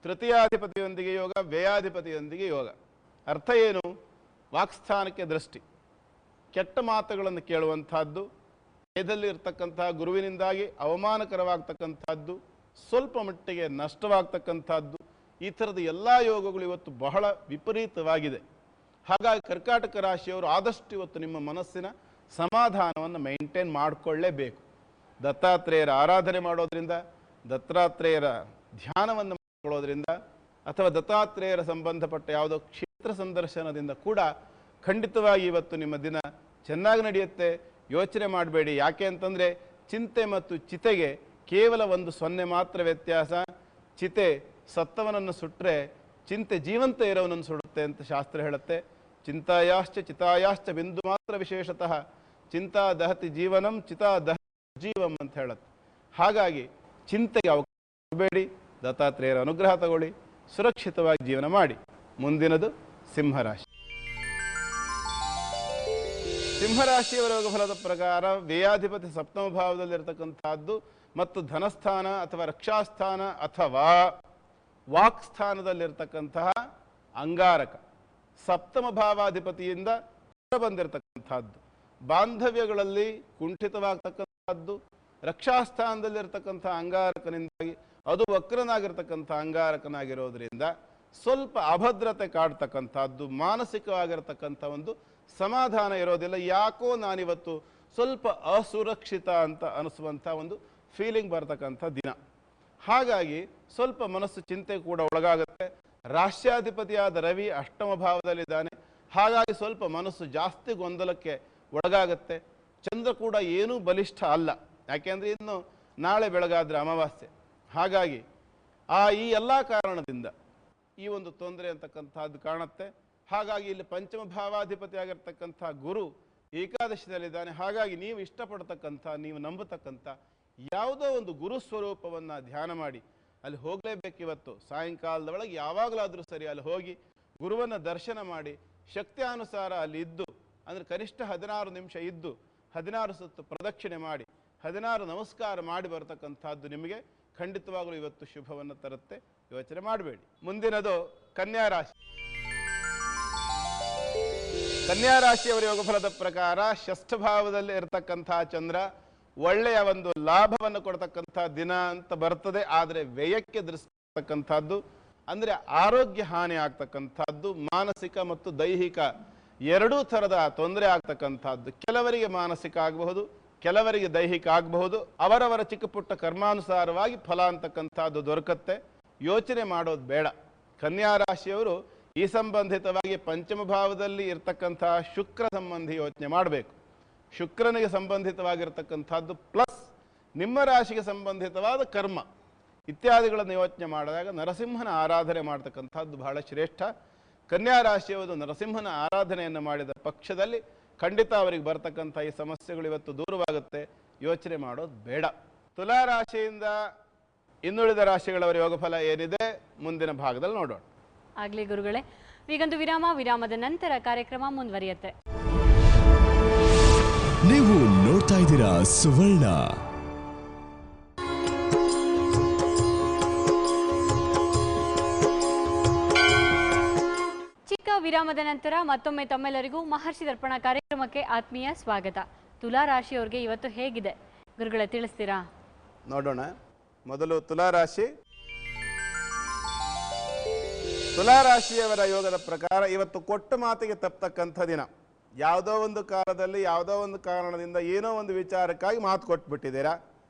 ತೃತೀಯಾಧಿಪತಿಯೊಂದಿಗೆ ಯೋಗ, ವ್ಯಯಾಧಿಪತಿಯೊಂದಿಗೆ ಯೋಗ. ಅರ್ಥ ಏನು? ವಾಕ್ಸ್ಥಾನಕ್ಕೆ ದೃಷ್ಟಿ, ಕೆಟ್ಟ ಮಾತುಗಳನ್ನು ಕೇಳುವಂಥದ್ದು, ವೇದದಲ್ಲಿ ಇರ್ತಕ್ಕಂತಹ ಗುರುವಿನಿಂದಾಗಿ ಅವಮಾನಕರವಾಗ್ತಕ್ಕಂಥದ್ದು, ಸ್ವಲ್ಪ ಮಟ್ಟಿಗೆ ನಷ್ಟವಾಗ್ತಕ್ಕಂಥದ್ದು, ಈ ಥರದ ಎಲ್ಲ ಯೋಗಗಳು ಇವತ್ತು ಬಹಳ ವಿಪರೀತವಾಗಿದೆ. ಹಾಗಾಗಿ ಕರ್ಕಾಟಕ ರಾಶಿಯವರು ಆದಷ್ಟು ಇವತ್ತು ನಿಮ್ಮ ಮನಸ್ಸಿನ ಸಮಾಧಾನವನ್ನು ಮೇಂಟೈನ್ ಮಾಡಿಕೊಳ್ಳೇಬೇಕು. ದತ್ತಾತ್ರೇಯರ ಆರಾಧನೆ ಮಾಡೋದ್ರಿಂದ, ದತ್ತಾತ್ರೇಯರ ಧ್ಯಾನವನ್ನು ಮಾಡಿಕೊಳ್ಳೋದ್ರಿಂದ, ಅಥವಾ ದತ್ತಾತ್ರೇಯರ ಸಂಬಂಧಪಟ್ಟ ಯಾವುದೋ ಕ್ಷೇತ್ರ ಸಂದರ್ಶನದಿಂದ ಕೂಡ ಖಂಡಿತವಾಗಿ ಇವತ್ತು ನಿಮ್ಮ ದಿನ ಚೆನ್ನಾಗಿ ನಡೆಯುತ್ತೆ. ಯೋಚನೆ ಮಾಡಬೇಡಿ. ಯಾಕೆ ಅಂತಂದರೆ ಚಿಂತೆ ಮತ್ತು ಚಿತೆಗೆ ಕೇವಲ 0 ಮಾತ್ರ ವ್ಯತ್ಯಾಸ. ಚಿತೆ ಸತ್ತವನನ್ನು ಸುಟ್ಟರೆ ಚಿಂತೆ ಜೀವಂತ ಇರೋವನನ್ನು ಸುಡುತ್ತೆ ಅಂತ ಶಾಸ್ತ್ರ ಹೇಳುತ್ತೆ. ಚಿಂತಾಯಾಶ್ಚ ಚಿತಾಯಾಶ್ಚ ಬಿಂದು ಮಾತ್ರ ವಿಶೇಷತಃ ಚಿಂತಾ ದಹತಿ ಜೀವನಂ ಚಿತಾ ದಹ ಜೀವಂ ಅಂತ ಹೇಳುತ್ತೆ. ಹಾಗಾಗಿ ಚಿಂತೆಗೆ ಅವಕಾಶ ಕೊಡಬೇಡಿ. ದತ್ತಾತ್ರೇಯರ ಅನುಗ್ರಹ ತಗೊಳ್ಳಿ, ಸುರಕ್ಷಿತವಾಗಿ ಜೀವನ ಮಾಡಿ. ಮುಂದಿನದು ಸಿಂಹರಾಶಿ. ಸಿಂಹರಾಶಿಯವರ ಯೋಗಫಲದ ಪ್ರಕಾರ ವ್ಯಯಾಧಿಪತಿ ಸಪ್ತಮ ಭಾವದಲ್ಲಿರ್ತಕ್ಕಂಥದ್ದು ಮತ್ತು ಧನಸ್ಥಾನ ಅಥವಾ ರಕ್ಷಾಸ್ಥಾನ ಅಥವಾ ವಾಕ್ಸ್ಥಾನದಲ್ಲಿರ್ತಕ್ಕಂತಹ ಅಂಗಾರಕ ಸಪ್ತಮ ಭಾವಾಧಿಪತಿಯಿಂದ ಬಂದಿರತಕ್ಕಂಥದ್ದು. ಬಾಂಧವ್ಯಗಳಲ್ಲಿ ಕುಂಠಿತವಾಗ್ತಕ್ಕಂಥದ್ದು, ರಕ್ಷಾಸ್ಥಾನದಲ್ಲಿರ್ತಕ್ಕಂಥ ಅಂಗಾರಕನಿಂದಾಗಿ ಅದು ವಕ್ರನಾಗಿರ್ತಕ್ಕಂಥ ಅಂಗಾರಕನಾಗಿರೋದ್ರಿಂದ ಸ್ವಲ್ಪ ಅಭದ್ರತೆ ಕಾಡ್ತಕ್ಕಂಥದ್ದು, ಮಾನಸಿಕವಾಗಿರ್ತಕ್ಕಂಥ ಒಂದು ಸಮಾಧಾನ ಇರೋದಿಲ್ಲ. ಯಾಕೋ ನಾನಿವತ್ತು ಸ್ವಲ್ಪ ಅಸುರಕ್ಷಿತ ಅಂತ ಅನಿಸುವಂಥ ಒಂದು ಫೀಲಿಂಗ್ ಬರ್ತಕ್ಕಂಥ ದಿನ. ಹಾಗಾಗಿ ಸ್ವಲ್ಪ ಮನಸ್ಸು ಚಿಂತೆ ಕೂಡ ಒಳಗಾಗುತ್ತೆ. ರಾಶ್ಯಾಧಿಪತಿಯಾದ ರವಿ ಅಷ್ಟಮ ಭಾವದಲ್ಲಿದ್ದಾನೆ. ಹಾಗಾಗಿ ಸ್ವಲ್ಪ ಮನಸ್ಸು ಜಾಸ್ತಿ ಗೊಂದಲಕ್ಕೆ ಒಳಗಾಗುತ್ತೆ. ಚಂದ್ರ ಕೂಡ ಏನೂ ಬಲಿಷ್ಠ ಅಲ್ಲ, ಯಾಕೆಂದರೆ ಇನ್ನು ನಾಳೆ ಬೆಳಗಾದ್ರೆ ಅಮಾವಾಸ್ಯೆ. ಹಾಗಾಗಿ ಈ ಎಲ್ಲ ಕಾರಣದಿಂದ ಈ ಒಂದು ತೊಂದರೆ ಅಂತಕ್ಕಂಥದ್ದು ಕಾಣುತ್ತೆ. ಹಾಗಾಗಿ ಇಲ್ಲಿ ಪಂಚಮ ಭಾವಾಧಿಪತಿ ಆಗಿರ್ತಕ್ಕಂಥ ಗುರು ಏಕಾದಶಿಯಲ್ಲಿದ್ದಾನೆ. ಹಾಗಾಗಿ ನೀವು ಇಷ್ಟಪಡ್ತಕ್ಕಂಥ, ನೀವು ನಂಬತಕ್ಕಂಥ ಯಾವುದೋ ಒಂದು ಗುರು ಸ್ವರೂಪವನ್ನು ಧ್ಯಾನ ಮಾಡಿ ಅಲ್ಲಿ ಹೋಗಲೇಬೇಕು. ಇವತ್ತು ಸಾಯಂಕಾಲದ ಒಳಗೆ ಯಾವಾಗಲಾದರೂ ಸರಿ ಅಲ್ಲಿ ಹೋಗಿ ಗುರುವನ್ನು ದರ್ಶನ ಮಾಡಿ ಶಕ್ತಿಯಾನುಸಾರ ಅಲ್ಲಿ ಇದ್ದು, ಅಂದರೆ ಕನಿಷ್ಠ 16 ನಿಮಿಷ ಇದ್ದು 16 ಸುತ್ತು ಪ್ರದಕ್ಷಿಣೆ ಮಾಡಿ 16 ನಮಸ್ಕಾರ ಮಾಡಿ ಬರತಕ್ಕಂಥದ್ದು ನಿಮಗೆ ಖಂಡಿತವಾಗಲೂ ಇವತ್ತು ಶುಭವನ್ನು ತರುತ್ತೆ. ಯೋಚನೆ ಮಾಡಬೇಡಿ. ಮುಂದಿನದು ಕನ್ಯಾ ರಾಶಿ. ಕನ್ಯಾ ರಾಶಿಯವರ ಯೋಗಫಲದ ಪ್ರಕಾರ ಷಷ್ಠ ಭಾವದಲ್ಲಿ ಇರತಕ್ಕಂಥ ಚಂದ್ರ ಒಳ್ಳೆಯ ಒಂದು ಲಾಭವನ್ನು ಕೊಡ್ತಕ್ಕಂಥ ದಿನ ಅಂತ ಬರ್ತದೆ. ಆದರೆ ವ್ಯಯಕ್ಕೆ ದೃಷ್ಟಿಸ್ತಕ್ಕಂಥದ್ದು, ಅಂದರೆ ಆರೋಗ್ಯ ಹಾನಿ ಆಗ್ತಕ್ಕಂಥದ್ದು, ಮಾನಸಿಕ ಮತ್ತು ದೈಹಿಕ ಎರಡೂ ಥರದ ತೊಂದರೆ ಆಗ್ತಕ್ಕಂಥದ್ದು. ಕೆಲವರಿಗೆ ಮಾನಸಿಕ ಆಗಬಹುದು, ಕೆಲವರಿಗೆ ದೈಹಿಕ ಆಗಬಹುದು. ಅವರವರ ಚಿಕ್ಕ ಪುಟ್ಟ ಕರ್ಮಾನುಸಾರವಾಗಿ ಫಲ ಅಂತಕ್ಕಂಥದ್ದು ದೊರಕತ್ತೆ. ಯೋಚನೆ ಮಾಡೋದು ಬೇಡ. ಕನ್ಯಾ ರಾಶಿಯವರು ಈ ಸಂಬಂಧಿತವಾಗಿ ಪಂಚಮ ಭಾವದಲ್ಲಿ ಇರ್ತಕ್ಕಂತಹ ಶುಕ್ರ ಸಂಬಂಧಿ ಯೋಚನೆ ಮಾಡಬೇಕು. ಶುಕ್ರನಿಗೆ ಸಂಬಂಧಿತವಾಗಿರ್ತಕ್ಕಂಥದ್ದು ಪ್ಲಸ್ ನಿಮ್ಮ ರಾಶಿಗೆ ಸಂಬಂಧಿತವಾದ ಕರ್ಮ ಇತ್ಯಾದಿಗಳನ್ನು ಯೋಚನೆ ಮಾಡಿದಾಗ ನರಸಿಂಹನ ಆರಾಧನೆ ಮಾಡ್ತಕ್ಕಂಥದ್ದು ಬಹಳ ಶ್ರೇಷ್ಠ. ಕನ್ಯಾ ರಾಶಿಯವರು ನರಸಿಂಹನ ಆರಾಧನೆಯನ್ನು ಮಾಡಿದ ಪಕ್ಷದಲ್ಲಿ ಖಂಡಿತ ಅವರಿಗೆ ಬರ್ತಕ್ಕಂಥ ಈ ಸಮಸ್ಯೆಗಳು ಇವತ್ತು ದೂರವಾಗುತ್ತೆ. ಯೋಚನೆ ಮಾಡೋದು ಬೇಡ. ತುಲಾ ರಾಶಿಯಿಂದ ಇನ್ನುಳಿದ ರಾಶಿಗಳವರ ಯೋಗಫಲ ಏನಿದೆ ಮುಂದಿನ ಭಾಗದಲ್ಲಿ ನೋಡೋಣ. ಆಗಲಿ ಗುರುಗಳೇ, ಈಗೊಂದು ವಿರಾಮದ ನಂತರ ಕಾರ್ಯಕ್ರಮ ಮುಂದುವರಿಯುತ್ತೆ. ನೀವು ನೋಡ್ತಾ ಇದ್ದೀರಾ ಸುವರ್ಣ. ಚಿಕ್ಕ ವಿರಾಮದ ನಂತರ ಮತ್ತೊಮ್ಮೆ ತಮ್ಮೆಲ್ಲರಿಗೂ ಮಹರ್ಷಿ ದರ್ಪಣ ಕಾರ್ಯಕ್ರಮಕ್ಕೆ ಆತ್ಮೀಯ ಸ್ವಾಗತ. ತುಲಾ ರಾಶಿಯವರಿಗೆ ಇವತ್ತು ಹೇಗಿದೆ ಗುರುಗಳೇ, ತಿಳಿಸ್ತೀರಾ? ನೋಡೋಣ. ಮೊದಲು ತುಲಾ ರಾಶಿ. ತುಲಾ ರಾಶಿಯವರ ಯೋಗದ ಪ್ರಕಾರ ಇವತ್ತು ಕೊಟ್ಟ ಮಾತಿಗೆ ತಪ್ಪತಕ್ಕಂಥ ದಿನ. ಯಾವುದೋ ಒಂದು ಕಾಲದಲ್ಲಿ ಯಾವುದೋ ಒಂದು ಕಾರಣದಿಂದ ಏನೋ ಒಂದು ವಿಚಾರಕ್ಕಾಗಿ ಮಾತು ಕೊಟ್ಬಿಟ್ಟಿದ್ದೀರಾ.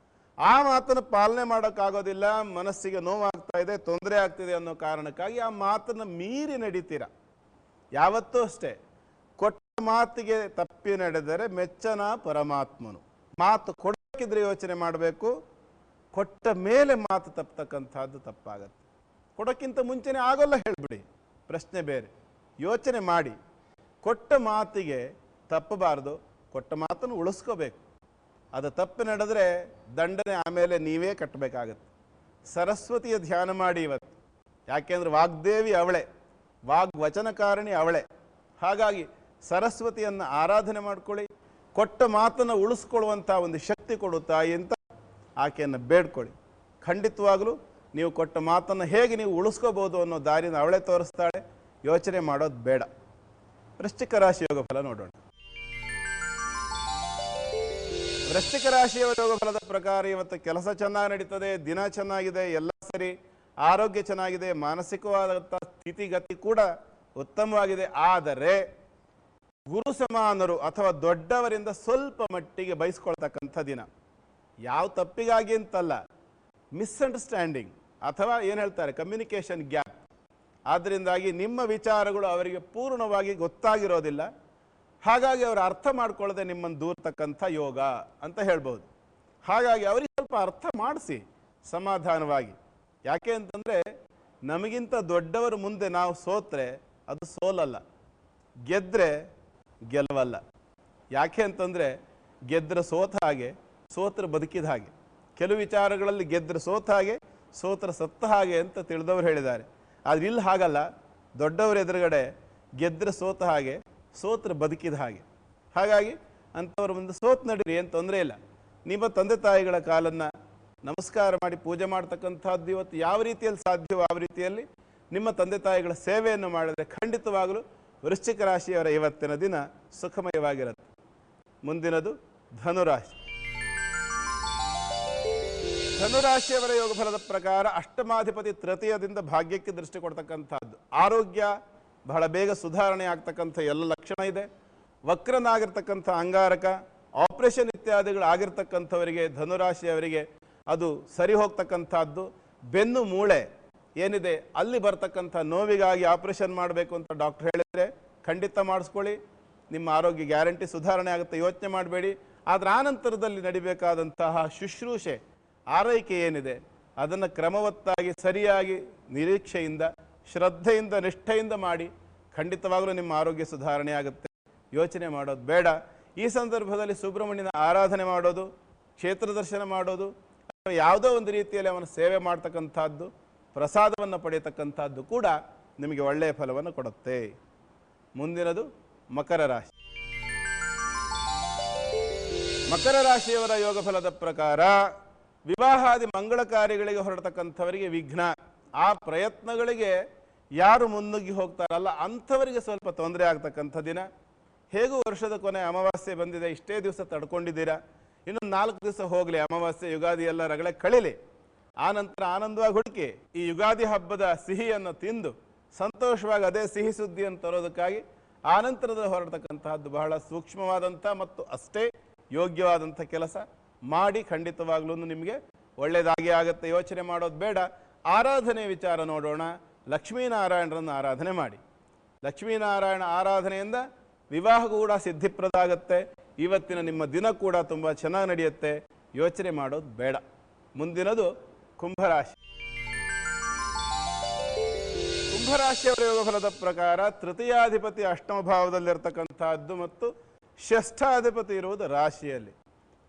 ಆ ಮಾತನ್ನು ಪಾಲನೆ ಮಾಡೋಕ್ಕಾಗೋದಿಲ್ಲ, ಮನಸ್ಸಿಗೆ ನೋವಾಗ್ತಾ ಇದೆ, ತೊಂದರೆ ಆಗ್ತಿದೆ ಅನ್ನೋ ಕಾರಣಕ್ಕಾಗಿ ಆ ಮಾತನ್ನು ಮೀರಿ ನಡೀತೀರಾ. ಯಾವತ್ತೂ ಅಷ್ಟೇ, ಕೊಟ್ಟ ಮಾತಿಗೆ ತಪ್ಪಿ ನಡೆದರೆ ಮೆಚ್ಚನ ಪರಮಾತ್ಮನು. ಮಾತು ಕೊಡೋಕ್ಕಿದ್ರೆ ಯೋಚನೆ ಮಾಡಬೇಕು, ಕೊಟ್ಟ ಮೇಲೆ ಮಾತು ತಪ್ಪತಕ್ಕಂಥದ್ದು ತಪ್ಪಾಗತ್ತೆ. ಕೊಡೋಕ್ಕಿಂತ ಮುಂಚೆನೇ ಆಗೋಲ್ಲ ಹೇಳಿಬಿಡಿ, ಪ್ರಶ್ನೆ ಬೇರೆ. ಯೋಚನೆ ಮಾಡಿ ಕೊಟ್ಟ ಮಾತಿಗೆ ತಪ್ಪಬಾರ್ದು, ಕೊಟ್ಟ ಮಾತನ್ನು ಉಳಿಸ್ಕೋಬೇಕು. ಅದು ತಪ್ಪು ನಡೆದ್ರೆ ದಂಡನೆ ಆಮೇಲೆ ನೀವೇ ಕಟ್ಟಬೇಕಾಗತ್ತೆ. ಸರಸ್ವತಿಯ ಧ್ಯಾನ ಮಾಡಿ ಇವತ್ತು, ಯಾಕೆಂದ್ರೆ ವಾಗ್ದೇವಿ ಅವಳೆ, ವಾಗ್ವಚನಕಾರಿಣಿ ಅವಳೆ. ಹಾಗಾಗಿ ಸರಸ್ವತಿಯನ್ನು ಆರಾಧನೆ ಮಾಡ್ಕೊಳ್ಳಿ. ಕೊಟ್ಟ ಮಾತನ್ನು ಉಳಿಸ್ಕೊಳ್ಳುವಂಥ ಒಂದು ಶಕ್ತಿ ಕೊಡು ತಾಯಿ ಅಂತ ಆಕೆಯನ್ನು ಬೇಡ್ಕೊಳ್ಳಿ. ಖಂಡಿತವಾಗಲೂ ನೀವು ಕೊಟ್ಟ ಮಾತನ್ನು ಹೇಗೆ ನೀವು ಉಳಿಸ್ಕೋಬೋದು ಅನ್ನೋ ದಾರಿನ ಅವಳೇ ತೋರಿಸ್ತಾಳೆ. ಯೋಚನೆ ಮಾಡೋದು ಬೇಡ. ವೃಶ್ಚಿಕ ರಾಶಿ ಯೋಗ ಫಲ ನೋಡೋಣ. ವೃಶ್ಚಿಕ ರಾಶಿಯವರ ಯೋಗ ಫಲದ ಪ್ರಕಾರ ಇವತ್ತು ಕೆಲಸ ಚೆನ್ನಾಗಿ ನಡೀತದೆ, ದಿನ ಚೆನ್ನಾಗಿದೆ, ಎಲ್ಲ ಸರಿ, ಆರೋಗ್ಯ ಚೆನ್ನಾಗಿದೆ, ಮಾನಸಿಕವಾದಂಥ ಸ್ಥಿತಿಗತಿ ಕೂಡ ಉತ್ತಮವಾಗಿದೆ. ಆದರೆ ಗುರು ಸಮಾನರು ಅಥವಾ ದೊಡ್ಡವರಿಂದ ಸ್ವಲ್ಪ ಮಟ್ಟಿಗೆ ಬಯಸ್ಕೊಳ್ತಕ್ಕಂಥ ದಿನ. ಯಾವ ತಪ್ಪಿಗಾಗಿ ಅಂತಲ್ಲ, ಮಿಸ್ಅಂಡರ್ಸ್ಟ್ಯಾಂಡಿಂಗ್ ಅಥವಾ ಏನು ಹೇಳ್ತಾರೆ ಕಮ್ಯುನಿಕೇಷನ್ ಗ್ಯಾಪ್. ಆದ್ದರಿಂದಾಗಿ ನಿಮ್ಮ ವಿಚಾರಗಳು ಅವರಿಗೆ ಪೂರ್ಣವಾಗಿ ಗೊತ್ತಾಗಿರೋದಿಲ್ಲ. ಹಾಗಾಗಿ ಅವರು ಅರ್ಥ ಮಾಡ್ಕೊಳ್ಳದೆ ನಿಮ್ಮನ್ನು ದೂರ್ತಕ್ಕಂಥ ಯೋಗ ಅಂತ ಹೇಳ್ಬೋದು. ಹಾಗಾಗಿ ಅವರಿಗೆ ಸ್ವಲ್ಪ ಅರ್ಥ ಮಾಡಿಸಿ ಸಮಾಧಾನವಾಗಿ. ಯಾಕೆ ಅಂತಂದರೆ ನಮಗಿಂತ ದೊಡ್ಡವರ ಮುಂದೆ ನಾವು ಸೋತ್ರೆ ಅದು ಸೋಲಲ್ಲ, ಗೆದ್ದರೆ ಗೆಲುವಲ್ಲ. ಯಾಕೆ ಅಂತಂದರೆ ಗೆದ್ದರೆ ಸೋತ ಹಾಗೆ, ಸೋತ್ರ ಬದುಕಿದ ಹಾಗೆ. ಕೆಲವು ವಿಚಾರಗಳಲ್ಲಿ ಗೆದ್ದರೆ ಸೋತ ಹಾಗೆ, ಸೋತ್ರ ಸತ್ತ ಹಾಗೆ ಅಂತ ತಿಳಿದವರು ಹೇಳಿದ್ದಾರೆ. ಆದರೆ ಇಲ್ಲಿ ಹಾಗಲ್ಲ, ದೊಡ್ಡವರ ಎದುರುಗಡೆ ಗೆದ್ದರೆ ಸೋತ ಹಾಗೆ, ಸೋತ್ರ ಬದುಕಿದ ಹಾಗೆ. ಹಾಗಾಗಿ ಅಂಥವ್ರ ಮುಂದೆ ಸೋತ್ ನಡೀರಿ, ಏನು ತೊಂದರೆ ಇಲ್ಲ. ನಿಮ್ಮ ತಂದೆ ತಾಯಿಗಳ ಕಾಲನ್ನು ನಮಸ್ಕಾರ ಮಾಡಿ ಪೂಜೆ ಮಾಡ್ತಕ್ಕಂಥದ್ದು ಇವತ್ತು ಯಾವ ರೀತಿಯಲ್ಲಿ ಸಾಧ್ಯವೋ ಆ ರೀತಿಯಲ್ಲಿ ನಿಮ್ಮ ತಂದೆ ತಾಯಿಗಳ ಸೇವೆಯನ್ನು ಮಾಡಿದರೆ ಖಂಡಿತವಾಗಲೂ ವೃಶ್ಚಿಕ ರಾಶಿಯವರ ಇವತ್ತಿನ ದಿನ ಸುಖಮಯವಾಗಿರುತ್ತೆ. ಮುಂದಿನದು ಧನುರಾಶಿ. ಧನುರಾಶಿಯವರ ಯೋಗ ಫಲದ ಪ್ರಕಾರ ಅಷ್ಟಮಾಧಿಪತಿ ತೃತೀಯದಿಂದ ಭಾಗ್ಯಕ್ಕೆ ದೃಷ್ಟಿ ಕೊಡ್ತಕ್ಕಂಥದ್ದು. ಆರೋಗ್ಯ ಬಹಳ ಬೇಗ ಸುಧಾರಣೆ ಆಗ್ತಕ್ಕಂಥ ಎಲ್ಲ ಲಕ್ಷಣ ಇದೆ. ವಕ್ರನಾಗಿರ್ತಕ್ಕಂಥ ಅಂಗಾರಕ, ಆಪರೇಷನ್ ಇತ್ಯಾದಿಗಳು ಆಗಿರ್ತಕ್ಕಂಥವರಿಗೆ, ಧನುರಾಶಿಯವರಿಗೆ ಅದು ಸರಿ ಹೋಗ್ತಕ್ಕಂಥದ್ದು. ಬೆನ್ನು ಮೂಳೆ ಏನಿದೆ ಅಲ್ಲಿ ಬರ್ತಕ್ಕಂಥ ನೋವಿಗಾಗಿ ಆಪರೇಷನ್ ಮಾಡಬೇಕು ಅಂತ ಡಾಕ್ಟರ್ ಹೇಳಿದರೆ ಖಂಡಿತ ಮಾಡಿಸ್ಕೊಳ್ಳಿ, ನಿಮ್ಮ ಆರೋಗ್ಯ ಗ್ಯಾರಂಟಿ ಸುಧಾರಣೆ ಆಗುತ್ತೆ, ಯೋಚನೆ ಮಾಡಬೇಡಿ. ಆದರೆ ಆನಂತರದಲ್ಲಿ ನಡಿಬೇಕಾದಂತಹ ಶುಶ್ರೂಷೆ, ಆರೈಕೆ ಏನಿದೆ ಅದನ್ನು ಕ್ರಮವತ್ತಾಗಿ ಸರಿಯಾಗಿ ನಿರೀಕ್ಷೆಯಿಂದ, ಶ್ರದ್ಧೆಯಿಂದ, ನಿಷ್ಠೆಯಿಂದ ಮಾಡಿ. ಖಂಡಿತವಾಗಲೂ ನಿಮ್ಮ ಆರೋಗ್ಯ ಸುಧಾರಣೆ ಆಗುತ್ತೆ, ಯೋಚನೆ ಮಾಡೋದು ಬೇಡ. ಈ ಸಂದರ್ಭದಲ್ಲಿ ಸುಬ್ರಹ್ಮಣ್ಯನ ಆರಾಧನೆ ಮಾಡೋದು, ಕ್ಷೇತ್ರ ದರ್ಶನ ಮಾಡೋದು, ಅಥವಾ ಯಾವುದೋ ಒಂದು ರೀತಿಯಲ್ಲಿ ಅವನ ಸೇವೆ ಮಾಡ್ತಕ್ಕಂಥದ್ದು, ಪ್ರಸಾದವನ್ನು ಪಡೆಯತಕ್ಕಂಥದ್ದು ಕೂಡ ನಿಮಗೆ ಒಳ್ಳೆಯ ಫಲವನ್ನು ಕೊಡುತ್ತೆ. ಮುಂದಿನದು ಮಕರ ರಾಶಿ. ಮಕರ ರಾಶಿಯವರ ಯೋಗ ಫಲದ ಪ್ರಕಾರ ವಿವಾಹಾದಿ ಮಂಗಳ ಕಾರ್ಯಗಳಿಗೆ ಹೊರಡ್ತಕ್ಕಂಥವರಿಗೆ ವಿಘ್ನ. ಆ ಪ್ರಯತ್ನಗಳಿಗೆ ಯಾರು ಮುನ್ನುಗ್ಗಿ ಹೋಗ್ತಾರಲ್ಲ ಅಂಥವರಿಗೆ ಸ್ವಲ್ಪ ತೊಂದರೆ ಆಗ್ತಕ್ಕಂಥ ದಿನ. ಹೇಗೂ ವರ್ಷದ ಕೊನೆ ಅಮಾವಾಸ್ಯೆ ಬಂದಿದೆ, ಇಷ್ಟೇ ದಿವಸ ತಡ್ಕೊಂಡಿದ್ದೀರಾ, ಇನ್ನು 4 ದಿವಸ ಹೋಗಲಿ, ಅಮಾವಾಸ್ಯೆ ಯುಗಾದಿ ಎಲ್ಲ ರಗಳೆ ಕಳಿಲಿ. ಆನಂತರ ಆನಂದವಾಗಿ ಹುಡುಕಿ ಈ ಯುಗಾದಿ ಹಬ್ಬದ ಸಿಹಿಯನ್ನು ತಿಂದು ಸಂತೋಷವಾಗಿ ಅದೇ ಸಿಹಿ ಸುದ್ದಿಯನ್ನು ತರೋದಕ್ಕಾಗಿ ಆನಂತರದಲ್ಲಿ ಹೊರಡ್ತಕ್ಕಂತಹದ್ದು ಬಹಳ ಸೂಕ್ಷ್ಮವಾದಂಥ ಮತ್ತು ಅಷ್ಟೇ ಯೋಗ್ಯವಾದಂಥ ಕೆಲಸ ಮಾಡಿ. ಖಂಡಿತವಾಗ್ಲೂ ನಿಮಗೆ ಒಳ್ಳೆಯದಾಗಿ ಆಗುತ್ತೆ, ಯೋಚನೆ ಮಾಡೋದು ಬೇಡ. ಆರಾಧನೆ ವಿಚಾರ ನೋಡೋಣ. ಲಕ್ಷ್ಮೀನಾರಾಯಣರನ್ನು ಆರಾಧನೆ ಮಾಡಿ. ಲಕ್ಷ್ಮೀನಾರಾಯಣ ಆರಾಧನೆಯಿಂದ ವಿವಾಹ ಕೂಡ ಸಿದ್ಧಿಪ್ರದ ಆಗುತ್ತೆ. ಇವತ್ತಿನ ನಿಮ್ಮ ದಿನ ಕೂಡ ತುಂಬ ಚೆನ್ನಾಗಿ ನಡೆಯುತ್ತೆ, ಯೋಚನೆ ಮಾಡೋದು ಬೇಡ. ಮುಂದಿನದು ಕುಂಭರಾಶಿ. ಕುಂಭರಾಶಿಯವರ ಯೋಗ ಫಲದ ಪ್ರಕಾರ ತೃತೀಯಾಧಿಪತಿ ಅಷ್ಟಮ ಭಾವದಲ್ಲಿರ್ತಕ್ಕಂಥದ್ದು ಮತ್ತು ಷಷ್ಠಾಧಿಪತಿ ಇರುವುದು ರಾಶಿಯಲ್ಲಿ.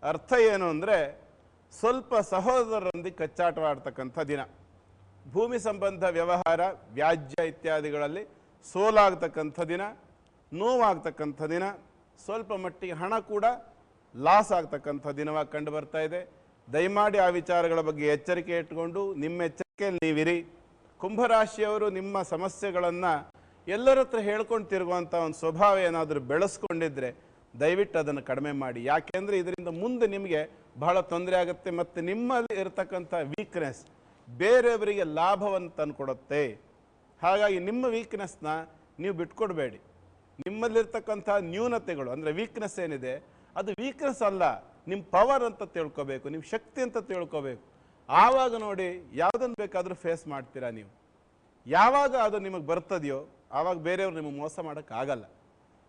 ಅರ್ಥ ಏನು ಅಂದರೆ ಸ್ವಲ್ಪ ಸಹೋದರರೊಂದಿಗೆ ಕಚ್ಚಾಟವಾಡ್ತಕ್ಕಂಥ ದಿನ. ಭೂಮಿ ಸಂಬಂಧ ವ್ಯವಹಾರ, ವ್ಯಾಜ್ಯ ಇತ್ಯಾದಿಗಳಲ್ಲಿ ಸೋಲಾಗ್ತಕ್ಕಂಥ ದಿನ, ನೋವಾಗ್ತಕ್ಕಂಥ ದಿನ, ಸ್ವಲ್ಪ ಮಟ್ಟಿಗೆ ಹಣ ಕೂಡ ಲಾಸ್ ಆಗ್ತಕ್ಕಂಥ ದಿನವಾಗಿ ಕಂಡು ಬರ್ತಾ ಇದೆ. ದಯಮಾಡಿ ಆ ವಿಚಾರಗಳ ಬಗ್ಗೆ ಎಚ್ಚರಿಕೆ ಇಟ್ಕೊಂಡು ನಿಮ್ಮ ಎಚ್ಚರಿಕೆಯಲ್ಲಿ ನೀವಿರಿ. ಕುಂಭರಾಶಿಯವರು ನಿಮ್ಮ ಸಮಸ್ಯೆಗಳನ್ನು ಎಲ್ಲರ ಹತ್ರ ಹೇಳ್ಕೊಂಡು ತಿರುಗುವಂಥ ಒಂದು ಸ್ವಭಾವ ಏನಾದರೂ ಬೆಳೆಸ್ಕೊಂಡಿದ್ರೆ ದಯವಿಟ್ಟು ಅದನ್ನು ಕಡಿಮೆ ಮಾಡಿ. ಯಾಕೆಂದರೆ ಇದರಿಂದ ಮುಂದೆ ನಿಮಗೆ ಬಹಳ ತೊಂದರೆ ಆಗುತ್ತೆ ಮತ್ತು ನಿಮ್ಮಲ್ಲಿ ಇರತಕ್ಕಂಥ ವೀಕ್ನೆಸ್ ಬೇರೆಯವರಿಗೆ ಲಾಭವನ್ನು ತಂದುಕೊಡುತ್ತೆ. ಹಾಗಾಗಿ ನಿಮ್ಮ ವೀಕ್ನೆಸ್ನ ನೀವು ಬಿಟ್ಕೊಡ್ಬೇಡಿ. ನಿಮ್ಮಲ್ಲಿರ್ತಕ್ಕಂಥ ನ್ಯೂನತೆಗಳು ಅಂದರೆ ವೀಕ್ನೆಸ್ ಏನಿದೆ ಅದು ವೀಕ್ನೆಸ್ ಅಲ್ಲ, ನಿಮ್ಮ ಪವರ್ ಅಂತ ತಿಳ್ಕೊಬೇಕು, ನಿಮ್ಮ ಶಕ್ತಿ ಅಂತ ತಿಳ್ಕೊಬೇಕು. ಆವಾಗ ನೋಡಿ ಯಾವುದನ್ನು ಬೇಕಾದರೂ ಫೇಸ್ ಮಾಡ್ತೀರಾ ನೀವು. ಯಾವಾಗ ಅದು ನಿಮಗೆ ಬರ್ತದೆಯೋ ಆವಾಗ ಬೇರೆಯವರು ನಿಮಗೆ ಮೋಸ ಮಾಡೋಕ್ಕಾಗಲ್ಲ.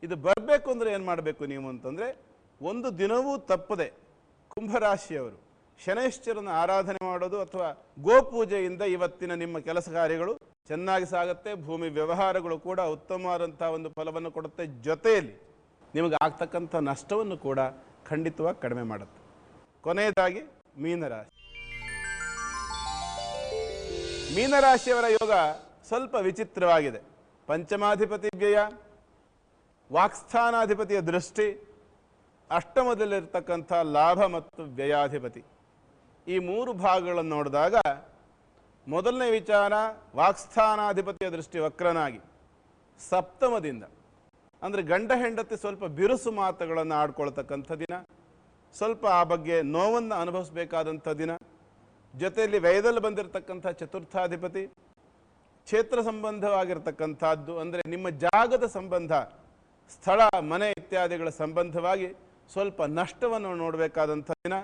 ಇದು ಬರಬೇಕು ಅಂದರೆ ಏನು ಮಾಡಬೇಕು ನೀವು ಅಂತಂದರೆ, ಒಂದು ದಿನವೂ ತಪ್ಪದೆ ಕುಂಭರಾಶಿಯವರು ಶನೈಶ್ಚರನ ಆರಾಧನೆ ಮಾಡೋದು ಅಥವಾ ಗೋಪೂಜೆಯಿಂದ ಇವತ್ತಿನ ನಿಮ್ಮ ಕೆಲಸ ಕಾರ್ಯಗಳು ಚೆನ್ನಾಗಿ ಸಾಗುತ್ತೆ, ಭೂಮಿ ವ್ಯವಹಾರಗಳು ಕೂಡ ಉತ್ತಮವಾದಂಥ ಒಂದು ಫಲವನ್ನು ಕೊಡುತ್ತೆ, ಜೊತೆಯಲ್ಲಿ ನಿಮಗೆ ಆಗ್ತಕ್ಕಂಥ ನಷ್ಟವನ್ನು ಕೂಡ ಖಂಡಿತವಾಗಿ ಕಡಿಮೆ ಮಾಡುತ್ತೆ. ಕೊನೆಯದಾಗಿ ಮೀನರಾಶಿ. ಮೀನರಾಶಿಯವರ ಯೋಗ ಸ್ವಲ್ಪ ವಿಚಿತ್ರವಾಗಿದೆ. ಪಂಚಮಾಧಿಪತಿ ವ್ಯಯ, ವಾಕ್ಸ್ಥಾನಾಧಿಪತಿಯ ದೃಷ್ಟಿ, ಅಷ್ಟಮದಲ್ಲಿರ್ತಕ್ಕಂಥ ಲಾಭ ಮತ್ತು ವ್ಯಯಾಧಿಪತಿ, ಈ ಮೂರು ಭಾಗಗಳನ್ನು ನೋಡಿದಾಗ ಮೊದಲನೇ ವಿಚಾರ, ವಾಕ್ಸ್ಥಾನಾಧಿಪತಿಯ ದೃಷ್ಟಿ ವಕ್ರನಾಗಿ ಸಪ್ತಮದಿಂದ, ಅಂದರೆ ಗಂಡ ಹೆಂಡತಿ ಸ್ವಲ್ಪ ಬಿರುಸು ಮಾತುಗಳನ್ನು ಆಡ್ಕೊಳ್ತಕ್ಕಂಥ ದಿನ, ಸ್ವಲ್ಪ ಆ ಬಗ್ಗೆ ನೋವನ್ನು ಅನುಭವಿಸಬೇಕಾದಂಥ ದಿನ. ಜೊತೆಯಲ್ಲಿ ವ್ಯಯದಲ್ಲಿ ಬಂದಿರತಕ್ಕಂಥ ಚತುರ್ಥಾಧಿಪತಿ ಕ್ಷೇತ್ರ ಸಂಬಂಧವಾಗಿರ್ತಕ್ಕಂಥದ್ದು, ಅಂದರೆ ನಿಮ್ಮ ಜಾಗದ ಸಂಬಂಧ, ಸ್ಥಳ ಮನೆ ಇತ್ಯಾದಿಗಳ ಸಂಬಂಧವಾಗಿ ಸ್ವಲ್ಪ ನಷ್ಟವನ್ನು ನೋಡಬೇಕಾದಂಥ ದಿನ.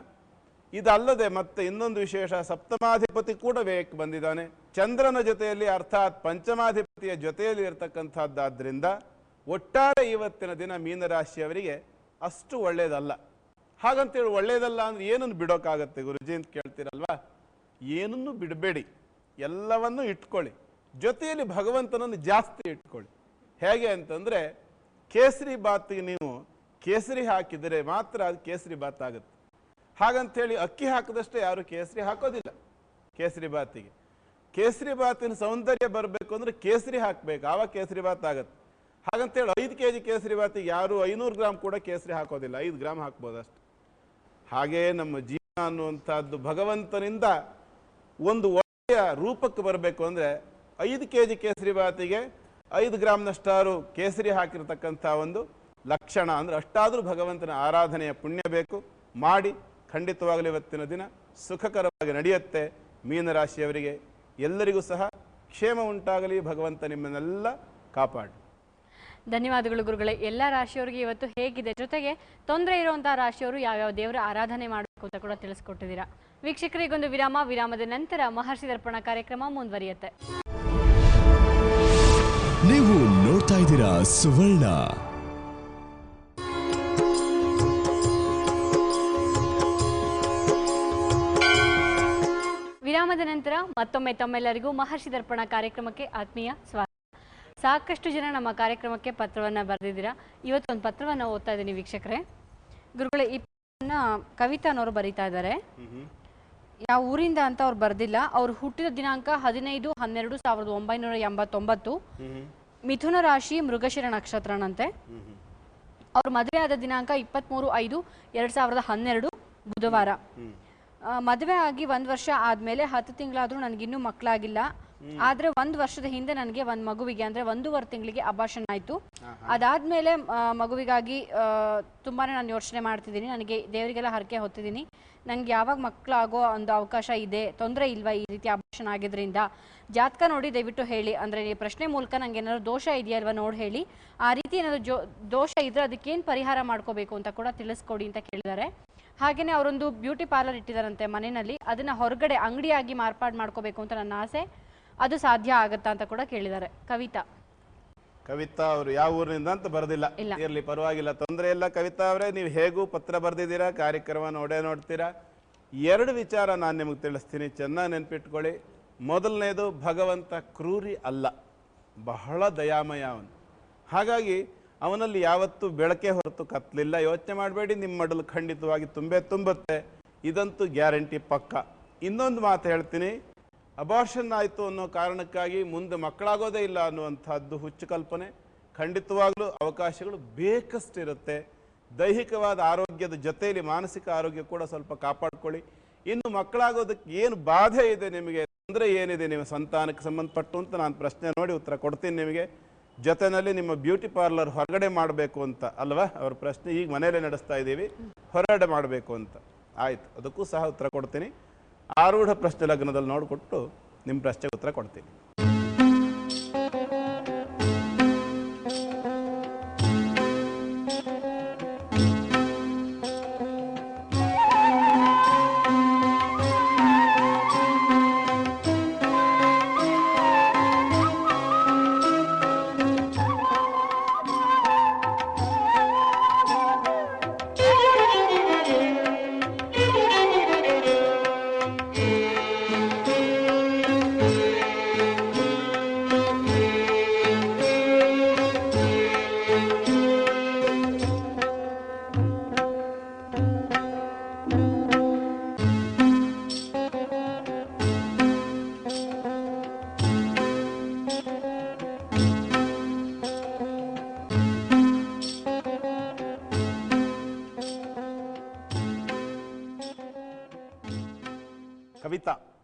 ಇದಲ್ಲದೆ ಮತ್ತೆ ಇನ್ನೊಂದು ವಿಶೇಷ, ಸಪ್ತಮಾಧಿಪತಿ ಕೂಡ ವ್ಯಯಕ್ಕೆ ಬಂದಿದ್ದಾನೆ ಚಂದ್ರನ ಜೊತೆಯಲ್ಲಿ, ಅರ್ಥಾತ್ ಪಂಚಮಾಧಿಪತಿಯ ಜೊತೆಯಲ್ಲಿ ಇರತಕ್ಕಂಥದ್ದಾದ್ದರಿಂದ ಒಟ್ಟಾರೆ ಇವತ್ತಿನ ದಿನ ಮೀನರಾಶಿಯವರಿಗೆ ಅಷ್ಟು ಒಳ್ಳೆಯದಲ್ಲ. ಹಾಗಂತೇಳಿ ಒಳ್ಳೆಯದಲ್ಲ ಅಂದರೆ ಏನನ್ನು ಬಿಡೋಕ್ಕಾಗತ್ತೆ ಗುರುಜಿ ಅಂತ ಕೇಳ್ತೀರಲ್ವಾ? ಏನನ್ನು ಬಿಡಬೇಡಿ, ಎಲ್ಲವನ್ನೂ ಇಟ್ಕೊಳ್ಳಿ, ಜೊತೆಯಲ್ಲಿ ಭಗವಂತನನ್ನು ಜಾಸ್ತಿ ಇಟ್ಕೊಳ್ಳಿ. ಹೇಗೆ ಅಂತಂದರೆ, ಕೇಸರಿ ಬಾತಿಗೆ ನೀವು ಕೇಸರಿ ಹಾಕಿದರೆ ಮಾತ್ರ ಅದು ಕೇಸರಿ ಬಾತ್ ಆಗುತ್ತೆ. ಹಾಗಂತೇಳಿ ಅಕ್ಕಿ ಹಾಕಿದಷ್ಟೇ ಯಾರು ಕೇಸರಿ ಹಾಕೋದಿಲ್ಲ. ಕೇಸರಿ ಬಾತಿಗೆ ಕೇಸರಿ ಬಾತಿನ ಸೌಂದರ್ಯ ಬರಬೇಕು ಅಂದರೆ ಕೇಸರಿ ಹಾಕಬೇಕು, ಆವಾಗ ಕೇಸರಿ ಬಾತ್ ಆಗುತ್ತೆ. ಹಾಗಂತೇಳಿ 5 kg ಕೇಸರಿ ಬಾತಿಗೆ ಯಾರು 500 ಗ್ರಾಮ್ ಕೂಡ ಕೇಸರಿ ಹಾಕೋದಿಲ್ಲ, 5 ಗ್ರಾಮ್ ಹಾಕ್ಬೋದು ಅಷ್ಟು. ಹಾಗೆಯೇ ನಮ್ಮ ಜೀವನ ಅನ್ನುವಂಥದ್ದು ಭಗವಂತನಿಂದ ಒಂದು ಒಳ್ಳೆಯ ರೂಪಕ್ಕೆ ಬರಬೇಕು ಅಂದರೆ 5 kg ಕೇಸರಿ ಬಾತಿಗೆ 5 ಗ್ರಾಮ್ನಷ್ಟಾರು ಕೇಸರಿ ಹಾಕಿರ್ತಕ್ಕಂಥ ಒಂದು ಲಕ್ಷಣ, ಅಂದರೆ ಅಷ್ಟಾದರೂ ಭಗವಂತನ ಆರಾಧನೆಯ ಪುಣ್ಯ ಬೇಕು. ಮಾಡಿ ಖಂಡಿತವಾಗಲಿ ಇವತ್ತಿನ ದಿನ ಸುಖಕರವಾಗಿ ನಡೆಯುತ್ತೆ. ಮೀನರಾಶಿಯವರಿಗೆ ಎಲ್ಲರಿಗೂ ಸಹ ಕ್ಷೇಮ ಉಂಟಾಗಲಿ, ಭಗವಂತ ನಿಮ್ಮನ್ನೆಲ್ಲ ಕಾಪಾಡಿ. ಧನ್ಯವಾದಗಳು ಗುರುಗಳೇ. ಎಲ್ಲ ರಾಶಿಯವರಿಗೆ ಇವತ್ತು ಹೇಗಿದೆ, ಜೊತೆಗೆ ತೊಂದರೆ ಇರುವಂತಹ ರಾಶಿಯವರು ಯಾವ್ಯಾವ ದೇವರ ಆರಾಧನೆ ಮಾಡಬೇಕು ಅಂತ ಕೂಡ ತಿಳಿಸ್ಕೊಟ್ಟಿದ್ದೀರಾ. ವೀಕ್ಷಕರಿಗೊಂದು ವಿರಾಮ, ವಿರಾಮದ ನಂತರ ಮಹರ್ಷಿ ದರ್ಪಣ ಕಾರ್ಯಕ್ರಮ ಮುಂದುವರಿಯುತ್ತೆ. ನೀವು ನೋಡ್ತಾ ಇದ್ದೀರಾ ಸುವರ್ಣ. ವಿರಾಮದ ನಂತರ ಮತ್ತೊಮ್ಮೆ ತಮ್ಮೆಲ್ಲರಿಗೂ ಮಹರ್ಷಿ ದರ್ಪಣ ಕಾರ್ಯಕ್ರಮಕ್ಕೆ ಆತ್ಮೀಯ ಸ್ವಾಗತ. ಸಾಕಷ್ಟು ಜನ ನಮ್ಮ ಕಾರ್ಯಕ್ರಮಕ್ಕೆ ಪತ್ರವನ್ನು ಬರೆದಿದ್ದೀರಾ. ಇವತ್ತೊಂದು ಪತ್ರವನ್ನು ಓದ್ತಾ ಇದ್ದೀನಿ ವೀಕ್ಷಕರೇ. ಗುರುಗಳೇ, ಈ ಕವಿತಾ ಅನ್ನೋರು ಬರೀತಾ ಇದ್ದಾರೆ. ಯಾವ ಊರಿಂದ ಅಂತ ಅವ್ರು ಬರ್ದಿಲ್ಲ. ಅವ್ರು ಹುಟ್ಟಿದ ದಿನಾಂಕ 15/12/1989, ಮಿಥುನ ರಾಶಿ, ಮೃಗಶಿರ ನಕ್ಷತ್ರನಂತೆ. ಅವ್ರ ಮದುವೆ ಆದ ದಿನಾಂಕ 23/5/2012 ಬುಧವಾರ. ಮದುವೆ ಆಗಿ 1 ವರ್ಷ ಆದ್ಮೇಲೆ 10 ತಿಂಗಳಾದ್ರೂ ನನಗಿನ್ನೂ ಮಕ್ಕಳಾಗಿಲ್ಲ. ಆದ್ರೆ 1 ವರ್ಷದ ಹಿಂದೆ ನನಗೆ ಒಂದು ಮಗುವಿಗೆ, ಅಂದ್ರೆ 1.5 ತಿಂಗಳಿಗೆ ಅಬಾರ್ಷನ್ ಆಯ್ತು. ಅದಾದ್ಮೇಲೆ ಮಗುವಿಗಾಗಿ ತುಂಬಾನೇ ನಾನು ಯೋಚನೆ ಮಾಡ್ತಿದ್ದೀನಿ. ನನಗೆ ದೇವರಿಗೆಲ್ಲ ಹರಕೆ ಹೊತ್ತಿದ್ದೀನಿ. ನಂಗೆ ಯಾವಾಗ ಮಕ್ಕಳಾಗೋ ಒಂದು ಅವಕಾಶ ಇದೆ, ತೊಂದರೆ ಇಲ್ವಾ ಈ ರೀತಿ ಅಬಾರ್ಷನ್ ಆಗಿದ್ರಿಂದ? ಜಾತಕ ನೋಡಿ ದಯವಿಟ್ಟು ಹೇಳಿ, ಅಂದ್ರೆ ಈ ಪ್ರಶ್ನೆ ಮೂಲಕ ನಂಗೆ ಏನಾದ್ರು ದೋಷ ಇದೆಯಾ ಅಲ್ವಾ ನೋಡಿ ಹೇಳಿ. ಆ ರೀತಿ ಏನಾದ್ರು ದೋಷ ಇದ್ರೆ ಅದಕ್ಕೇನು ಪರಿಹಾರ ಮಾಡ್ಕೋಬೇಕು ಅಂತ ಕೂಡ ತಿಳಿಸ್ಕೊಡಿ ಅಂತ ಕೇಳಿದ್ದಾರೆ. ಹಾಗೇನೆ ಅವರೊಂದು ಬ್ಯೂಟಿ ಪಾರ್ಲರ್ ಇಟ್ಟಿದಾರಂತೆ ಮನೆಯಲ್ಲಿ, ಅದನ್ನ ಹೊರಗಡೆ ಅಂಗಡಿಯಾಗಿ ಮಾರ್ಪಾಡು ಮಾಡ್ಕೋಬೇಕು ಅಂತ ನನ್ನ ಆಸೆ. ಅದು ಸಾಧ್ಯ ಆಗತ್ತಾ ಅಂತ ಕೂಡ ಕೇಳಿದ್ದಾರೆ. ಕವಿತಾ ಅವರು ಯಾವ ಊರಿನಿಂದ ಅಂತ ಬರೆದಿಲ್ಲ, ಇರ್ಲಿ ಪರವಾಗಿಲ್ಲ, ತೊಂದರೆ ಇಲ್ಲ. ಕವಿತಾ ಅವರೇ, ನೀವು ಹೇಗೂ ಪತ್ರ ಬರೆದಿದ್ದೀರಾ, ಕಾರ್ಯಕ್ರಮ ನೋಡ್ತೀರಾ. 2 ವಿಚಾರ ನಾನು ನಿಮಗೆ ತಿಳಿಸ್ತೀನಿ, ಚೆನ್ನಾಗಿ ನೆನ್ಪಿಟ್ಕೊಳ್ಳಿ. ಮೊದಲನೇದು, ಭಗವಂತ ಕ್ರೂರಿ ಅಲ್ಲ, ಬಹಳ ದಯಾಮಯ ಅವನು. ಹಾಗಾಗಿ ಅವನಲ್ಲಿ ಯಾವತ್ತೂ ಬೆಳಕೆ ಹೊರತು ಕತ್ತಲಿಲ್ಲ. ಯೋಚನೆ ಮಾಡಬೇಡಿ, ನಿಮ್ಮ ಮಡಲು ಖಂಡಿತವಾಗಿ ತುಂಬುತ್ತೆ, ಇದಂತೂ ಗ್ಯಾರಂಟಿ ಪಕ್ಕ. ಇನ್ನೊಂದು ಮಾತು ಹೇಳ್ತೀನಿ, ಅಬಾರ್ಷನ್ ಆಯಿತು ಅನ್ನೋ ಕಾರಣಕ್ಕಾಗಿ ಮುಂದೆ ಮಕ್ಕಳಾಗೋದೇ ಇಲ್ಲ ಅನ್ನುವಂಥದ್ದು ಹುಚ್ಚು ಕಲ್ಪನೆ. ಖಂಡಿತವಾಗಲೂ ಅವಕಾಶಗಳು ಬೇಕಷ್ಟಿರುತ್ತೆ. ದೈಹಿಕವಾದ ಆರೋಗ್ಯದ ಜೊತೆಯಲ್ಲಿ ಮಾನಸಿಕ ಆರೋಗ್ಯ ಕೂಡ ಸ್ವಲ್ಪ ಕಾಪಾಡ್ಕೊಳ್ಳಿ. ಇನ್ನು ಮಕ್ಕಳಾಗೋದಕ್ಕೆ ಏನು ಬಾಧೆ ಇದೆ, ನಿಮಗೆ ತೊಂದರೆ ಏನಿದೆ ನಿಮ್ಮ ಸಂತಾನಕ್ಕೆ ಸಂಬಂಧಪಟ್ಟು ಅಂತ ನಾನು ಪ್ರಶ್ನೆ ನೋಡಿ ಉತ್ತರ ಕೊಡ್ತೀನಿ ನಿಮಗೆ. ಜೊತೆಯಲ್ಲಿ ನಿಮ್ಮ ಬ್ಯೂಟಿ ಪಾರ್ಲರ್ ಹೊರಗಡೆ ಮಾಡಬೇಕು ಅಂತ ಅಲ್ವಾ ಅವ್ರ ಪ್ರಶ್ನೆ, ಈಗ ಮನೆಯಲ್ಲೇ ನಡೆಸ್ತಾ ಇದ್ದೀವಿ, ಹೊರಗಡೆ ಮಾಡಬೇಕು ಅಂತ. ಆಯ್ತು, ಅದಕ್ಕೂ ಸಹ ಉತ್ತರ ಕೊಡ್ತೀನಿ. ಆರೂಢ ಪ್ರಶ್ನೆ ಲಗ್ನದಲ್ಲಿ ನೋಡಿಕೊಟ್ಟು ನಿಮ್ಮ ಪ್ರಶ್ನೆಗೆ ಉತ್ತರ ಕೊಡ್ತೀನಿ. ಕವಿತಾ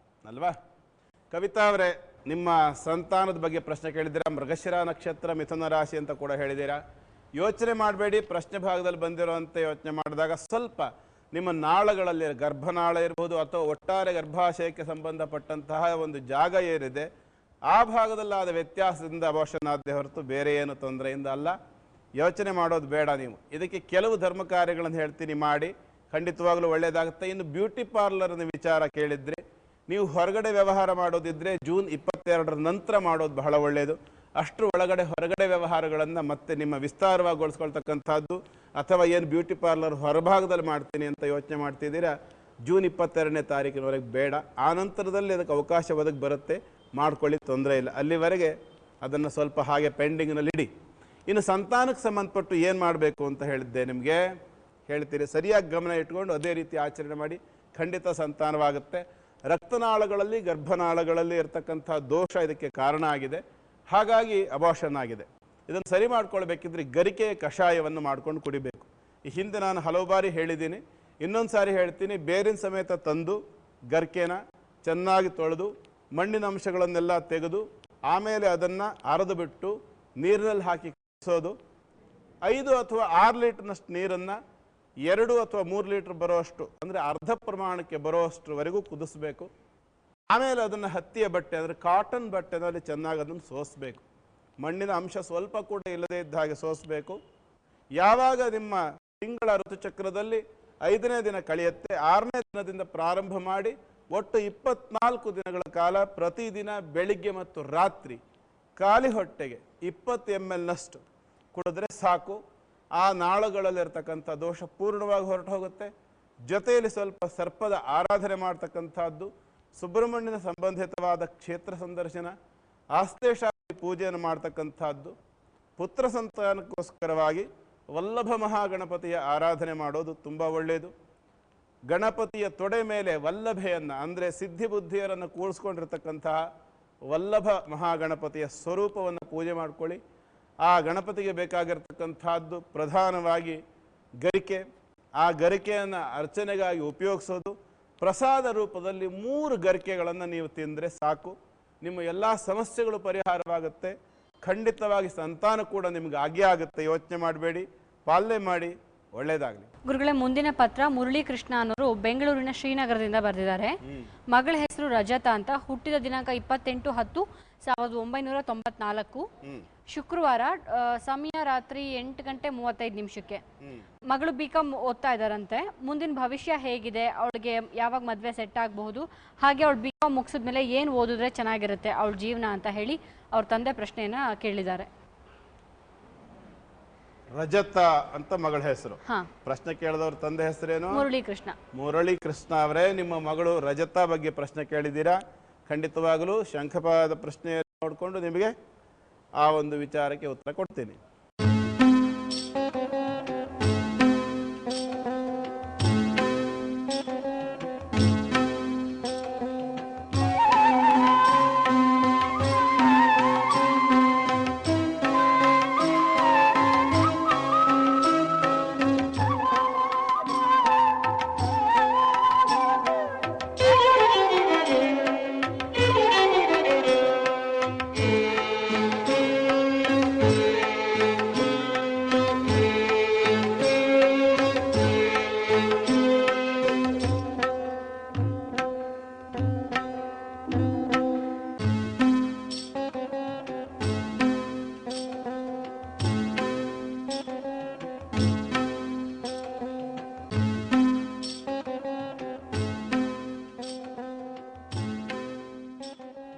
ಅಲ್ವಾ? ಕವಿತಾ ಅವರೇ, ನಿಮ್ಮ ಸಂತಾನದ ಬಗ್ಗೆ ಪ್ರಶ್ನೆ ಕೇಳಿದ್ದೀರಾ. ಮೃಗಶಿರ ನಕ್ಷತ್ರ, ಮಿಥುನ ರಾಶಿ ಅಂತ ಕೂಡ ಹೇಳಿದ್ದೀರಾ. ಯೋಚನೆ ಮಾಡಬೇಡಿ, ಪ್ರಶ್ನೆ ಭಾಗದಲ್ಲಿ ಬಂದಿರುವಂತೆ ಯೋಚನೆ ಮಾಡಿದಾಗ ಸ್ವಲ್ಪ ನಿಮ್ಮ ನಾಳಗಳಲ್ಲಿ, ಗರ್ಭನಾಳ ಇರ್ಬೋದು ಅಥವಾ ಒಟ್ಟಾರೆ ಗರ್ಭಾಶಯಕ್ಕೆ ಸಂಬಂಧಪಟ್ಟಂತಹ ಒಂದು ಜಾಗ ಏನಿದೆ ಆ ಭಾಗದಲ್ಲಾದ ವ್ಯತ್ಯಾಸದಿಂದ ಅಬೋಷನ್ ಆದ್ದೇ ಹೊರತು ಬೇರೆ ಏನು ತೊಂದರೆಯಿಂದ ಅಲ್ಲ. ಯೋಚನೆ ಮಾಡೋದು ಬೇಡ. ನೀವು ಇದಕ್ಕೆ ಕೆಲವು ಧರ್ಮ ಕಾರ್ಯಗಳನ್ನು ಹೇಳ್ತೀನಿ, ಮಾಡಿ, ಖಂಡಿತವಾಗ್ಲೂ ಒಳ್ಳೆಯದಾಗುತ್ತೆ. ಇನ್ನು ಬ್ಯೂಟಿ ಪಾರ್ಲರ್ನ ವಿಚಾರ ಕೇಳಿದ್ರಿ, ನೀವು ಹೊರಗಡೆ ವ್ಯವಹಾರ ಮಾಡೋದಿದ್ರೆ ಜೂನ್ 22ರ ನಂತರ ಮಾಡೋದು ಬಹಳ ಒಳ್ಳೆಯದು. ಅಷ್ಟರ ಒಳಗಡೆ ಹೊರಗಡೆ ವ್ಯವಹಾರಗಳನ್ನು ಮತ್ತೆ ನಿಮ್ಮ ವಿಸ್ತಾರವಾಗಿಗೊಳಿಸ್ಕೊಳ್ತಕ್ಕಂಥದ್ದು, ಅಥವಾ ಏನು ಬ್ಯೂಟಿ ಪಾರ್ಲರ್ ಹೊರಭಾಗದಲ್ಲಿ ಮಾಡ್ತೀನಿ ಅಂತ ಯೋಚನೆ ಮಾಡ್ತಿದ್ದೀರಾ, ಜೂನ್ 22ನೇ ತಾರೀಕಿನವರೆಗೆ ಬೇಡ. ಆ ನಂತರದಲ್ಲಿ ಅದಕ್ಕೆ ಅವಕಾಶ ಒದಗಿ ಬರುತ್ತೆ, ಮಾಡ್ಕೊಳ್ಳಿ, ತೊಂದರೆ ಇಲ್ಲ. ಅಲ್ಲಿವರೆಗೆ ಅದನ್ನು ಸ್ವಲ್ಪ ಹಾಗೆ ಪೆಂಡಿಂಗ್ನಲ್ಲಿ ಇಡಿ. ಇನ್ನು ಸಂತಾನಕ್ಕೆ ಸಂಬಂಧಪಟ್ಟು ಏನು ಮಾಡಬೇಕು ಅಂತ ಹೇಳಿದ್ದೆ ನಿಮಗೆ, ಹೇಳ್ತೀರಿ. ಸರಿಯಾಗಿ ಗಮನ ಇಟ್ಕೊಂಡು ಅದೇ ರೀತಿ ಆಚರಣೆ ಮಾಡಿ, ಖಂಡಿತ ಸಂತಾನವಾಗುತ್ತೆ. ರಕ್ತನಾಳಗಳಲ್ಲಿ, ಗರ್ಭನಾಳಗಳಲ್ಲಿ ಇರತಕ್ಕಂಥ ದೋಷ ಇದಕ್ಕೆ ಕಾರಣ ಆಗಿದೆ, ಹಾಗಾಗಿ ಅಬೋಷನ್ ಆಗಿದೆ. ಇದನ್ನು ಸರಿ ಮಾಡ್ಕೊಳ್ಬೇಕಿದ್ರೆ ಗರಿಕೆಯ ಕಷಾಯವನ್ನು ಮಾಡ್ಕೊಂಡು ಕುಡಿಬೇಕು. ಈ ಹಿಂದೆ ನಾನು ಹಲವು ಬಾರಿ ಹೇಳಿದ್ದೀನಿ, ಇನ್ನೊಂದು ಸಾರಿ ಹೇಳ್ತೀನಿ. ಬೇರಿನ ಸಮೇತ ತಂದು ಗರಿಕೆನ ಚೆನ್ನಾಗಿ ತೊಳೆದು ಮಣ್ಣಿನ ಅಂಶಗಳನ್ನೆಲ್ಲ ತೆಗೆದು ಆಮೇಲೆ ಅದನ್ನು ಅರೆದು ಬಿಟ್ಟು ನೀರಿನಲ್ಲಿ ಹಾಕಿ ಕುದಿಸೋದು. 5 ಅಥವಾ 6 ಲೀಟರ್ನಷ್ಟು ನೀರನ್ನು 2 ಅಥವಾ 3 ಲೀಟರ್ ಬರೋಷ್ಟು, ಅಂದರೆ ಅರ್ಧ ಪ್ರಮಾಣಕ್ಕೆ ಬರೋಷ್ಟರವರೆಗೂ ಕುದಿಸ್ಬೇಕು. ಆಮೇಲೆ ಅದನ್ನು ಹತ್ತಿಯ ಬಟ್ಟೆ, ಅಂದರೆ ಕಾಟನ್ ಬಟ್ಟೆನಲ್ಲಿ ಚೆನ್ನಾಗಿ ಅದನ್ನು ಸೋಸಬೇಕು. ಮಣ್ಣಿನ ಅಂಶ ಸ್ವಲ್ಪ ಕೂಡ ಇಲ್ಲದೇ ಇದ್ದ ಹಾಗೆ ಸೋಸಬೇಕು. ಯಾವಾಗ ನಿಮ್ಮ ತಿಂಗಳ ಋತುಚಕ್ರದಲ್ಲಿ 5ನೇ ದಿನ ಕಳೆಯುತ್ತೆ, 6ನೇ ದಿನದಿಂದ ಪ್ರಾರಂಭ ಮಾಡಿ ಒಟ್ಟು 24 ದಿನಗಳ ಕಾಲ ಪ್ರತಿದಿನ ಬೆಳಿಗ್ಗೆ ಮತ್ತು ರಾತ್ರಿ ಖಾಲಿ ಹೊಟ್ಟೆಗೆ 20 ml ನಷ್ಟು ಕುಡಿದ್ರೆ ಸಾಕು. ಆ ನಾಳಗಳಲ್ಲಿರ್ತಕ್ಕಂಥ ದೋಷ ಪೂರ್ಣವಾಗಿ ಹೊರಟು ಹೋಗುತ್ತೆ. ಜೊತೆಯಲ್ಲಿ ಸ್ವಲ್ಪ ಸರ್ಪದ ಆರಾಧನೆ ಮಾಡ್ತಕ್ಕಂಥದ್ದು, ಸುಬ್ರಹ್ಮಣ್ಯನ ಸಂಬಂಧಿತವಾದ ಕ್ಷೇತ್ರ ಸಂದರ್ಶನ, ಆಸ್ತೇಶಾದಿ ಪೂಜೆಯನ್ನು ಮಾಡ್ತಕ್ಕಂಥದ್ದು, ಪುತ್ರ ಸಂತಾನಕ್ಕೋಸ್ಕರವಾಗಿ ವಲ್ಲಭ ಮಹಾಗಣಪತಿಯ ಆರಾಧನೆ ಮಾಡೋದು ತುಂಬ ಒಳ್ಳೆಯದು. ಗಣಪತಿಯ ತೊಡೆ ಮೇಲೆ ವಲ್ಲಭೆಯನ್ನು, ಅಂದರೆ ಸಿದ್ಧಿ ಬುದ್ಧಿಯರನ್ನು ಕೂಡಿಸ್ಕೊಂಡಿರ್ತಕ್ಕಂತಹ ವಲ್ಲಭ ಮಹಾಗಣಪತಿಯ ಸ್ವರೂಪವನ್ನು ಪೂಜೆ ಮಾಡ್ಕೊಳ್ಳಿ. ಆ ಗಣಪತಿಗೆ ಬೇಕಾಗಿರ್ತಕ್ಕಂಥದ್ದು ಪ್ರಧಾನವಾಗಿ ಗರಿಕೆ. ಆ ಗರಿಕೆಯನ್ನು ಅರ್ಚನೆಗಾಗಿ ಉಪಯೋಗಿಸೋದು. ಪ್ರಸಾದ ರೂಪದಲ್ಲಿ 3 ಗರಿಕೆಗಳನ್ನು ನೀವು ತಿಂದರೆ ಸಾಕು, ನಿಮ್ಮ ಎಲ್ಲ ಸಮಸ್ಯೆಗಳು ಪರಿಹಾರವಾಗುತ್ತೆ. ಖಂಡಿತವಾಗಿ ಸಂತಾನ ಕೂಡ ನಿಮ್ಗೆ ಆಗೇ ಆಗುತ್ತೆ. ಯೋಚನೆ ಮಾಡಬೇಡಿ, ಪಾಲನೆ ಮಾಡಿ, ಒಳ್ಳೆಯದಾಗಲಿ. ಗುರುಗಳೇ, ಮುಂದಿನ ಪತ್ರ ಮುರಳೀಕೃಷ್ಣ ಅನ್ನೋರು ಬೆಂಗಳೂರಿನ ಶ್ರೀನಗರದಿಂದ ಬರೆದಿದ್ದಾರೆ. ಮಗಳ ಹೆಸರು ರಜತಾ ಅಂತ, ಹುಟ್ಟಿದ ದಿನಾಂಕ 28/10/1994, ಶುಕ್ರವಾರ, ಸಮಯ ರಾತ್ರಿ 8:35. ಮಗಳು BCom ಓದ್ತಾ ಇದ್ದಾರಂತೆ. ಮುಂದಿನ ಭವಿಷ್ಯ ಹೇಗಿದೆ, ಅವಳಿಗೆ ಯಾವಾಗ ಮದುವೆ ಸೆಟ್ ಆಗಬಹುದು, ಹಾಗೆ ಅವಳು BCom ಮುಗಿಸಿದ್ಮೇಲೆ ಏನು ಓದಿದ್ರೆ ಚೆನ್ನಾಗಿರುತ್ತೆ ಅವಳ ಜೀವನ ಅಂತ ಹೇಳಿ ಅವ್ರ ತಂದೆ ಪ್ರಶ್ನೆಯನ್ನ ಕೇಳಿದ್ದಾರೆ. ರಜತಾ ಅಂತ ಮಗಳ ಹೆಸರು. ಪ್ರಶ್ನೆ ಕೇಳಿದವ್ರ ತಂದೆ ಹೆಸರೇನು? ಮುರಳೀಕೃಷ್ಣ. ಮುರಳೀಕೃಷ್ಣ ಅವರೇ, ನಿಮ್ಮ ಮಗಳು ರಜತಾ ಬಗ್ಗೆ ಪ್ರಶ್ನೆ ಕೇಳಿದ್ದೀರಾ. ಖಂಡಿತವಾಗಲೂ ಶಂಖಪಾದ ಪ್ರಶ್ನೆ ನೋಡಿಕೊಂಡು ನಿಮಗೆ ಆ ಒಂದು ವಿಚಾರಕ್ಕೆ ಉತ್ತರ ಕೊಡ್ತೀನಿ.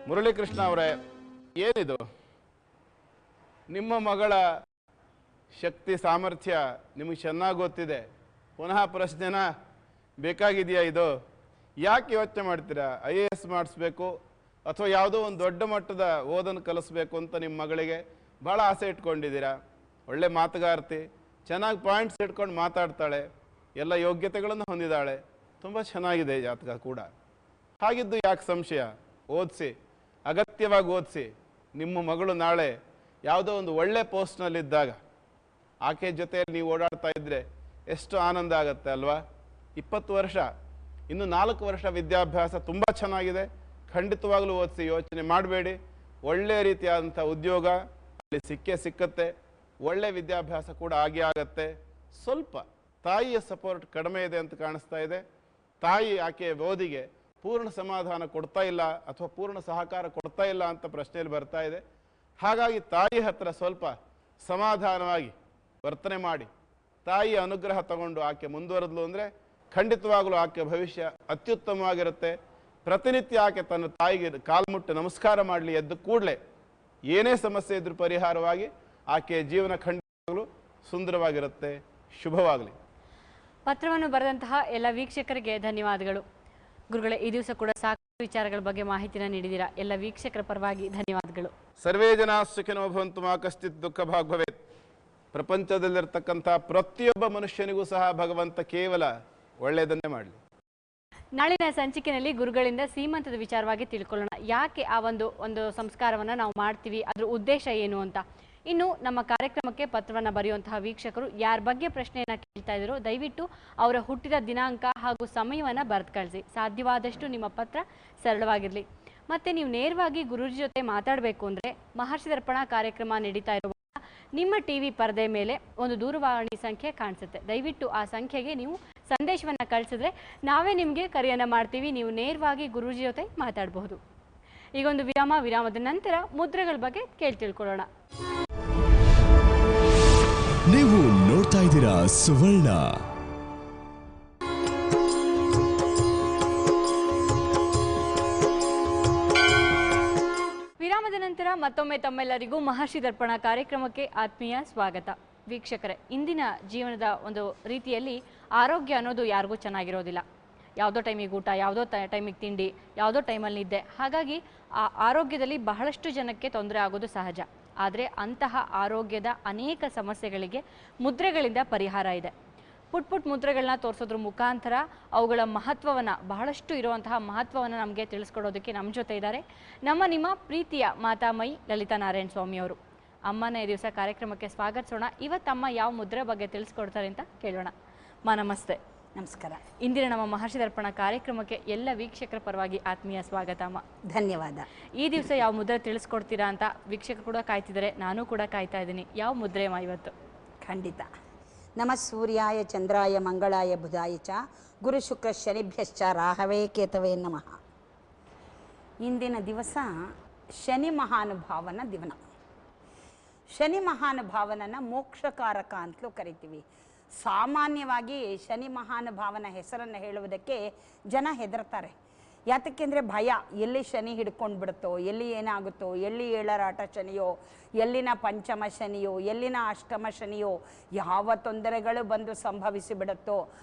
ಮುರಳೀಕೃಷ್ಣ ಅವರೇ, ಏನಿದು ನಿಮ್ಮ ಮಗಳ ಶಕ್ತಿ ಸಾಮರ್ಥ್ಯ ನಿಮಗೆ ಚೆನ್ನಾಗಿ ಗೊತ್ತಿದೆ. ಪುನಃ ಪ್ರಶ್ನೆನ ಬೇಕಾಗಿದೆಯಾ ಇದು? ಯಾಕೆ ಯೋಚನೆ ಮಾಡ್ತೀರಾ? IAS ಮಾಡಿಸ್ಬೇಕು ಅಥವಾ ಯಾವುದೋ ಒಂದು ದೊಡ್ಡ ಮಟ್ಟದ ಓದನ್ನು ಕಲಿಸ್ಬೇಕು ಅಂತ ನಿಮ್ಮ ಮಗಳಿಗೆ ಭಾಳ ಆಸೆ ಇಟ್ಕೊಂಡಿದ್ದೀರಾ. ಒಳ್ಳೆ ಮಾತುಗಾರ್ತಿ, ಚೆನ್ನಾಗಿ ಪಾಯಿಂಟ್ಸ್ ಇಟ್ಕೊಂಡು ಮಾತಾಡ್ತಾಳೆ, ಎಲ್ಲ ಯೋಗ್ಯತೆಗಳನ್ನು ಹೊಂದಿದ್ದಾಳೆ, ತುಂಬ ಚೆನ್ನಾಗಿದೆ ಜಾತಕ ಕೂಡ. ಹಾಗಿದ್ದು ಯಾಕೆ ಸಂಶಯ? ಓದಿಸಿ, ಅಗತ್ಯವಾಗಿ ಓದಿಸಿ. ನಿಮ್ಮ ಮಗಳು ನಾಳೆ ಯಾವುದೋ ಒಂದು ಒಳ್ಳೆ ಪೋಸ್ಟ್ನಲ್ಲಿದ್ದಾಗ ಆಕೆ ಜೊತೆಯಲ್ಲಿ ನೀವು ಓಡಾಡ್ತಾ ಇದ್ದರೆ ಎಷ್ಟು ಆನಂದ ಆಗುತ್ತೆ ಅಲ್ವಾ? 20 ವರ್ಷ ಇನ್ನು 4 ವರ್ಷ ವಿದ್ಯಾಭ್ಯಾಸ ತುಂಬ ಚೆನ್ನಾಗಿದೆ, ಖಂಡಿತವಾಗ್ಲೂ ಓದಿಸಿ, ಯೋಚನೆ ಮಾಡಬೇಡಿ. ಒಳ್ಳೆಯ ರೀತಿಯಾದಂಥ ಉದ್ಯೋಗ ಅಲ್ಲಿ ಸಿಕ್ಕತ್ತೆ, ಒಳ್ಳೆ ವಿದ್ಯಾಭ್ಯಾಸ ಕೂಡ ಆಗತ್ತೆ. ಸ್ವಲ್ಪ ತಾಯಿಯ ಸಪೋರ್ಟ್ ಕಡಿಮೆ ಇದೆ ಅಂತ ಕಾಣಿಸ್ತಾ ಇದೆ. ತಾಯಿ ಆಕೆಯ ಓದಿಗೆ ಪೂರ್ಣ ಸಮಾಧಾನ ಕೊಡ್ತಾ ಇಲ್ಲ ಅಥವಾ ಪೂರ್ಣ ಸಹಕಾರ ಕೊಡ್ತಾ ಇಲ್ಲ ಅಂತ ಪ್ರಶ್ನೆಯಲ್ಲಿ ಬರ್ತಾ ಇದೆ. ಹಾಗಾಗಿ ತಾಯಿ ಹತ್ರ ಸ್ವಲ್ಪ ಸಮಾಧಾನವಾಗಿ ವರ್ತನೆ ಮಾಡಿ ತಾಯಿಯ ಅನುಗ್ರಹ ತಗೊಂಡು ಆಕೆ ಮುಂದುವರೆದ್ಲು ಅಂದರೆ ಖಂಡಿತವಾಗಲೂ ಆಕೆ ಭವಿಷ್ಯ ಅತ್ಯುತ್ತಮವಾಗಿರುತ್ತೆ. ಪ್ರತಿನಿತ್ಯ ಆಕೆ ತನ್ನ ತಾಯಿಗೆ ಕಾಲ್ಮುಟ್ಟು ನಮಸ್ಕಾರ ಮಾಡಲಿ, ಎದ್ದು ಕೂಡಲೇ ಏನೇ ಸಮಸ್ಯೆ ಇದ್ರೂ ಪರಿಹಾರವಾಗಿ ಆಕೆಯ ಜೀವನ ಖಂಡಿತವಾಗಲೂ ಸುಂದರವಾಗಿರುತ್ತೆ. ಶುಭವಾಗಲಿ. ಪತ್ರವನ್ನು ಬರೆದಂತಹ ಎಲ್ಲ ವೀಕ್ಷಕರಿಗೆ ಧನ್ಯವಾದಗಳು. ಗುರುಗಳೇ, ಈ ದಿವಸ ಕೂಡ ಸಾಕಷ್ಟು ವಿಚಾರಗಳ ಬಗ್ಗೆ ಮಾಹಿತಿನ ನೀಡಿದ್ದೀರಾ. ಎಲ್ಲ ವೀಕ್ಷಕರ ಪರವಾಗಿ ಧನ್ಯವಾದಗಳು. ಸರ್ವೇ ಜನಾ ಸುಖಿನೋ ಭವಂತು ಮಾ ಕಶ್ಚಿತ್ ದುಃಖ ಭಾಗ್ ಭವೇತ್. ಪ್ರಪಂಚದಲ್ಲಿರ್ತಕ್ಕಂಥ ಪ್ರತಿಯೊಬ್ಬ ಮನುಷ್ಯನಿಗೂ ಸಹ ಭಗವಂತ ಕೇವಲ ಒಳ್ಳೆಯದನ್ನೇ ಮಾಡಲಿ. ನಾಳಿನ ಸಂಚಿಕೆಯಲ್ಲಿ ಗುರುಗಳಿಂದ ಸೀಮಂತದ ವಿಚಾರವಾಗಿ ತಿಳ್ಕೊಳ್ಳೋಣ. ಯಾಕೆ ಆ ಒಂದು ಸಂಸ್ಕಾರವನ್ನು ನಾವು ಮಾಡ್ತೀವಿ, ಅದರ ಉದ್ದೇಶ ಏನು ಅಂತ. ಇನ್ನು ನಮ್ಮ ಕಾರ್ಯಕ್ರಮಕ್ಕೆ ಪತ್ರವನ್ನು ಬರೆಯುವಂತಹ ವೀಕ್ಷಕರು ಯಾರ ಬಗ್ಗೆ ಪ್ರಶ್ನೆಯನ್ನು ಕೇಳ್ತಾ ಇದ್ದಾರೋ ದಯವಿಟ್ಟು ಅವರ ಹುಟ್ಟಿದ ದಿನಾಂಕ ಹಾಗೂ ಸಮಯವನ್ನು ಬರೆದು ಕಳಿಸಿ. ಸಾಧ್ಯವಾದಷ್ಟು ನಿಮ್ಮ ಪತ್ರ ಸರಳವಾಗಿರಲಿ. ಮತ್ತು ನೀವು ನೇರವಾಗಿ ಗುರೂಜಿ ಜೊತೆ ಮಾತಾಡಬೇಕು ಅಂದರೆ ಮಹರ್ಷಿ ದರ್ಪಣ ಕಾರ್ಯಕ್ರಮ ನಡೀತಾ ಇರುವಾಗ ನಿಮ್ಮ ಟಿವಿ ಪರದೆ ಮೇಲೆ ಒಂದು ದೂರವಾಣಿ ಸಂಖ್ಯೆ ಕಾಣಿಸುತ್ತೆ. ದಯವಿಟ್ಟು ಆ ಸಂಖ್ಯೆಗೆ ನೀವು ಸಂದೇಶವನ್ನು ಕಳಿಸಿದ್ರೆ ನಾವೇ ನಿಮಗೆ ಕರೆಯನ್ನು ಮಾಡ್ತೀವಿ. ನೀವು ನೇರವಾಗಿ ಗುರೂಜಿ ಜೊತೆ ಮಾತಾಡಬಹುದು. ಈಗೊಂದು ವಿರಾಮದ ನಂತರ ಮುದ್ರೆಗಳ ಬಗ್ಗೆ ತಿಳ್ಕೊಳ್ಳೋಣ. ನೀವು ನೋಡ್ತಾ ಇದ್ದೀರಾ ಸುವರ್ಣ. ವಿರಾಮದ ನಂತರ ಮತ್ತೊಮ್ಮೆ ತಮ್ಮೆಲ್ಲರಿಗೂ ಮಹರ್ಷಿ ದರ್ಪಣ ಕಾರ್ಯಕ್ರಮಕ್ಕೆ ಆತ್ಮೀಯ ಸ್ವಾಗತ. ವೀಕ್ಷಕರೇ, ಇಂದಿನ ಜೀವನದ ಒಂದು ರೀತಿಯಲ್ಲಿ ಆರೋಗ್ಯ ಅನ್ನೋದು ಯಾರಿಗೂ ಚೆನ್ನಾಗಿರೋದಿಲ್ಲ. ಯಾವುದೋ ಟೈಮಿಗೆ ಊಟ, ಯಾವುದೋ ಟೈಮಿಗೆ ತಿಂಡಿ, ಯಾವುದೋ ಟೈಮಲ್ಲಿ ನಿದ್ದೆ. ಹಾಗಾಗಿ ಆ ಆರೋಗ್ಯದಲ್ಲಿ ಬಹಳಷ್ಟು ಜನಕ್ಕೆ ತೊಂದರೆ ಆಗೋದು ಸಹಜ. ಆದರೆ ಅಂತಹ ಆರೋಗ್ಯದ ಅನೇಕ ಸಮಸ್ಯೆಗಳಿಗೆ ಮುದ್ರೆಗಳಿಂದ ಪರಿಹಾರ ಇದೆ. ಪುಟ್ ಮುದ್ರೆಗಳನ್ನ ತೋರಿಸೋದ್ರ ಮುಖಾಂತರ ಅವುಗಳ ಮಹತ್ವವನ್ನು, ಬಹಳಷ್ಟು ಇರುವಂತಹ ಮಹತ್ವವನ್ನು ನಮಗೆ ತಿಳಿಸ್ಕೊಡೋದಕ್ಕೆ ನಮ್ಮ ಜೊತೆ ಇದ್ದಾರೆ ನಿಮ್ಮ ಪ್ರೀತಿಯ ಮಾತಾಮಯಿ ಲಲಿತಾ ನಾರಾಯಣ ಸ್ವಾಮಿಯವರು. ಅಮ್ಮನ ಈ ದಿವಸ ಕಾರ್ಯಕ್ರಮಕ್ಕೆ ಸ್ವಾಗತಿಸೋಣ. ಇವತ್ತಮ್ಮ ಯಾವ ಮುದ್ರೆ ಬಗ್ಗೆ ತಿಳಿಸ್ಕೊಡ್ತಾರೆ ಅಂತ ಕೇಳೋಣ. ನಮಸ್ತೆ. ನಮಸ್ಕಾರ. ಇಂದಿನ ನಮ್ಮ ಮಹರ್ಷಿ ದರ್ಪಣ ಕಾರ್ಯಕ್ರಮಕ್ಕೆ ಎಲ್ಲ ವೀಕ್ಷಕರ ಪರವಾಗಿ ಆತ್ಮೀಯ ಸ್ವಾಗತ ಅಮ್ಮ. ಧನ್ಯವಾದ. ಈ ದಿವಸ ಯಾವ ಮುದ್ರೆ ತಿಳಿಸ್ಕೊಡ್ತೀರಾ ಅಂತ ವೀಕ್ಷಕರು ಕೂಡ ಕಾಯ್ತಿದ್ದಾರೆ, ನಾನು ಕೂಡ ಕಾಯ್ತಾ ಇದ್ದೀನಿ. ಯಾವ ಮುದ್ರೆ ಅಮ್ಮ ಇವತ್ತು? ಖಂಡಿತ. ನಮಃ ಸೂರ್ಯಾಯ ಚಂದ್ರಾಯ ಮಂಗಳಾಯ ಬುಧಾಯ ಚ ಗುರು ಶುಕ್ರ ಶನಿಭ್ಯಶ್ಚ ರಾಹವೇ ಕೇತವೇ ನಮಃ. ಇಂದಿನ ದಿವಸ ಶನಿ ಮಹಾನುಭಾವನ ದಿವನ. ಶನಿ ಮಹಾನುಭಾವನನ್ನು ಮೋಕ್ಷಕಾರಕ ಅಂತಲೂ ಕರಿತೀವಿ. ಸಾಮಾನ್ಯವಾಗಿ ಶನಿ ಮಹಾನುಭಾವನ ಹೆಸರನ್ನು ಹೇಳುವುದಕ್ಕೆ ಜನ ಹೆದರ್ತಾರೆ. ಯಾತಕ್ಕೆಂದರೆ ಭಯ, ಎಲ್ಲಿ ಶನಿ ಹಿಡ್ಕೊಂಡು ಬಿಡುತ್ತೋ, ಎಲ್ಲಿ ಏನಾಗುತ್ತೋ, ಎಲ್ಲಿ ಏಳರಾಟ ಶನಿಯೋ, ಎಲ್ಲಿನ ಪಂಚಮ ಶನಿಯೋ, ಎಲ್ಲಿನ ಅಷ್ಟಮ ಶನಿಯೋ, ಯಾವ ತೊಂದರೆಗಳು ಬಂದು ಸಂಭವಿಸಿ ಬಿಡುತ್ತೋ.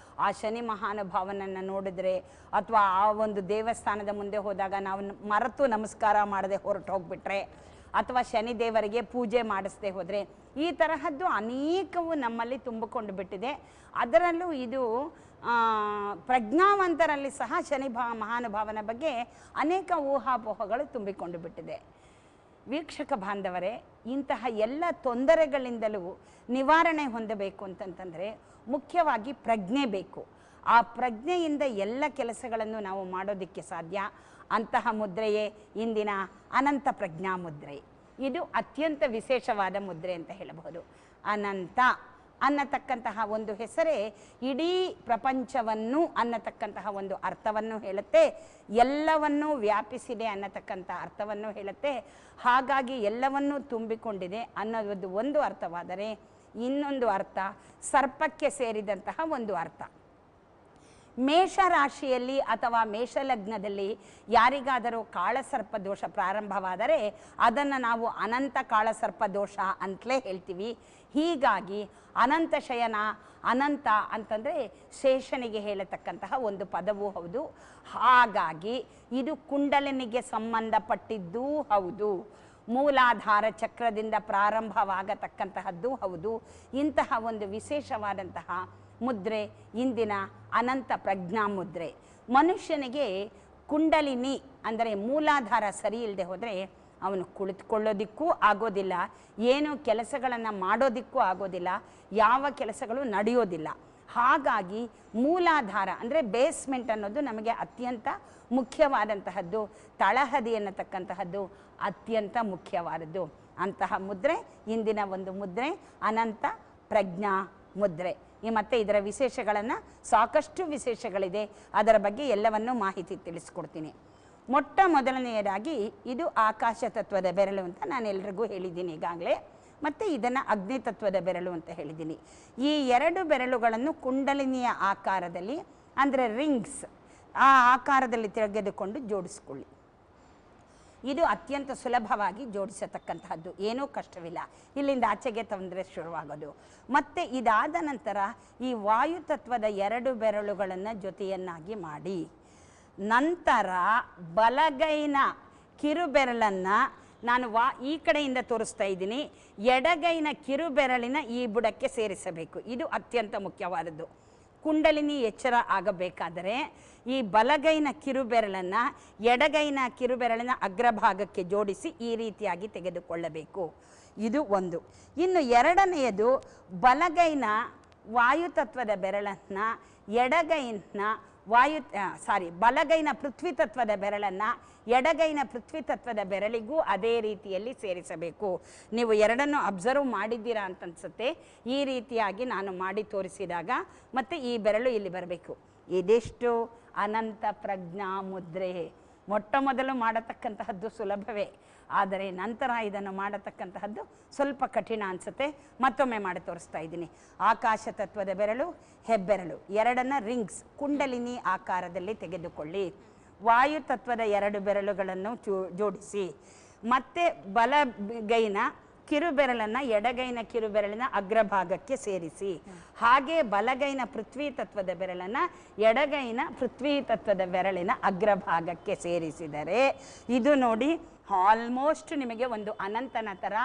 ಆ ಶನಿ ಮಹಾನುಭಾವನನ್ನು ನೋಡಿದರೆ ಅಥವಾ ಆ ಒಂದು ದೇವಸ್ಥಾನದ ಮುಂದೆ ಹೋದಾಗ ನಾವು ಮರೆತು ನಮಸ್ಕಾರ ಮಾಡದೆ ಹೊರಟು ಹೋಗ್ಬಿಟ್ರೆ ಅಥವಾ ಶನಿ ದೇವರಿಗೆ ಪೂಜೆ ಮಾಡಿಸದೆ ಹೋದರೆ ಈ ತರಹದ್ದು ಅನೇಕವು ನಮ್ಮಲ್ಲಿ ತುಂಬಿಕೊಂಡು ಬಿಟ್ಟಿದೆ. ಅದರಲ್ಲೂ ಇದು ಪ್ರಜ್ಞಾವಂತರಲ್ಲಿ ಸಹ ಶನಿ ಮಹಾನುಭಾವನ ಬಗ್ಗೆ ಅನೇಕ ಊಹಾಪೋಹಗಳು ತುಂಬಿಕೊಂಡು ಬಿಟ್ಟಿದೆ. ವೀಕ್ಷಕ ಬಾಂಧವರೇ, ಇಂತಹ ಎಲ್ಲ ತೊಂದರೆಗಳಿಂದಲೂ ನಿವಾರಣೆ ಹೊಂದಬೇಕು ಅಂತಂತಂದರೆ ಮುಖ್ಯವಾಗಿ ಪ್ರಜ್ಞೆ ಬೇಕು. ಆ ಪ್ರಜ್ಞೆಯಿಂದ ಎಲ್ಲ ಕೆಲಸಗಳನ್ನು ನಾವು ಮಾಡೋದಕ್ಕೆ ಸಾಧ್ಯ. ಅಂತಹ ಮುದ್ರೆಯೇ ಇಂದಿನ ಅನಂತ ಪ್ರಜ್ಞಾ ಮುದ್ರೆ. ಇದು ಅತ್ಯಂತ ವಿಶೇಷವಾದ ಮುದ್ರೆ ಅಂತ ಹೇಳಬಹುದು. ಅನಂತ ಅನ್ನತಕ್ಕಂತಹ ಒಂದು ಹೆಸರೇ ಇಡೀ ಪ್ರಪಂಚವನ್ನು ಅನ್ನತಕ್ಕಂತಹ ಒಂದು ಅರ್ಥವನ್ನು ಹೇಳುತ್ತೆ. ಎಲ್ಲವನ್ನೂ ವ್ಯಾಪಿಸಿದೆ ಅನ್ನತಕ್ಕಂಥ ಅರ್ಥವನ್ನು ಹೇಳುತ್ತೆ. ಹಾಗಾಗಿ ಎಲ್ಲವನ್ನೂ ತುಂಬಿಕೊಂಡಿದೆ ಅನ್ನೋದು ಒಂದು ಅರ್ಥವಾದರೆ, ಇನ್ನೊಂದು ಅರ್ಥ ಸರ್ಪಕ್ಕೆ ಸೇರಿದಂತಹ ಒಂದು ಅರ್ಥ. ಮೇಷರಾಶಿಯಲ್ಲಿ ಅಥವಾ ಮೇಷಲಗ್ನದಲ್ಲಿ ಯಾರಿಗಾದರೂ ಕಾಳಸರ್ಪ ದೋಷ ಪ್ರಾರಂಭವಾದರೆ ಅದನ್ನು ನಾವು ಅನಂತ ಕಾಳಸರ್ಪ ದೋಷ ಅಂತಲೇ ಹೇಳ್ತೀವಿ. ಹೀಗಾಗಿ ಅನಂತ ಶಯನ, ಅನಂತ ಅಂತಂದರೆ ಶೇಷನಿಗೆ ಹೇಳತಕ್ಕಂತಹ ಒಂದು ಪದವೂ ಹೌದು. ಹಾಗಾಗಿ ಇದು ಕುಂಡಲಿನಿಗೆ ಸಂಬಂಧಪಟ್ಟಿದ್ದೂ ಹೌದು, ಮೂಲಾಧಾರ ಚಕ್ರದಿಂದ ಪ್ರಾರಂಭವಾಗತಕ್ಕಂತಹದ್ದು ಹೌದು. ಇಂತಹ ಒಂದು ವಿಶೇಷವಾದಂತಹ ಮುದ್ರೆ ಇಂದಿನ ಅನಂತ ಪ್ರಜ್ಞಾ ಮುದ್ರೆ. ಮನುಷ್ಯನಿಗೆ ಕುಂಡಲಿನಿ ಅಂದರೆ ಮೂಲಾಧಾರ ಸರಿ ಇಲ್ಲದೆ ಹೋದರೆ ಅವನು ಕುಳಿತುಕೊಳ್ಳೋದಿಕ್ಕೂ ಆಗೋದಿಲ್ಲ, ಏನು ಕೆಲಸಗಳನ್ನು ಮಾಡೋದಿಕ್ಕೂ ಆಗೋದಿಲ್ಲ, ಯಾವ ಕೆಲಸಗಳು ನಡೆಯೋದಿಲ್ಲ. ಹಾಗಾಗಿ ಮೂಲಾಧಾರ ಅಂದರೆ ಬೇಸ್ಮೆಂಟ್ ಅನ್ನೋದು ನಮಗೆ ಅತ್ಯಂತ ಮುಖ್ಯವಾದಂತಹದ್ದು. ತಳಹದಿ ಅನ್ನತಕ್ಕಂತಹದ್ದು ಅತ್ಯಂತ ಮುಖ್ಯವಾದದ್ದು. ಅಂತಹ ಮುದ್ರೆ ಇಂದಿನ ಒಂದು ಮುದ್ರೆ ಅನಂತ ಪ್ರಜ್ಞಾ ಮುದ್ರೆ. ಮತ್ತು ಇದರ ವಿಶೇಷಗಳನ್ನು ಸಾಕಷ್ಟು ವಿಶೇಷಗಳಿದೆ, ಅದರ ಬಗ್ಗೆ ಎಲ್ಲವನ್ನೂ ಮಾಹಿತಿ ತಿಳಿಸ್ಕೊಡ್ತೀನಿ. ಮೊಟ್ಟ ಮೊದಲನೆಯದಾಗಿ ಇದು ಆಕಾಶ ತತ್ವದ ಬೆರಳು ಅಂತ ನಾನು ಎಲ್ರಿಗೂ ಹೇಳಿದ್ದೀನಿ ಈಗಾಗಲೇ. ಮತ್ತು ಇದನ್ನು ಅಗ್ನಿ ತತ್ವದ ಬೆರಳು ಅಂತ ಹೇಳಿದ್ದೀನಿ. ಈ ಎರಡು ಬೆರಳುಗಳನ್ನು ಕುಂಡಲಿನಿಯ ಆಕಾರದಲ್ಲಿ ಅಂದರೆ ರಿಂಗ್ಸ್ ಆ ಆಕಾರದಲ್ಲಿ ತೆಗೆದುಕೊಂಡು ಜೋಡಿಸ್ಕೊಳ್ಳಿ. ಇದು ಅತ್ಯಂತ ಸುಲಭವಾಗಿ ಜೋಡಿಸತಕ್ಕಂತಹದ್ದು, ಏನೂ ಕಷ್ಟವಿಲ್ಲ. ಇಲ್ಲಿಂದ ಆಚೆಗೆ ತೊಂದರೆ ಶುರುವಾಗೋದು. ಮತ್ತು ಇದಾದ ನಂತರ ಈ ವಾಯುತತ್ವದ ಎರಡು ಬೆರಳುಗಳನ್ನು ಜೊತೆಯನ್ನಾಗಿ ಮಾಡಿ ನಂತರ ಬಲಗೈನ ಕಿರುಬೆರಳನ್ನು ನಾನು ಈ ಕಡೆಯಿಂದ ತೋರಿಸ್ತಾ ಇದ್ದೀನಿ, ಎಡಗೈನ ಕಿರುಬೆರಳಿನ ಈ ಬುಡಕ್ಕೆ ಸೇರಿಸಬೇಕು. ಇದು ಅತ್ಯಂತ ಮುಖ್ಯವಾದದ್ದು. ಕುಂಡಲಿನಿ ಎಚ್ಚರ ಆಗಬೇಕಾದರೆ ಈ ಬಲಗೈನ ಕಿರುಬೆರಳನ್ನು ಎಡಗೈನ ಕಿರುಬೆರಳಿನ ಅಗ್ರಭಾಗಕ್ಕೆ ಜೋಡಿಸಿ ಈ ರೀತಿಯಾಗಿ ತೆಗೆದುಕೊಳ್ಳಬೇಕು. ಇದು ಒಂದು. ಇನ್ನು ಎರಡನೆಯದು, ಬಲಗೈನ ವಾಯುತತ್ವದ ಬೆರಳನ್ನು ಎಡಗೈನ ಬಲಗೈನ ಪೃಥ್ವಿ ತತ್ವದ ಬೆರಳನ್ನು ಎಡಗೈನ ಪೃಥ್ವಿ ತತ್ವದ ಬೆರಳಿಗೂ ಅದೇ ರೀತಿಯಲ್ಲಿ ಸೇರಿಸಬೇಕು. ನೀವು ಎರಡನ್ನು ಅಬ್ಸರ್ವ್ ಮಾಡಿದ್ದೀರಾ ಅಂತ ಅನ್ಸುತ್ತೆ. ಈ ರೀತಿಯಾಗಿ ನಾನು ಮಾಡಿ ತೋರಿಸಿದಾಗ ಮತ್ತು ಈ ಬೆರಳು ಇಲ್ಲಿ ಬರಬೇಕು. ಇದೆಷ್ಟು ಅನಂತ ಪ್ರಜ್ಞಾ ಮುದ್ರೆ. ಮೊಟ್ಟ ಮೊದಲು ಮಾಡತಕ್ಕಂತಹದ್ದು ಸುಲಭವೇ, ಆದರೆ ನಂತರ ಇದನ್ನು ಮಾಡತಕ್ಕಂತಹದ್ದು ಸ್ವಲ್ಪ ಕಠಿಣ ಅನಿಸುತ್ತೆ. ಮತ್ತೊಮ್ಮೆ ಮಾಡಿ ತೋರಿಸ್ತಾ ಇದ್ದೀನಿ. ಆಕಾಶ ತತ್ವದ ಬೆರಳು, ಹೆಬ್ಬೆರಳು ಎರಡನ್ನ ರಿಂಗ್ಸ್ ಕುಂಡಲಿನಿ ಆಕಾರದಲ್ಲಿ ತೆಗೆದುಕೊಳ್ಳಿ. ವಾಯು ತತ್ವದ ಎರಡು ಬೆರಳುಗಳನ್ನು ಜೋಡಿಸಿ ಮತ್ತೆ ಬಲಗೈನ ಕಿರುಬೆರಳನ್ನು ಎಡಗೈನ ಕಿರುಬೆರಳಿನ ಅಗ್ರಭಾಗಕ್ಕೆ ಸೇರಿಸಿ. ಹಾಗೆ ಬಲಗೈನ ಪೃಥ್ವಿ ತತ್ವದ ಬೆರಳನ್ನು ಎಡಗೈನ ಪೃಥ್ವಿ ತತ್ವದ ಬೆರಳಿನ ಅಗ್ರಭಾಗಕ್ಕೆ ಸೇರಿಸಿದರೆ ಇದು ನೋಡಿ ಆಲ್ಮೋಸ್ಟ್ ನಿಮಗೆ ಒಂದು ಅನಂತನ ಥರ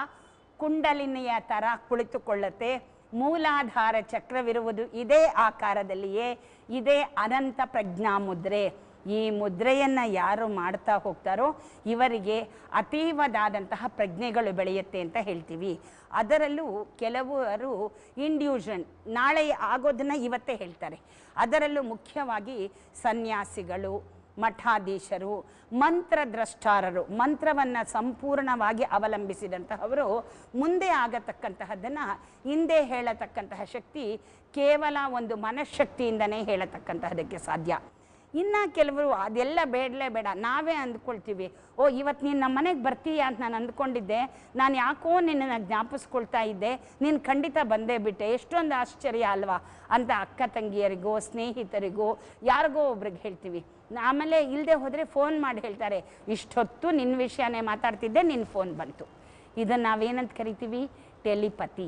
ಕುಂಡಲಿನಿಯ ಥರ ಕುಳಿತುಕೊಳ್ಳುತ್ತೆ. ಮೂಲಾಧಾರ ಚಕ್ರವಿರುವುದು ಇದೇ ಆಕಾರದಲ್ಲಿಯೇ. ಇದೇ ಅನಂತ ಪ್ರಜ್ಞಾ ಮುದ್ರೆ. ಈ ಮುದ್ರೆಯನ್ನು ಯಾರು ಮಾಡ್ತಾ ಹೋಗ್ತಾರೋ ಇವರಿಗೆ ಅತೀವದಾದಂತಹ ಪ್ರಜ್ಞೆಗಳು ಬೆಳೆಯುತ್ತೆ ಅಂತ ಹೇಳ್ತೀವಿ. ಅದರಲ್ಲೂ ಕೆಲವರು ಇಂಡ್ಯೂಷನ್ ನಾಳೆ ಆಗೋದನ್ನು ಇವತ್ತೇ ಹೇಳ್ತಾರೆ. ಅದರಲ್ಲೂ ಮುಖ್ಯವಾಗಿ ಸನ್ಯಾಸಿಗಳು, ಮಠಾಧೀಶರು, ಮಂತ್ರದ್ರಷ್ಟಾರರು, ಮಂತ್ರವನ್ನು ಸಂಪೂರ್ಣವಾಗಿ ಅವಲಂಬಿಸಿದಂತಹವರು ಮುಂದೆ ಆಗತಕ್ಕಂತಹದ್ದನ್ನು ಹಿಂದೆ ಹೇಳತಕ್ಕಂತಹ ಶಕ್ತಿ ಕೇವಲ ಒಂದು ಮನಃಶಕ್ತಿಯಿಂದನೇ ಹೇಳತಕ್ಕಂತಹದಕ್ಕೆ ಸಾಧ್ಯ. ಇನ್ನು ಕೆಲವರು ಅದೆಲ್ಲ ಬೇಡಲೇ ಬೇಡ, ನಾವೇ ಅಂದ್ಕೊಳ್ತೀವಿ, ಓ ಇವತ್ತು ನೀನು ನಮ್ಮ ಮನೆಗೆ ಬರ್ತೀಯ ಅಂತ ನಾನು ಅಂದ್ಕೊಂಡಿದ್ದೆ, ನಾನು ಯಾಕೋ ನಿನ್ನನ್ನು ಜ್ಞಾಪಿಸ್ಕೊಳ್ತಾ ಇದ್ದೆ, ನೀನು ಖಂಡಿತ ಬಂದೇ ಬಿಟ್ಟೆ, ಎಷ್ಟೊಂದು ಆಶ್ಚರ್ಯ ಅಲ್ವಾ ಅಂತ ಅಕ್ಕ ತಂಗಿಯರಿಗೋ ಸ್ನೇಹಿತರಿಗೋ ಯಾರಿಗೋ ಒಬ್ರಿಗೆ ಹೇಳ್ತೀವಿ. ಆಮೇಲೆ ಇಲ್ಲದೆ ಹೋದರೆ ಫೋನ್ ಮಾಡಿ ಹೇಳ್ತಾರೆ, ಇಷ್ಟೊತ್ತು ನಿನ್ನ ವಿಷಯನೇ ಮಾತಾಡ್ತಿದ್ದೆ, ನಿನ್ನ ಫೋನ್ ಬಂತು. ಇದನ್ನು ನಾವೇನಂತ ಕರಿತೀವಿ? ಟೆಲಿಪತಿ.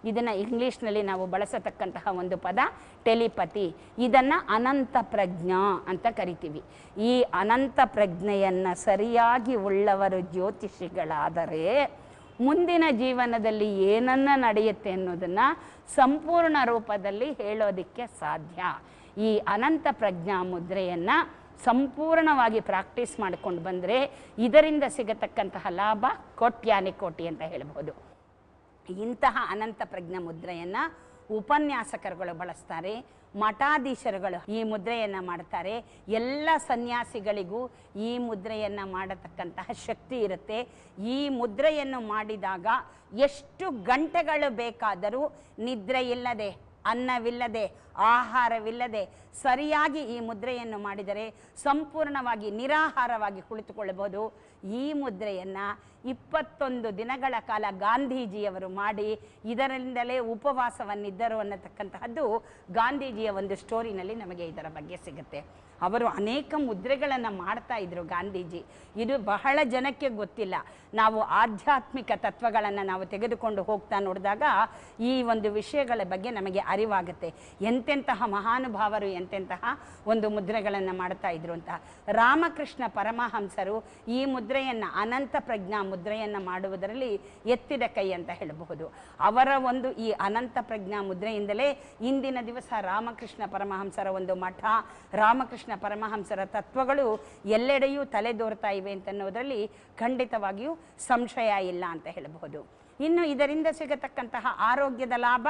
ಇದನ್ನು ಇಂಗ್ಲೀಷ್ನಲ್ಲಿ ನಾವು ಬಳಸತಕ್ಕಂತಹ ಒಂದು ಪದ ಟೆಲಿಪತಿ. ಇದನ್ನು ಅನಂತ ಪ್ರಜ್ಞಾ ಅಂತ ಕರಿತೀವಿ. ಈ ಅನಂತ ಪ್ರಜ್ಞೆಯನ್ನು ಸರಿಯಾಗಿ ಉಳ್ಳವರು ಜ್ಯೋತಿಷಿಗಳಾದರೆ ಮುಂದಿನ ಜೀವನದಲ್ಲಿ ಏನನ್ನ ನಡೆಯುತ್ತೆ ಅನ್ನೋದನ್ನು ಸಂಪೂರ್ಣ ರೂಪದಲ್ಲಿ ಹೇಳೋದಕ್ಕೆ ಸಾಧ್ಯ. ಈ ಅನಂತ ಪ್ರಜ್ಞಾ ಮುದ್ರೆಯನ್ನು ಸಂಪೂರ್ಣವಾಗಿ ಪ್ರಾಕ್ಟೀಸ್ ಮಾಡ್ಕೊಂಡು ಬಂದರೆ ಇದರಿಂದ ಸಿಗತಕ್ಕಂತಹ ಲಾಭ ಕೋಟ್ಯಾನಿ ಕೋಟಿ ಅಂತ ಹೇಳ್ಬೋದು. ಇಂತಹ ಅನಂತ ಪ್ರಜ್ಞಾ ಮುದ್ರೆಯನ್ನು ಉಪನ್ಯಾಸಕರುಗಳು ಬಳಸ್ತಾರೆ, ಮಠಾಧೀಶರುಗಳು ಈ ಮುದ್ರೆಯನ್ನು ಮಾಡ್ತಾರೆ. ಎಲ್ಲ ಸನ್ಯಾಸಿಗಳಿಗೂ ಈ ಮುದ್ರೆಯನ್ನು ಮಾಡತಕ್ಕಂತಹ ಶಕ್ತಿ ಇರುತ್ತೆ. ಈ ಮುದ್ರೆಯನ್ನು ಮಾಡಿದಾಗ ಎಷ್ಟು ಗಂಟೆಗಳು ಬೇಕಾದರೂ ನಿದ್ರೆ ಇಲ್ಲದೆ, ಅನ್ನವಿಲ್ಲದೆ, ಆಹಾರವಿಲ್ಲದೆ ಸರಿಯಾಗಿ ಈ ಮುದ್ರೆಯನ್ನು ಮಾಡಿದರೆ ಸಂಪೂರ್ಣವಾಗಿ ನಿರಾಹಾರವಾಗಿ ಕುಳಿತುಕೊಳ್ಳಬಹುದು. ಈ ಮುದ್ರೆಯನ್ನು 21 ದಿನಗಳ ಕಾಲ ಗಾಂಧೀಜಿಯವರು ಮಾಡಿ ಇದರಿಂದಲೇ ಉಪವಾಸವನ್ನಿದ್ದರು ಅನ್ನತಕ್ಕಂತಹದ್ದು ಗಾಂಧೀಜಿಯ ಒಂದು ಸ್ಟೋರಿನಲ್ಲಿ ನಮಗೆ ಇದರ ಬಗ್ಗೆ ಸಿಗುತ್ತೆ. ಅವರು ಅನೇಕ ಮುದ್ರೆಗಳನ್ನು ಮಾಡ್ತಾ ಇದ್ರು ಗಾಂಧೀಜಿ. ಇದು ಬಹಳ ಜನಕ್ಕೆ ಗೊತ್ತಿಲ್ಲ. ನಾವು ಆಧ್ಯಾತ್ಮಿಕ ತತ್ವಗಳನ್ನು ನಾವು ತೆಗೆದುಕೊಂಡು ಹೋಗ್ತಾ ನೋಡಿದಾಗ ಈ ಒಂದು ವಿಷಯಗಳ ಬಗ್ಗೆ ನಮಗೆ ಅರಿವಾಗುತ್ತೆ. ಎಂತೆಂತಹ ಮಹಾನುಭಾವರು ಎಂತೆಂತಹ ಒಂದು ಮುದ್ರೆಗಳನ್ನು ಮಾಡ್ತಾ ಇದ್ರು ಅಂತ. ರಾಮಕೃಷ್ಣ ಪರಮಹಂಸರು ಈ ಮುದ್ರೆಯನ್ನು ಅನಂತ ಪ್ರಜ್ಞಾ ಮುದ್ರೆಯನ್ನು ಮಾಡುವುದರಲ್ಲಿ ಎತ್ತಿದ ಕೈ ಅಂತ ಹೇಳಬಹುದು. ಅವರ ಒಂದು ಈ ಅನಂತ ಪ್ರಜ್ಞಾ ಮುದ್ರೆಯಿಂದಲೇ ಇಂದಿನ ದಿವಸ ರಾಮಕೃಷ್ಣ ಪರಮಹಂಸರ ಒಂದು ಮಠ, ರಾಮಕೃಷ್ಣ ಪರಮಹಂಸರ ತತ್ವಗಳು ಎಲ್ಲೆಡೆಯೂ ತಲೆದೋರ್ತಾ ಇವೆ ಅಂತನ್ನೋದರಲ್ಲಿ ಖಂಡಿತವಾಗಿಯೂ ಸಂಶಯ ಇಲ್ಲ ಅಂತ ಹೇಳಬಹುದು. ಇನ್ನು ಇದರಿಂದ ಸಿಗತಕ್ಕಂತಹ ಆರೋಗ್ಯದ ಲಾಭ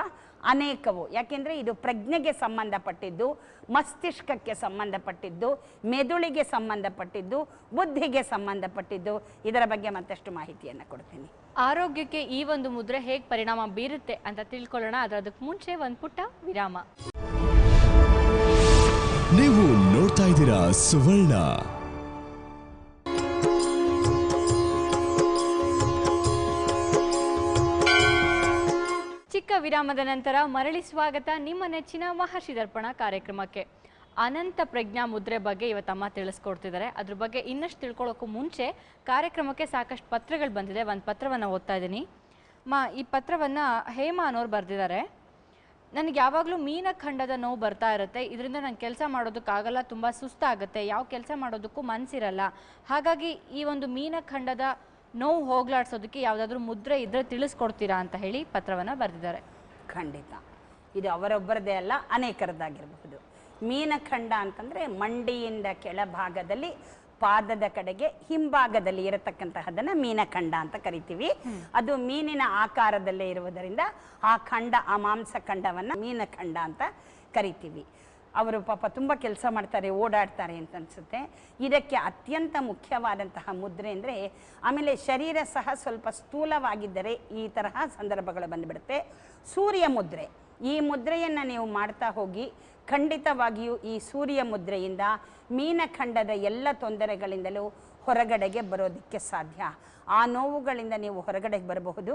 ಅನೇಕವು. ಯಾಕೆಂದರೆ ಇದು ಪ್ರಜ್ಞೆಗೆ ಸಂಬಂಧಪಟ್ಟಿದ್ದು, ಮಸ್ತಿಷ್ಕಕ್ಕೆ ಸಂಬಂಧಪಟ್ಟಿದ್ದು, ಮೆದುಳಿಗೆ ಸಂಬಂಧಪಟ್ಟಿದ್ದು, ಬುದ್ಧಿಗೆ ಸಂಬಂಧಪಟ್ಟಿದ್ದು. ಇದರ ಬಗ್ಗೆ ಮತ್ತಷ್ಟು ಮಾಹಿತಿಯನ್ನು ಕೊಡ್ತೀನಿ. ಆರೋಗ್ಯಕ್ಕೆ ಈ ಒಂದು ಮುದ್ರೆ ಹೇಗೆ ಪರಿಣಾಮ ಬೀರುತ್ತೆ ಅಂತ ತಿಳ್ಕೊಳ್ಳೋಣ. ಅದಕ್ಕೆ ಮುಂಚೆ ಒಂದು ಪುಟ್ಟ ವಿರಾಮ. ನೀವು ನೋಡ್ತಾ ಇದ್ದೀರಾ ಸುವರ್ಣ. ಚಿಕ್ಕ ವಿರಾಮದ ನಂತರ ಮರಳಿ ಸ್ವಾಗತ ನಿಮ್ಮ ನೆಚ್ಚಿನ ಮಹರ್ಷಿ ದರ್ಪಣ ಕಾರ್ಯಕ್ರಮಕ್ಕೆ. ಅನಂತ ಪ್ರಜ್ಞಾ ಮುದ್ರೆ ಬಗ್ಗೆ ಇವತ್ತಮ್ಮ ತಿಳಿಸ್ಕೊಡ್ತಿದ್ದಾರೆ. ಅದ್ರ ಬಗ್ಗೆ ಇನ್ನಷ್ಟು ತಿಳ್ಕೊಳ್ಳೋಕ್ಕೂ ಮುಂಚೆ ಕಾರ್ಯಕ್ರಮಕ್ಕೆ ಸಾಕಷ್ಟು ಪತ್ರಗಳು ಬಂದಿದೆ. ಒಂದು ಪತ್ರವನ್ನು ಓದ್ತಾ ಇದ್ದೀನಿ. ಈ ಪತ್ರವನ್ನು ಹೇಮಾ ಅನ್ನೋರು ಬರೆದಿದ್ದಾರೆ. ನನಗೆ ಯಾವಾಗಲೂ ಮೀನಖಂಡದ ನೋವು ಬರ್ತಾ ಇರುತ್ತೆ. ಇದರಿಂದ ನಂಗೆ ಕೆಲಸ ಮಾಡೋದಕ್ಕಾಗಲ್ಲ, ತುಂಬ ಸುಸ್ತಾಗುತ್ತೆ, ಯಾವ ಕೆಲಸ ಮಾಡೋದಕ್ಕೂ ಮನಸ್ಸಿರಲ್ಲ. ಹಾಗಾಗಿ ಈ ಒಂದು ಮೀನಖಂಡದ ನೋವು ಹೋಗ್ಲಾಡ್ಸೋದಕ್ಕೆ ಯಾವುದಾದ್ರೂ ಮುದ್ರೆ ಇದ್ದರೆ ತಿಳಿಸ್ಕೊಡ್ತೀರಾ ಅಂತ ಹೇಳಿ ಪತ್ರವನ್ನು ಬರೆದಿದ್ದಾರೆ. ಖಂಡಿತ ಇದು ಅವರೊಬ್ಬರದೇ ಅಲ್ಲ, ಅನೇಕರದ್ದಾಗಿರಬಹುದು. ಮೀನಖಂಡ ಅಂತಂದರೆ ಮಂಡಿಯಿಂದ ಕೆಳಭಾಗದಲ್ಲಿ ಪಾದದ ಕಡೆಗೆ ಹಿಂಭಾಗದಲ್ಲಿ ಇರತಕ್ಕಂತಹದನ್ನು ಮೀನಖಂಡ ಅಂತ ಕರಿತೀವಿ. ಅದು ಮೀನಿನ ಆಕಾರದಲ್ಲೇ ಇರುವುದರಿಂದ ಆ ಮಾಂಸಖಂಡವನ್ನು ಮೀನಖಂಡ ಅಂತ ಕರಿತೀವಿ. ಅವರು ಪಾಪ ತುಂಬ ಕೆಲಸ ಮಾಡ್ತಾರೆ, ಓಡಾಡ್ತಾರೆ ಅಂತ ಅನಿಸುತ್ತೆ. ಇದಕ್ಕೆ ಅತ್ಯಂತ ಮುಖ್ಯವಾದಂತಹ ಮುದ್ರೆ ಅಂದರೆ, ಆಮೇಲೆ ಶರೀರ ಸಹ ಸ್ವಲ್ಪ ಸ್ಥೂಲವಾಗಿದ್ದರೆ ಈ ತರಹ ಸಂದರ್ಭಗಳು ಬಂದುಬಿಡುತ್ತೆ. ಸೂರ್ಯ ಮುದ್ರೆ, ಈ ಮುದ್ರೆಯನ್ನು ನೀವು ಮಾಡ್ತಾ ಹೋಗಿ ಖಂಡಿತವಾಗಿಯೂ ಈ ಸೂರ್ಯ ಮುದ್ರೆಯಿಂದ ಮೀನಖಂಡದ ಎಲ್ಲ ತೊಂದರೆಗಳಿಂದಲೂ ಹೊರಗಡೆಗೆ ಬರೋದಕ್ಕೆ ಸಾಧ್ಯ. ಆ ನೋವುಗಳಿಂದ ನೀವು ಹೊರಗಡೆಗೆ ಬರಬಹುದು.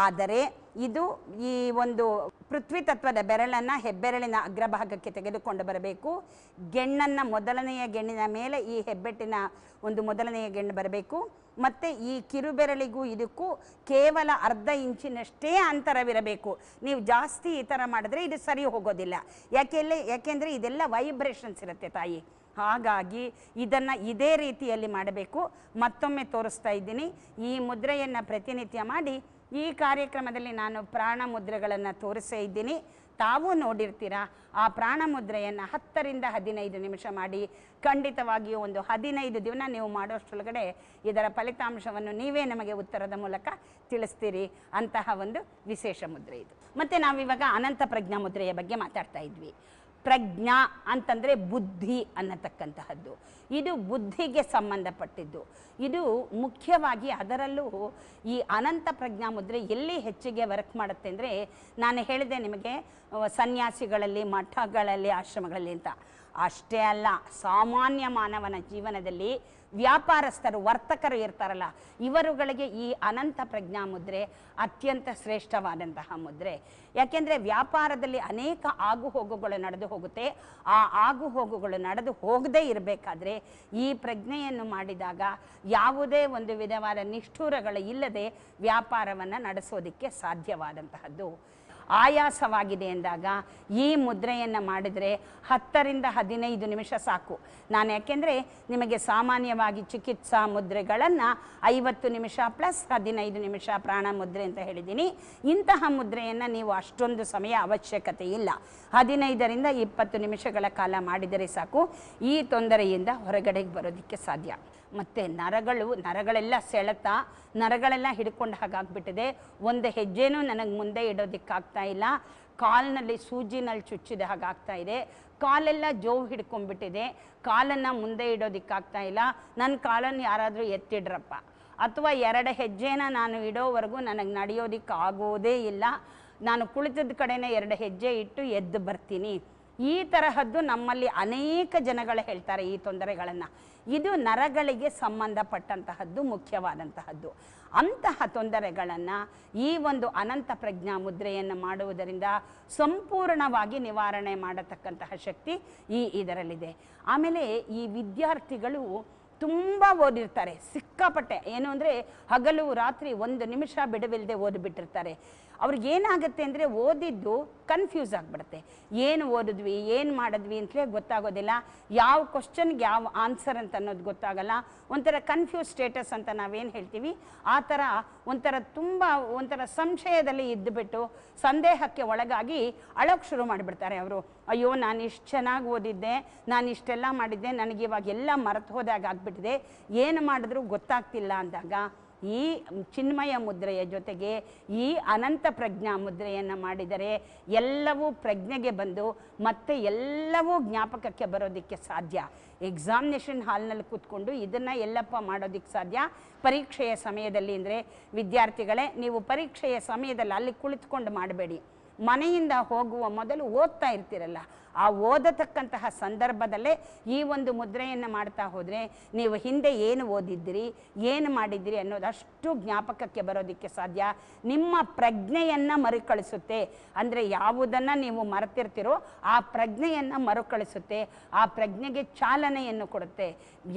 ಆದರೆ ಇದು ಈ ಒಂದು ಪೃಥ್ವಿ ತತ್ವದ ಬೆರಳನ್ನು ಹೆಬ್ಬೆರಳಿನ ಅಗ್ರಭಾಗಕ್ಕೆ ತೆಗೆದುಕೊಂಡು ಬರಬೇಕು. ಗೆಣ್ಣನ್ನು ಮೊದಲನೆಯ ಗೆಣ್ಣಿನ ಮೇಲೆ ಈ ಹೆಬ್ಬೆಟ್ಟಿನ ಒಂದು ಮೊದಲನೆಯ ಗೆಣ್ಣು ಬರಬೇಕು. ಮತ್ತು ಈ ಕಿರುಬೆರಳಿಗೂ ಇದಕ್ಕೂ ಕೇವಲ ಅರ್ಧ ಇಂಚಿನಷ್ಟೇ ಅಂತರವಿರಬೇಕು. ನೀವು ಜಾಸ್ತಿ ಈ ಥರ ಮಾಡಿದ್ರೆ ಇದು ಸರಿ ಹೋಗೋದಿಲ್ಲ. ಯಾಕೆಂದರೆ ಇದೆಲ್ಲ ವೈಬ್ರೇಷನ್ಸ್ ಇರುತ್ತೆ ತಾಯಿ. ಹಾಗಾಗಿ ಇದನ್ನು ಇದೇ ರೀತಿಯಲ್ಲಿ ಮಾಡಬೇಕು. ಮತ್ತೊಮ್ಮೆ ತೋರಿಸ್ತಾ ಇದ್ದೀನಿ. ಈ ಮುದ್ರೆಯನ್ನು ಪ್ರತಿನಿತ್ಯ ಮಾಡಿ. ಈ ಕಾರ್ಯಕ್ರಮದಲ್ಲಿ ನಾನು ಪ್ರಾಣ ಮುದ್ರೆಗಳನ್ನು ತೋರಿಸೇ ಇದ್ದೀನಿ, ತಾವೂ ನೋಡಿರ್ತೀರ. ಆ ಪ್ರಾಣ ಮುದ್ರೆಯನ್ನು 10 ರಿಂದ 15 ನಿಮಿಷ ಮಾಡಿ. ಖಂಡಿತವಾಗಿಯೂ ಒಂದು 15 ದಿನ ನೀವು ಮಾಡೋಷ್ಟರೊಳಗಡೆ ಇದರ ಫಲಿತಾಂಶವನ್ನು ನೀವೇ ನಮಗೆ ಉತ್ತರದ ಮೂಲಕ ತಿಳಿಸ್ತೀರಿ. ಅಂತಹ ಒಂದು ವಿಶೇಷ ಮುದ್ರೆ ಇದು. ಮತ್ತು ನಾವಿವಾಗ ಅನಂತ ಪ್ರಜ್ಞಾ ಮುದ್ರೆಯ ಬಗ್ಗೆ ಮಾತಾಡ್ತಾ ಇದ್ವಿ. ಪ್ರಜ್ಞಾ ಅಂತಂದರೆ ಬುದ್ಧಿ ಅನ್ನತಕ್ಕಂತಹದ್ದು. ಇದು ಬುದ್ಧಿಗೆ ಸಂಬಂಧಪಟ್ಟಿದ್ದು. ಇದು ಮುಖ್ಯವಾಗಿ ಅದರಲ್ಲೂ ಈ ಅನಂತ ಪ್ರಜ್ಞಾ ಮುದ್ರೆ ಎಲ್ಲಿ ಹೆಚ್ಚಿಗೆ ವರ್ಕ್ ಮಾಡುತ್ತೆ ಅಂದರೆ, ನಾನು ಹೇಳಿದೆ ನಿಮಗೆ ಸನ್ಯಾಸಿಗಳಲ್ಲಿ, ಮಠಗಳಲ್ಲಿ, ಆಶ್ರಮಗಳಲ್ಲಿ ಅಂತ. ಅಷ್ಟೇ ಅಲ್ಲ, ಸಾಮಾನ್ಯ ಮಾನವನ ಜೀವನದಲ್ಲಿ ವ್ಯಾಪಾರಸ್ಥರು, ವರ್ತಕರು ಇರ್ತಾರಲ್ಲ, ಇವರುಗಳಿಗೆ ಈ ಅನಂತ ಪ್ರಜ್ಞಾ ಮುದ್ರೆ ಅತ್ಯಂತ ಶ್ರೇಷ್ಠವಾದಂತಹ ಮುದ್ರೆ. ಯಾಕೆಂದರೆ ವ್ಯಾಪಾರದಲ್ಲಿ ಅನೇಕ ಆಗುಹೋಗುಗಳು ನಡೆದು ಹೋಗುತ್ತೆ. ಆ ಆಗುಹೋಗುಗಳು ನಡೆದು ಹೋಗದೇ ಇರಬೇಕಾದ್ರೆ ಈ ಪ್ರಜ್ಞೆಯನ್ನು ಮಾಡಿದಾಗ ಯಾವುದೇ ಒಂದು ವಿಧವಾದ ನಿಷ್ಠೂರಗಳು ಇಲ್ಲದೆ ವ್ಯಾಪಾರವನ್ನು ನಡೆಸೋದಕ್ಕೆ ಸಾಧ್ಯವಾದಂತಹದ್ದು. ಆಯಾಸವಾಗಿದೆ ಎಂದಾಗ ಈ ಮುದ್ರೆಯನ್ನು ಮಾಡಿದರೆ 10 ರಿಂದ 15 ನಿಮಿಷ ಸಾಕು. ನಾನು ಯಾಕೆಂದರೆ ನಿಮಗೆ ಸಾಮಾನ್ಯವಾಗಿ ಚಿಕಿತ್ಸಾ ಮುದ್ರೆಗಳನ್ನು 50 ನಿಮಿಷ ಪ್ಲಸ್ 15 ನಿಮಿಷ ಪ್ರಾಣ ಮುದ್ರೆ ಅಂತ ಹೇಳಿದ್ದೀನಿ. ಇಂತಹ ಮುದ್ರೆಯನ್ನು ನೀವು ಅಷ್ಟೊಂದು ಸಮಯ ಅವಶ್ಯಕತೆ ಇಲ್ಲ. 15 ರಿಂದ 20 ನಿಮಿಷಗಳ ಕಾಲ ಮಾಡಿದರೆ ಸಾಕು. ಈ ತೊಂದರೆಯಿಂದ ಹೊರಗಡೆಗೆ ಬರೋದಕ್ಕೆ ಸಾಧ್ಯ. ಮತ್ತು ನರಗಳೆಲ್ಲ ಸೆಳೆತ, ನರಗಳೆಲ್ಲ ಹಿಡ್ಕೊಂಡು ಹಾಗಾಗ್ಬಿಟ್ಟಿದೆ. ಒಂದು ಹೆಜ್ಜೆನೂ ನನಗೆ ಮುಂದೆ ಇಡೋದಕ್ಕಾಗ್ತಾ ಇಲ್ಲ. ಕಾಲಿನಲ್ಲಿ ಸೂಜಿನಲ್ಲಿ ಚುಚ್ಚಿದ ಹಾಗಾಗ್ತಾ ಇದೆ. ಕಾಲೆಲ್ಲ ಜೋವು ಹಿಡ್ಕೊಂಡ್ಬಿಟ್ಟಿದೆ. ಕಾಲನ್ನು ಮುಂದೆ ಇಡೋದಕ್ಕಾಗ್ತಾ ಇಲ್ಲ. ನನ್ನ ಕಾಲನ್ನು ಯಾರಾದರೂ ಎತ್ತಿಡ್ರಪ್ಪ, ಅಥವಾ 2 ಹೆಜ್ಜೆನ ನಾನು ಇಡೋವರೆಗೂ ನನಗೆ ನಡೆಯೋದಕ್ಕೆ ಆಗೋದೇ ಇಲ್ಲ. ನಾನು ಕುಳಿತದ ಕಡೆನೇ 2 ಹೆಜ್ಜೆ ಇಟ್ಟು ಎದ್ದು ಬರ್ತೀನಿ. ಈ ತರಹದ್ದು ನಮ್ಮಲ್ಲಿ ಅನೇಕ ಜನಗಳು ಹೇಳ್ತಾರೆ ಈ ತೊಂದರೆಗಳನ್ನು. ಇದು ನರಗಳಿಗೆ ಸಂಬಂಧಪಟ್ಟಂತಹದ್ದು, ಮುಖ್ಯವಾದಂತಹದ್ದು. ಅಂತಹ ತೊಂದರೆಗಳನ್ನು ಈ ಒಂದು ಅನಂತ ಪ್ರಜ್ಞಾ ಮುದ್ರೆಯನ್ನು ಮಾಡುವುದರಿಂದ ಸಂಪೂರ್ಣವಾಗಿ ನಿವಾರಣೆ ಮಾಡತಕ್ಕಂತಹ ಶಕ್ತಿ ಇದರಲ್ಲಿದೆ. ಆಮೇಲೆ ಈ ವಿದ್ಯಾರ್ಥಿಗಳು ತುಂಬ ಓದಿರ್ತಾರೆ, ಸಿಕ್ಕಾಪಟ್ಟೆ. ಏನು ಅಂದರೆ ಹಗಲು ರಾತ್ರಿ 1 ನಿಮಿಷ ಬಿಡುವಿಲ್ಲದೆ ಓದಿಬಿಟ್ಟಿರ್ತಾರೆ. ಅವ್ರಿಗೇನಾಗುತ್ತೆ ಅಂದರೆ ಓದಿದ್ದು ಕನ್ಫ್ಯೂಸ್ ಆಗಿಬಿಡುತ್ತೆ. ಏನು ಓದಿದ್ವಿ, ಏನು ಮಾಡಿದ್ವಿ ಅಂತಲೇ ಗೊತ್ತಾಗೋದಿಲ್ಲ. ಯಾವ ಕ್ವಶನ್ಗೆ ಯಾವ ಆನ್ಸರ್ ಅಂತ ಅನ್ನೋದು ಗೊತ್ತಾಗಲ್ಲ. ಒಂಥರ ಕನ್ಫ್ಯೂಸ್ ಸ್ಟೇಟಸ್ ಅಂತ ನಾವೇನು ಹೇಳ್ತೀವಿ, ಆ ಥರ ಒಂಥರ ಸಂಶಯದಲ್ಲಿ ಇದ್ದುಬಿಟ್ಟು ಸಂದೇಹಕ್ಕೆ ಒಳಗಾಗಿ ಅಳೋಕ್ಕೆ ಶುರು ಮಾಡಿಬಿಡ್ತಾರೆ ಅವರು. ಅಯ್ಯೋ, ನಾನು ಇಷ್ಟು ಚೆನ್ನಾಗಿ ಓದಿದ್ದೆ, ನಾನು ಇಷ್ಟೆಲ್ಲ ಮಾಡಿದ್ದೆ, ನನಗಿವಾಗ ಎಲ್ಲ ಮರೆತು ಹೋದಾಗ ಆಗಿಬಿಟ್ಟಿದೆ, ಏನು ಮಾಡಿದ್ರೂ ಗೊತ್ತಾಗ್ತಿಲ್ಲ ಅಂದಾಗ ಈ ಚಿನ್ಮಯ ಮುದ್ರೆಯ ಜೊತೆಗೆ ಈ ಅನಂತ ಪ್ರಜ್ಞಾ ಮುದ್ರೆಯನ್ನು ಮಾಡಿದರೆ ಎಲ್ಲವೂ ಪ್ರಜ್ಞೆಗೆ ಬಂದು ಮತ್ತೆ ಎಲ್ಲವೂ ಜ್ಞಾಪಕಕ್ಕೆ ಬರೋದಕ್ಕೆ ಸಾಧ್ಯ. ಎಕ್ಸಾಮಿನೇಷನ್ ಹಾಲ್ನಲ್ಲಿ ಕೂತ್ಕೊಂಡು ಇದನ್ನು ಎಲ್ಲಪ್ಪ ಮಾಡೋದಕ್ಕೆ ಸಾಧ್ಯ ಪರೀಕ್ಷೆಯ ಸಮಯದಲ್ಲಿ. ಅಂದರೆ ವಿದ್ಯಾರ್ಥಿಗಳೇ, ನೀವು ಪರೀಕ್ಷೆಯ ಸಮಯದಲ್ಲಿ ಅಲ್ಲಿ ಕುಳಿತುಕೊಂಡು ಮಾಡಬೇಡಿ. ಮನೆಯಿಂದ ಹೋಗುವ ಮೊದಲು ಓದ್ತಾ ಇರ್ತೀರಲ್ಲ, ಆ ಓದತಕ್ಕಂತಹ ಸಂದರ್ಭದಲ್ಲೇ ಈ ಒಂದು ಮುದ್ರೆಯನ್ನು ಮಾಡ್ತಾ ಹೋದರೆ ನೀವು ಹಿಂದೆ ಏನು ಓದಿದ್ದೀರಿ, ಏನು ಮಾಡಿದ್ದೀರಿ ಅನ್ನೋದಷ್ಟು ಜ್ಞಾಪಕಕ್ಕೆ ಬರೋದಕ್ಕೆ ಸಾಧ್ಯ. ನಿಮ್ಮ ಪ್ರಜ್ಞೆಯನ್ನು ಮರುಕಳಿಸುತ್ತೆ. ಅಂದರೆ ಯಾವುದನ್ನು ನೀವು ಮರೆತಿರ್ತೀರೋ ಆ ಪ್ರಜ್ಞೆಯನ್ನು ಮರುಕಳಿಸುತ್ತೆ, ಆ ಪ್ರಜ್ಞೆಗೆ ಚಾಲನೆಯನ್ನು ಕೊಡುತ್ತೆ.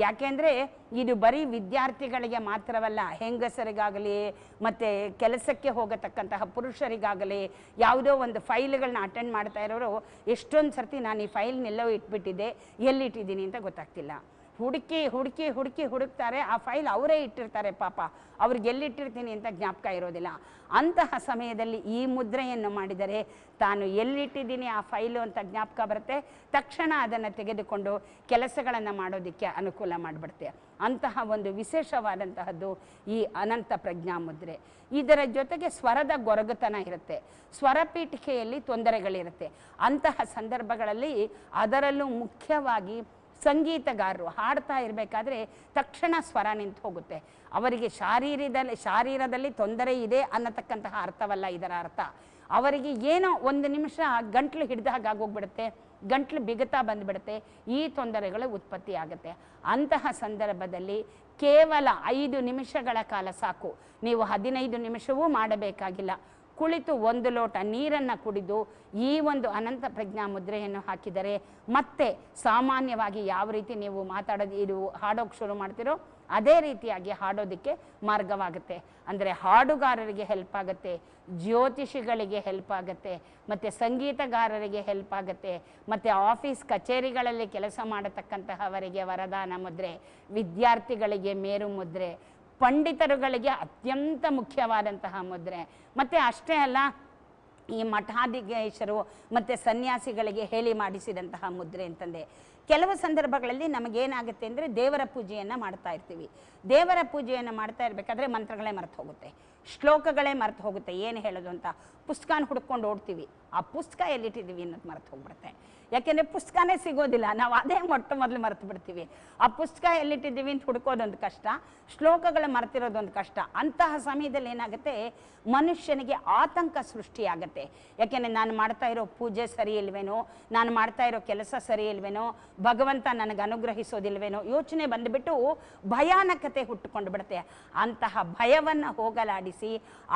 ಯಾಕೆಂದರೆ ಇದು ಬರೀ ವಿದ್ಯಾರ್ಥಿಗಳಿಗೆ ಮಾತ್ರವಲ್ಲ, ಹೆಂಗಸರಿಗಾಗಲಿ ಮತ್ತು ಕೆಲಸಕ್ಕೆ ಹೋಗತಕ್ಕಂತಹ ಪುರುಷರಿಗಾಗಲಿ, ಯಾವುದೋ ಒಂದು ಫೈಲ್ಗಳನ್ನ ಅಟೆಂಡ್ ಮಾಡ್ತಾ ಇರೋರು ಎಷ್ಟೊಂದು ಸರ್ತಿ ನಾನು ಈ ಫೈಲ್ನೆಲ್ಲೋ ಇಟ್ಬಿಟ್ಟಿದ್ದೆ, ಎಲ್ಲಿಟ್ಟಿದ್ದೀನಿ ಅಂತ ಗೊತ್ತಾಗ್ತಿಲ್ಲ. ಹುಡುಕ್ತಾರೆ. ಆ ಫೈಲ್ ಅವರೇ ಇಟ್ಟಿರ್ತಾರೆ ಪಾಪ, ಅವ್ರಿಗೆ ಎಲ್ಲಿಟ್ಟಿರ್ತೀನಿ ಅಂತ ಜ್ಞಾಪಕ ಇರೋದಿಲ್ಲ. ಅಂತಹ ಸಮಯದಲ್ಲಿ ಈ ಮುದ್ರೆಯನ್ನು ಮಾಡಿದರೆ ತಾನು ಎಲ್ಲಿಟ್ಟಿದ್ದೀನಿ ಆ ಫೈಲು ಅಂತ ಜ್ಞಾಪಕ ಬರುತ್ತೆ. ತಕ್ಷಣ ಅದನ್ನು ತೆಗೆದುಕೊಂಡು ಕೆಲಸಗಳನ್ನು ಮಾಡೋದಕ್ಕೆ ಅನುಕೂಲ ಮಾಡಿಬಿಡುತ್ತೆ. ಅಂತಹ ಒಂದು ವಿಶೇಷವಾದಂತಹದ್ದು ಈ ಅನಂತ ಪ್ರಜ್ಞಾ ಮುದ್ರೆ. ಇದರ ಜೊತೆಗೆ ಸ್ವರದ ಗೊರಗುತನ ಇರುತ್ತೆ, ಸ್ವರಪೀಠಿಕೆಯಲ್ಲಿ ತೊಂದರೆಗಳಿರುತ್ತೆ. ಅಂತಹ ಸಂದರ್ಭಗಳಲ್ಲಿ ಅದರಲ್ಲೂ ಮುಖ್ಯವಾಗಿ ಸಂಗೀತಗಾರರು ಹಾಡ್ತಾ ಇರಬೇಕಾದ್ರೆ ತಕ್ಷಣ ಸ್ವರ ನಿಂತು ಹೋಗುತ್ತೆ. ಅವರಿಗೆ ಶಾರೀರದಲ್ಲಿ ತೊಂದರೆ ಇದೆ ಅನ್ನತಕ್ಕಂತಹ ಅರ್ಥವಲ್ಲ ಇದರ ಅರ್ಥ. ಅವರಿಗೆ ಏನೋ ಒಂದು ನಿಮಿಷ ಗಂಟ್ಲು ಹಿಡಿದಾಗ ಆಗೋಗ್ಬಿಡುತ್ತೆ, ಗಂಟ್ಲು ಬಿಗುತ್ತಾ ಬಂದುಬಿಡುತ್ತೆ, ಈ ತೊಂದರೆಗಳು ಉತ್ಪತ್ತಿ ಆಗುತ್ತೆ. ಅಂತಹ ಸಂದರ್ಭದಲ್ಲಿ ಕೇವಲ 5 ನಿಮಿಷಗಳ ಕಾಲ ಸಾಕು. ನೀವು 15 ನಿಮಿಷವೂ ಮಾಡಬೇಕಾಗಿಲ್ಲ. ಕುಳಿತು 1 ಲೋಟ ನೀರನ್ನು ಕುಡಿದು ಈ ಒಂದು ಅನಂತ ಪ್ರಜ್ಞಾ ಮುದ್ರೆಯನ್ನು ಹಾಕಿದರೆ ಮತ್ತೆ ಸಾಮಾನ್ಯವಾಗಿ ಯಾವ ರೀತಿ ನೀವು ಇದು ಹಾಡೋಕ್ಕೆ ಶುರು ಮಾಡ್ತೀರೋ ಅದೇ ರೀತಿಯಾಗಿ ಹಾಡೋದಕ್ಕೆ ಮಾರ್ಗವಾಗುತ್ತೆ. ಅಂದರೆ ಹಾಡುಗಾರರಿಗೆ ಹೆಲ್ಪ್ ಆಗುತ್ತೆ, ಜ್ಯೋತಿಷಿಗಳಿಗೆ ಹೆಲ್ಪ್ ಆಗುತ್ತೆ, ಮತ್ತು ಸಂಗೀತಗಾರರಿಗೆ ಹೆಲ್ಪ್ ಆಗುತ್ತೆ, ಮತ್ತು ಆಫೀಸ್ ಕಚೇರಿಗಳಲ್ಲಿ ಕೆಲಸ ಮಾಡತಕ್ಕಂತಹವರಿಗೆ ವರದಾನ ಮುದ್ರೆ, ವಿದ್ಯಾರ್ಥಿಗಳಿಗೆ ಮೇರು ಮುದ್ರೆ, ಪಂಡಿತರುಗಳಿಗೆ ಅತ್ಯಂತ ಮುಖ್ಯವಾದಂತಹ ಮುದ್ರೆ. ಮತ್ತು ಅಷ್ಟೇ ಅಲ್ಲ, ಈ ಮಠಾಧೀಶರು ಮತ್ತು ಸನ್ಯಾಸಿಗಳಿಗೆ ಹೇಳಿ ಮಾಡಿಸಿದಂತಹ ಮುದ್ರೆ ಅಂತಂದೆ. ಕೆಲವು ಸಂದರ್ಭಗಳಲ್ಲಿ ನಮಗೇನಾಗುತ್ತೆ ಅಂದರೆ ದೇವರ ಪೂಜೆಯನ್ನು ಮಾಡ್ತಾ ಇರ್ತೀವಿ. ದೇವರ ಪೂಜೆಯನ್ನು ಮಾಡ್ತಾ ಇರಬೇಕಾದ್ರೆ ಮಂತ್ರಗಳೇ ಮರೆತು ಹೋಗುತ್ತೆ, ಶ್ಲೋಕಗಳೇ ಮರೆತು ಹೋಗುತ್ತೆ, ಏನು ಹೇಳೋದು ಅಂತ ಪುಸ್ತಕನ ಹುಡ್ಕೊಂಡು ಓಡ್ತೀವಿ. ಆ ಪುಸ್ತಕ ಎಲ್ಲಿಟ್ಟಿದ್ದೀವಿ ಅನ್ನೋದು ಮರೆತು ಹೋಗ್ಬಿಡುತ್ತೆ. ಯಾಕೆಂದರೆ ಪುಸ್ತಕನೇ ಸಿಗೋದಿಲ್ಲ, ನಾವು ಅದೇ ಮೊದಲು ಮರೆತು ಬಿಡ್ತೀವಿ. ಆ ಪುಸ್ತಕ ಎಲ್ಲಿಟ್ಟಿದ್ದೀವಿ ಅಂತ ಹುಡ್ಕೋದೊಂದು ಕಷ್ಟ, ಶ್ಲೋಕಗಳು ಮರೆತಿರೋದೊಂದು ಕಷ್ಟ. ಅಂತಹ ಸಮಯದಲ್ಲಿ ಏನಾಗುತ್ತೆ, ಮನುಷ್ಯನಿಗೆ ಆತಂಕ ಸೃಷ್ಟಿಯಾಗತ್ತೆ. ಯಾಕೆಂದರೆ ನಾನು ಮಾಡ್ತಾ ಇರೋ ಪೂಜೆ ಸರಿ ಇಲ್ವೇನೋ, ನಾನು ಮಾಡ್ತಾ ಇರೋ ಕೆಲಸ ಸರಿ ಇಲ್ವೇನೋ, ಭಗವಂತ ನನಗೆ ಅನುಗ್ರಹಿಸೋದಿಲ್ವೇನೋ ಯೋಚನೆ ಬಂದುಬಿಟ್ಟು ಭಯಾನಕತೆ ಹುಟ್ಟುಕೊಂಡು ಬಿಡುತ್ತೆ. ಅಂತಹ ಭಯವನ್ನು ಹೋಗಲಾಡಿಸಿ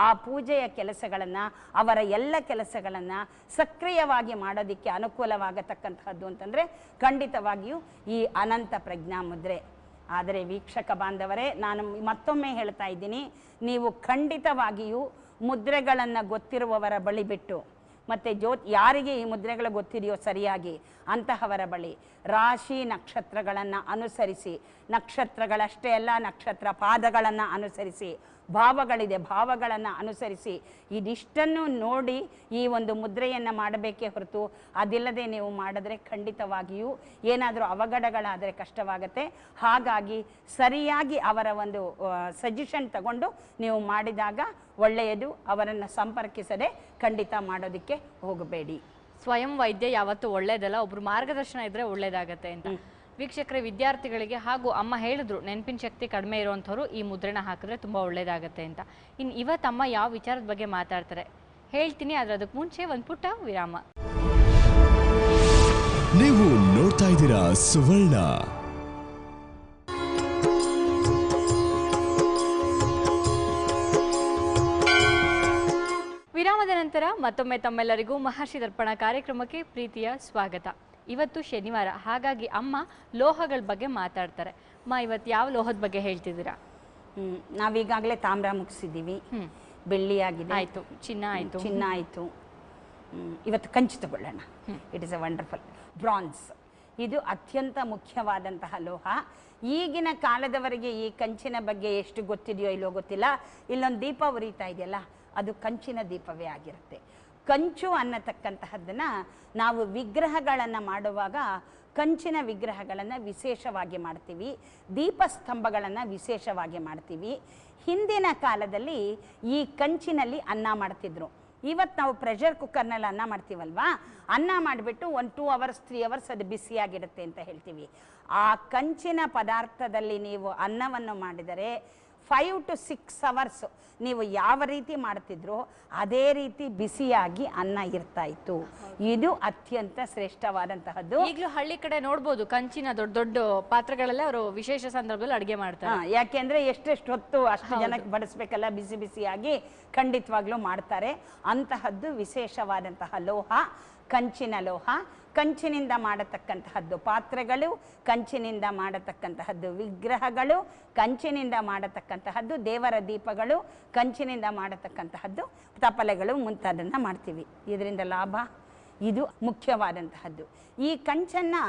ಆ ಪೂಜೆಯ ಕೆಲಸಗಳನ್ನು, ಅವರ ಎಲ್ಲ ಕೆಲಸಗಳನ್ನು ಸಕ್ರಿಯವಾಗಿ ಮಾಡೋದಕ್ಕೆ ಅನುಕೂಲವಾಗತಕ್ಕಂತಹದ್ದು ಅಂತಂದರೆ ಖಂಡಿತವಾಗಿಯೂ ಈ ಅನಂತ ಪ್ರಜ್ಞಾ ಮುದ್ರೆ. ಆದರೆ ವೀಕ್ಷಕ ಬಾಂಧವರೇ, ನಾನು ಮತ್ತೊಮ್ಮೆ ಹೇಳ್ತಾ ಇದ್ದೀನಿ, ನೀವು ಖಂಡಿತವಾಗಿಯೂ ಮುದ್ರೆಗಳನ್ನು ಗೊತ್ತಿರುವವರ ಬಳಿ ಬಿಟ್ಟು, ಮತ್ತು ಯಾರಿಗೆ ಈ ಮುದ್ರೆಗಳು ಗೊತ್ತಿದೆಯೋ ಸರಿಯಾಗಿ ಅಂತಹವರ ಬಳಿ ರಾಶಿ ನಕ್ಷತ್ರಗಳನ್ನು ಅನುಸರಿಸಿ, ನಕ್ಷತ್ರಗಳಷ್ಟೇ ಅಲ್ಲ, ನಕ್ಷತ್ರ ಪಾದಗಳನ್ನು ಅನುಸರಿಸಿ, ಭಾವಗಳಿದೆ ಭಾವಗಳನ್ನು ಅನುಸರಿಸಿ ಇದಿಷ್ಟನ್ನು ನೋಡಿ ಈ ಒಂದು ಮುದ್ರೆಯನ್ನು ಮಾಡಬೇಕೇ ಹೊರತು ಅದಿಲ್ಲದೆ ನೀವು ಮಾಡಿದ್ರೆ ಖಂಡಿತವಾಗಿಯೂ ಏನಾದರೂ ಅವಘಡಗಳಾದರೆ ಕಷ್ಟವಾಗುತ್ತೆ. ಹಾಗಾಗಿ ಸರಿಯಾಗಿ ಅವರ ಒಂದು ಸಜೆಷನ್ ತಗೊಂಡು ನೀವು ಮಾಡಿದಾಗ ಒಳ್ಳೆಯದು. ಅವರನ್ನು ಸಂಪರ್ಕಿಸದೆ ಖಂಡಿತ ಮಾಡೋದಕ್ಕೆ ಹೋಗಬೇಡಿ. ಸ್ವಯಂ ವೈದ್ಯ ಯಾವತ್ತೂ ಒಳ್ಳೇದಲ್ಲ, ಒಬ್ರು ಮಾರ್ಗದರ್ಶನ ಇದ್ರೆ ಒಳ್ಳೇದಾಗತ್ತೆ ಅಂತ. ವೀಕ್ಷಕರೇ, ವಿದ್ಯಾರ್ಥಿಗಳಿಗೆ ಹಾಗೂ ಅಮ್ಮ ಹೇಳಿದ್ರು ನೆನಪಿನ ಶಕ್ತಿ ಕಡಿಮೆ ಇರುವಂಥವ್ರು ಈ ಮುದ್ರೆನ ಹಾಕಿದ್ರೆ ತುಂಬ ಒಳ್ಳೇದಾಗತ್ತೆ ಅಂತ. ಇನ್ನು ಇವತ್ತಮ್ಮ ಯಾವ ವಿಚಾರದ ಬಗ್ಗೆ ಮಾತಾಡ್ತಾರೆ ಹೇಳ್ತೀನಿ, ಆದರೆ ಅದಕ್ಕೆ ಮುಂಚೆ ಒಂದು ಪುಟ್ಟ ವಿರಾಮ. ನೀವು ನೋಡ್ತಾ ಇದ್ದೀರಾ ಸುವರ್ಣ. ವಿರಾಮದ ನಂತರ ಮತ್ತೊಮ್ಮೆ ತಮ್ಮೆಲ್ಲರಿಗೂ ಮಹರ್ಷಿ ದರ್ಪಣ ಕಾರ್ಯಕ್ರಮಕ್ಕೆ ಪ್ರೀತಿಯ ಸ್ವಾಗತ. ಇವತ್ತು ಶನಿವಾರ, ಹಾಗಾಗಿ ಅಮ್ಮ ಲೋಹಗಳ ಬಗ್ಗೆ ಮಾತಾಡ್ತಾರೆ. ಅಮ್ಮ, ಇವತ್ತು ಯಾವ ಲೋಹದ ಬಗ್ಗೆ ಹೇಳ್ತಿದ್ದೀರಾ? ನಾವೀಗಾಗಲೇ ತಾಮ್ರ ಮುಗಿಸಿದ್ದೀವಿ, ಬೆಳ್ಳಿ ಆಗಿದೆ, ಆಯಿತು, ಚಿನ್ನ ಆಯಿತು. ಇವತ್ತು ಕಂಚು ತಗೊಳ್ಳೋಣ. It is a wonderful bronze. ಇದು ಅತ್ಯಂತ ಮುಖ್ಯವಾದಂತಹ ಲೋಹ. ಈಗಿನ ಕಾಲದವರೆಗೆ ಈ ಕಂಚಿನ ಬಗ್ಗೆ ಎಷ್ಟು ಗೊತ್ತಿದೆಯೋ ಇಲ್ಲೋ ಗೊತ್ತಿಲ್ಲ. ಇಲ್ಲೊಂದು ದೀಪ ಉರಿತಾ ಇದೆಯಲ್ಲ, ಅದು ಕಂಚಿನ ದೀಪವೇ ಆಗಿರುತ್ತೆ. ಕಂಚು ಅನ್ನತಕ್ಕಂತಹದ್ದನ್ನು ನಾವು ವಿಗ್ರಹಗಳನ್ನು ಮಾಡುವಾಗ ಕಂಚಿನ ವಿಗ್ರಹಗಳನ್ನು ವಿಶೇಷವಾಗಿ ಮಾಡ್ತೀವಿ, ದೀಪಸ್ತಂಭಗಳನ್ನು ವಿಶೇಷವಾಗಿ ಮಾಡ್ತೀವಿ. ಹಿಂದಿನ ಕಾಲದಲ್ಲಿ ಈ ಕಂಚಿನಲ್ಲಿ ಅನ್ನ ಮಾಡ್ತಿದ್ರು. ಇವತ್ತು ನಾವು ಪ್ರೆಷರ್ ಕುಕ್ಕರ್ನಲ್ಲಿ ಅನ್ನ ಮಾಡ್ತೀವಲ್ವಾ, ಅನ್ನ ಮಾಡಿಬಿಟ್ಟು 1-2 ಅವರ್ಸ್ 3 ಅವರ್ಸ್ ಅದು ಬಿಸಿಯಾಗಿಡುತ್ತೆ ಅಂತ ಹೇಳ್ತೀವಿ. ಆ ಕಂಚಿನ ಪದಾರ್ಥದಲ್ಲಿ ನೀವು ಅನ್ನವನ್ನು ಮಾಡಿದರೆ 5 to 6 ಅವರ್ಸ್ ನೀವು ಯಾವ ರೀತಿ ಮಾಡ್ತಿದ್ರೋ ಅದೇ ರೀತಿ ಬಿಸಿಯಾಗಿ ಅನ್ನ ಇರ್ತಾ ಇತ್ತು. ಇದು ಅತ್ಯಂತ ಶ್ರೇಷ್ಠವಾದಂತಹದ್ದು. ಈಗಲೂ ಹಳ್ಳಿ ಕಡೆ ನೋಡ್ಬೋದು ಕಂಚಿನ ದೊಡ್ಡ ದೊಡ್ಡ ಪಾತ್ರೆಗಳಲ್ಲೇ ಅವರು ವಿಶೇಷ ಸಂದರ್ಭದಲ್ಲಿ ಅಡುಗೆ ಮಾಡ್ತಾರೆ. ಯಾಕೆಂದ್ರೆ ಎಷ್ಟೆಷ್ಟು ಹೊತ್ತು ಅಷ್ಟು ಜನಕ್ಕೆ ಬಡಿಸ್ಬೇಕಲ್ಲ, ಬಿಸಿ ಬಿಸಿಯಾಗಿ ಖಂಡಿತವಾಗ್ಲೂ ಮಾಡ್ತಾರೆ. ಅಂತಹದ್ದು ವಿಶೇಷವಾದಂತಹ ಲೋಹ ಕಂಚಿನ ಲೋಹ. ಕಂಚಿನಿಂದ ಮಾಡತಕ್ಕಂತಹದ್ದು ಪಾತ್ರೆಗಳು, ಕಂಚಿನಿಂದ ಮಾಡತಕ್ಕಂತಹದ್ದು ವಿಗ್ರಹಗಳು, ಕಂಚಿನಿಂದ ಮಾಡತಕ್ಕಂತಹದ್ದು ದೇವರ ದೀಪಗಳು, ಕಂಚಿನಿಂದ ಮಾಡತಕ್ಕಂತಹದ್ದು ತಪಲೆಗಳು ಮುಂತಾದನ್ನು ಮಾಡ್ತೀವಿ. ಇದರಿಂದ ಲಾಭ ಇದು ಮುಖ್ಯವಾದಂತಹದ್ದು. ಈ ಕಂಚನ್ನು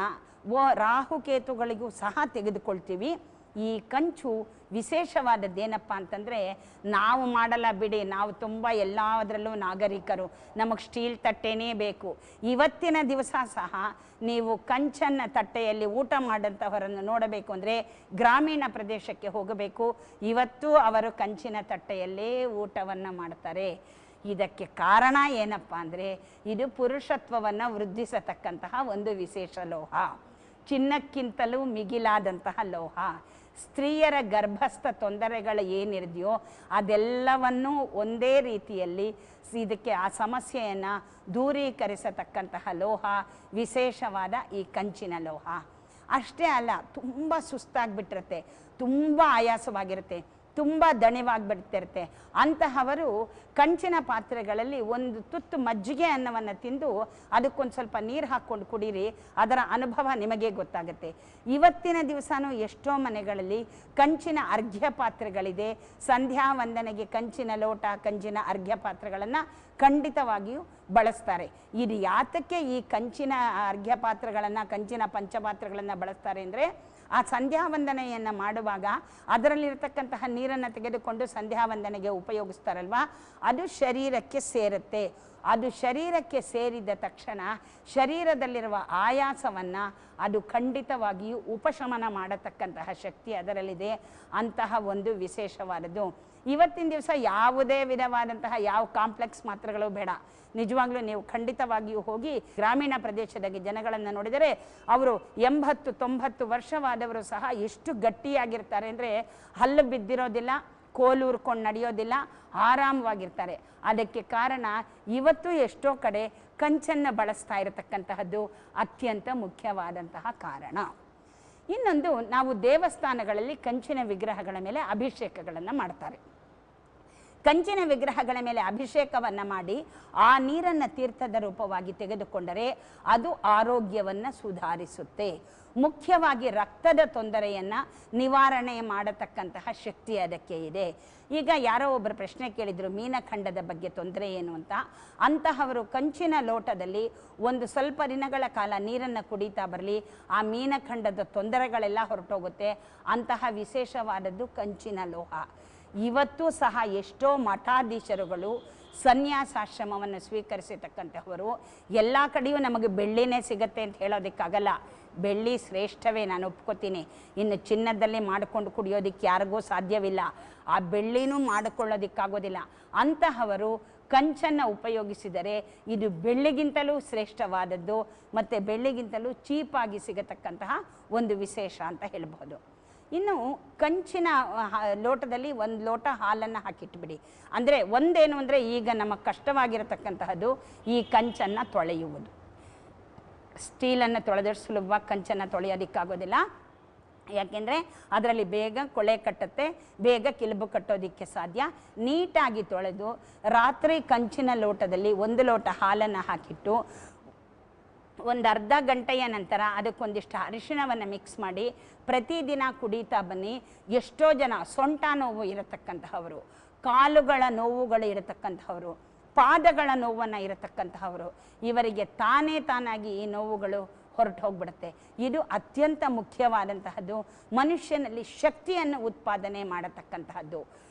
ರಾಹುಕೇತುಗಳಿಗೂ ಸಹ ತೆಗೆದುಕೊಳ್ತೀವಿ. ಈ ಕಂಚು ವಿಶೇಷವಾದದ್ದೇನಪ್ಪ ಅಂತಂದರೆ, ನಾವು ಮಾಡಲ್ಲ ಬಿಡಿ, ನಾವು ತುಂಬ ಎಲ್ಲದರಲ್ಲೂ ನಾಗರಿಕರು, ನಮಗೆ ಸ್ಟೀಲ್ ತಟ್ಟೆನೇ ಬೇಕು. ಇವತ್ತಿನ ದಿವಸ ಸಹ ನೀವು ಕಂಚನ್ನ ತಟ್ಟೆಯಲ್ಲಿ ಊಟ ಮಾಡೋಂಥವರನ್ನು ನೋಡಬೇಕು ಅಂದರೆ ಗ್ರಾಮೀಣ ಪ್ರದೇಶಕ್ಕೆ ಹೋಗಬೇಕು. ಇವತ್ತು ಅವರು ಕಂಚಿನ ತಟ್ಟೆಯಲ್ಲೇ ಊಟವನ್ನು ಮಾಡ್ತಾರೆ. ಇದಕ್ಕೆ ಕಾರಣ ಏನಪ್ಪ ಅಂದರೆ, ಇದು ಪುರುಷತ್ವವನ್ನು ವೃದ್ಧಿಸತಕ್ಕಂತಹ ಒಂದು ವಿಶೇಷ ಲೋಹ, ಚಿನ್ನಕ್ಕಿಂತಲೂ ಮಿಗಿಲಾದಂತಹ ಲೋಹ. ಸ್ತ್ರೀಯರ ಗರ್ಭಸ್ಥ ತೊಂದರೆಗಳು ಏನಿದೆಯೋ ಅದೆಲ್ಲವನ್ನೂ ಒಂದೇ ರೀತಿಯಲ್ಲಿ ಇದಕ್ಕೆ ಆ ಸಮಸ್ಯೆಯನ್ನು ದೂರೀಕರಿಸತಕ್ಕಂತಹ ಲೋಹ ವಿಶೇಷವಾದ ಈ ಕಂಚಿನ ಲೋಹ. ಅಷ್ಟೇ ಅಲ್ಲ, ತುಂಬ ಸುಸ್ತಾಗಿಬಿಟ್ಟಿರುತ್ತೆ, ತುಂಬ ಆಯಾಸವಾಗಿರುತ್ತೆ, ತುಂಬ ದಣಿವಾಗಿಬಿಡ್ತಿರುತ್ತೆ. ಅಂತಹವರು ಕಂಚಿನ ಪಾತ್ರೆಗಳಲ್ಲಿ ಒಂದು ತುತ್ತು ಮಜ್ಜಿಗೆ ಅನ್ನವನ್ನು ತಿಂದು ಅದಕ್ಕೊಂದು ಸ್ವಲ್ಪ ನೀರು ಹಾಕ್ಕೊಂಡು ಕುಡೀರಿ, ಅದರ ಅನುಭವ ನಿಮಗೆ ಗೊತ್ತಾಗುತ್ತೆ. ಇವತ್ತಿನ ದಿವಸನೂ ಎಷ್ಟೋ ಮನೆಗಳಲ್ಲಿ ಕಂಚಿನ ಅರ್ಘ್ಯ ಪಾತ್ರೆಗಳಿದೆ. ಸಂಧ್ಯಾ ವಂದನೆಗೆ ಕಂಚಿನ ಲೋಟ, ಕಂಚಿನ ಅರ್ಘ್ಯ ಪಾತ್ರೆಗಳನ್ನು ಖಂಡಿತವಾಗಿಯೂ ಬಳಸ್ತಾರೆ. ಇದು ಯಾತಕ್ಕೆ ಈ ಕಂಚಿನ ಅರ್ಘ್ಯ ಪಾತ್ರೆಗಳನ್ನು, ಕಂಚಿನ ಪಂಚಪಾತ್ರೆಗಳನ್ನು ಬಳಸ್ತಾರೆ ಅಂದರೆ, ಆ ಸಂಧ್ಯಾ ವಂದನೆಯನ್ನು ಮಾಡುವಾಗ ಅದರಲ್ಲಿರತಕ್ಕಂತಹ ನೀರನ್ನು ತೆಗೆದುಕೊಂಡು ಸಂಧ್ಯಾ ವಂದನೆಗೆ ಉಪಯೋಗಿಸ್ತಾರಲ್ವ, ಅದು ಶರೀರಕ್ಕೆ ಸೇರುತ್ತೆ. ಅದು ಶರೀರಕ್ಕೆ ಸೇರಿದ ತಕ್ಷಣ ಶರೀರದಲ್ಲಿರುವ ಆಯಾಸವನ್ನು ಅದು ಖಂಡಿತವಾಗಿಯೂ ಉಪಶಮನ ಮಾಡತಕ್ಕಂತಹ ಶಕ್ತಿ ಅದರಲ್ಲಿದೆ. ಅಂತಹ ಒಂದು ವಿಶೇಷವಾದದ್ದು. ಇವತ್ತಿನ ದಿವಸ ಯಾವುದೇ ವಿಧವಾದಂತಹ ಯಾವ ಕಾಂಪ್ಲೆಕ್ಸ್ ಮಾತ್ರೆಗಳು ಬೇಡ. ನಿಜವಾಗ್ಲೂ ನೀವು ಖಂಡಿತವಾಗಿಯೂ ಹೋಗಿ ಗ್ರಾಮೀಣ ಪ್ರದೇಶದ ಜನಗಳನ್ನು ನೋಡಿದರೆ ಅವರು 80-90 ವರ್ಷವಾದವರು ಸಹ ಎಷ್ಟು ಗಟ್ಟಿಯಾಗಿರ್ತಾರೆ ಅಂದರೆ, ಹಲ್ಲು ಬಿದ್ದಿರೋದಿಲ್ಲ, ಕೋಲೂರ್ಕೊಂಡು ನಡೆಯೋದಿಲ್ಲ, ಆರಾಮವಾಗಿರ್ತಾರೆ. ಅದಕ್ಕೆ ಕಾರಣ ಇವತ್ತು ಎಷ್ಟೋ ಕಡೆ ಕಂಚನ್ನು ಬಳಸ್ತಾ ಇರತಕ್ಕಂತಹದ್ದು ಅತ್ಯಂತ ಮುಖ್ಯವಾದಂತಹ ಕಾರಣ. ಇನ್ನೊಂದು, ನಾವು ದೇವಸ್ಥಾನಗಳಲ್ಲಿ ಕಂಚಿನ ವಿಗ್ರಹಗಳ ಮೇಲೆ ಅಭಿಷೇಕಗಳನ್ನು ಮಾಡ್ತಾರೆ. ಕಂಚಿನ ವಿಗ್ರಹಗಳ ಮೇಲೆ ಅಭಿಷೇಕವನ್ನು ಮಾಡಿ ಆ ನೀರನ್ನು ತೀರ್ಥದ ರೂಪವಾಗಿ ತೆಗೆದುಕೊಂಡರೆ ಅದು ಆರೋಗ್ಯವನ್ನು ಸುಧಾರಿಸುತ್ತೆ. ಮುಖ್ಯವಾಗಿ ರಕ್ತದ ತೊಂದರೆಯನ್ನು ನಿವಾರಣೆ ಮಾಡತಕ್ಕಂತಹ ಶಕ್ತಿ ಅದಕ್ಕೆ ಇದೆ. ಈಗ ಯಾರೋ ಒಬ್ಬರು ಪ್ರಶ್ನೆ ಕೇಳಿದರು, ಮೀನಖಂಡದ ಬಗ್ಗೆ ತೊಂದರೆ ಏನು ಅಂತ. ಅಂತಹವರು ಕಂಚಿನ ಲೋಟದಲ್ಲಿ ಒಂದು ಸ್ವಲ್ಪ ದಿನಗಳ ಕಾಲ ನೀರನ್ನು ಕುಡಿತಾ ಬರಲಿ, ಆ ಮೀನಖಂಡದ ತೊಂದರೆಗಳೆಲ್ಲ ಹೊರಟೋಗುತ್ತೆ. ಅಂತಹ ವಿಶೇಷವಾದದ್ದು ಕಂಚಿನ ಲೋಹ. ಇವತ್ತೂ ಸಹ ಎಷ್ಟೋ ಮಠಾಧೀಶರುಗಳು ಸನ್ಯಾಸಾಶ್ರಮವನ್ನು ಸ್ವೀಕರಿಸತಕ್ಕಂಥವರು. ಎಲ್ಲ ಕಡೆಯೂ ನಮಗೆ ಬೆಳ್ಳಿನೇ ಸಿಗತ್ತೆ ಅಂತ ಹೇಳೋದಕ್ಕಾಗಲ್ಲ. ಬೆಳ್ಳಿ ಶ್ರೇಷ್ಠವೇ, ನಾನು ಒಪ್ಕೋತೀನಿ. ಇನ್ನು ಚಿನ್ನದಲ್ಲಿ ಮಾಡಿಕೊಂಡು ಕುಡಿಯೋದಕ್ಕೆ ಯಾರಿಗೂ ಸಾಧ್ಯವಿಲ್ಲ, ಆ ಬೆಳ್ಳಿನೂ ಮಾಡಿಕೊಳ್ಳೋದಕ್ಕಾಗೋದಿಲ್ಲ. ಅಂತಹವರು ಕಂಚನ್ನು ಉಪಯೋಗಿಸಿದರೆ ಇದು ಬೆಳ್ಳಿಗಿಂತಲೂ ಶ್ರೇಷ್ಠವಾದದ್ದು ಮತ್ತು ಬೆಳ್ಳಿಗಿಂತಲೂ ಚೀಪಾಗಿ ಸಿಗತಕ್ಕಂತಹ ಒಂದು ವಿಶೇಷ ಅಂತ ಹೇಳ್ಬೋದು. ಇನ್ನು ಕಂಚಿನ ಲೋಟದಲ್ಲಿ 1 ಲೋಟ ಹಾಲನ್ನು ಹಾಕಿಟ್ಬಿಡಿ. ಅಂದರೆ ಒಂದೇನು ಅಂದರೆ, ಈಗ ನಮಗೆ ಕಷ್ಟವಾಗಿರತಕ್ಕಂತಹದ್ದು ಈ ಕಂಚನ್ನು ತೊಳೆಯುವುದು. ಸ್ಟೀಲನ್ನು ತೊಳೆದಷ್ಟು ಸುಲಭವಾಗಿ ಕಂಚನ್ನು ತೊಳೆಯೋದಕ್ಕಾಗೋದಿಲ್ಲ. ಯಾಕೆಂದರೆ ಅದರಲ್ಲಿ ಬೇಗ ಕೊಳೆ ಕಟ್ಟುತ್ತೆ, ಬೇಗ ಕಿಲುಬು ಕಟ್ಟೋದಕ್ಕೆ ಸಾಧ್ಯ. ನೀಟಾಗಿ ತೊಳೆದು ರಾತ್ರಿ ಕಂಚಿನ ಲೋಟದಲ್ಲಿ 1 ಲೋಟ ಹಾಲನ್ನು ಹಾಕಿಟ್ಟು ಒಂದು ಅರ್ಧ ಗಂಟೆಯ ನಂತರ ಅದಕ್ಕೊಂದಿಷ್ಟು ಅರಿಶಿಣವನ್ನು ಮಿಕ್ಸ್ ಮಾಡಿ ಪ್ರತಿದಿನ ಕುಡಿತಾ ಬನ್ನಿ. ಎಷ್ಟೋ ಜನ ಸೊಂಟ ನೋವು ಇರತಕ್ಕಂತಹವರು, ಕಾಲುಗಳ ನೋವುಗಳು ಇರತಕ್ಕಂತಹವರು, ಪಾದಗಳ ನೋವನ್ನು ಇರತಕ್ಕಂತಹವರು, ಇವರಿಗೆ ತಾನಾಗಿ ಈ ನೋವುಗಳು ಹೊರಟು ಹೋಗ್ಬಿಡುತ್ತೆ. ಇದು ಅತ್ಯಂತ ಮುಖ್ಯವಾದಂತಹದ್ದು. ಮನುಷ್ಯನಲ್ಲಿ ಶಕ್ತಿಯನ್ನು ಉತ್ಪಾದನೆ ಮಾಡತಕ್ಕಂತಹದ್ದು.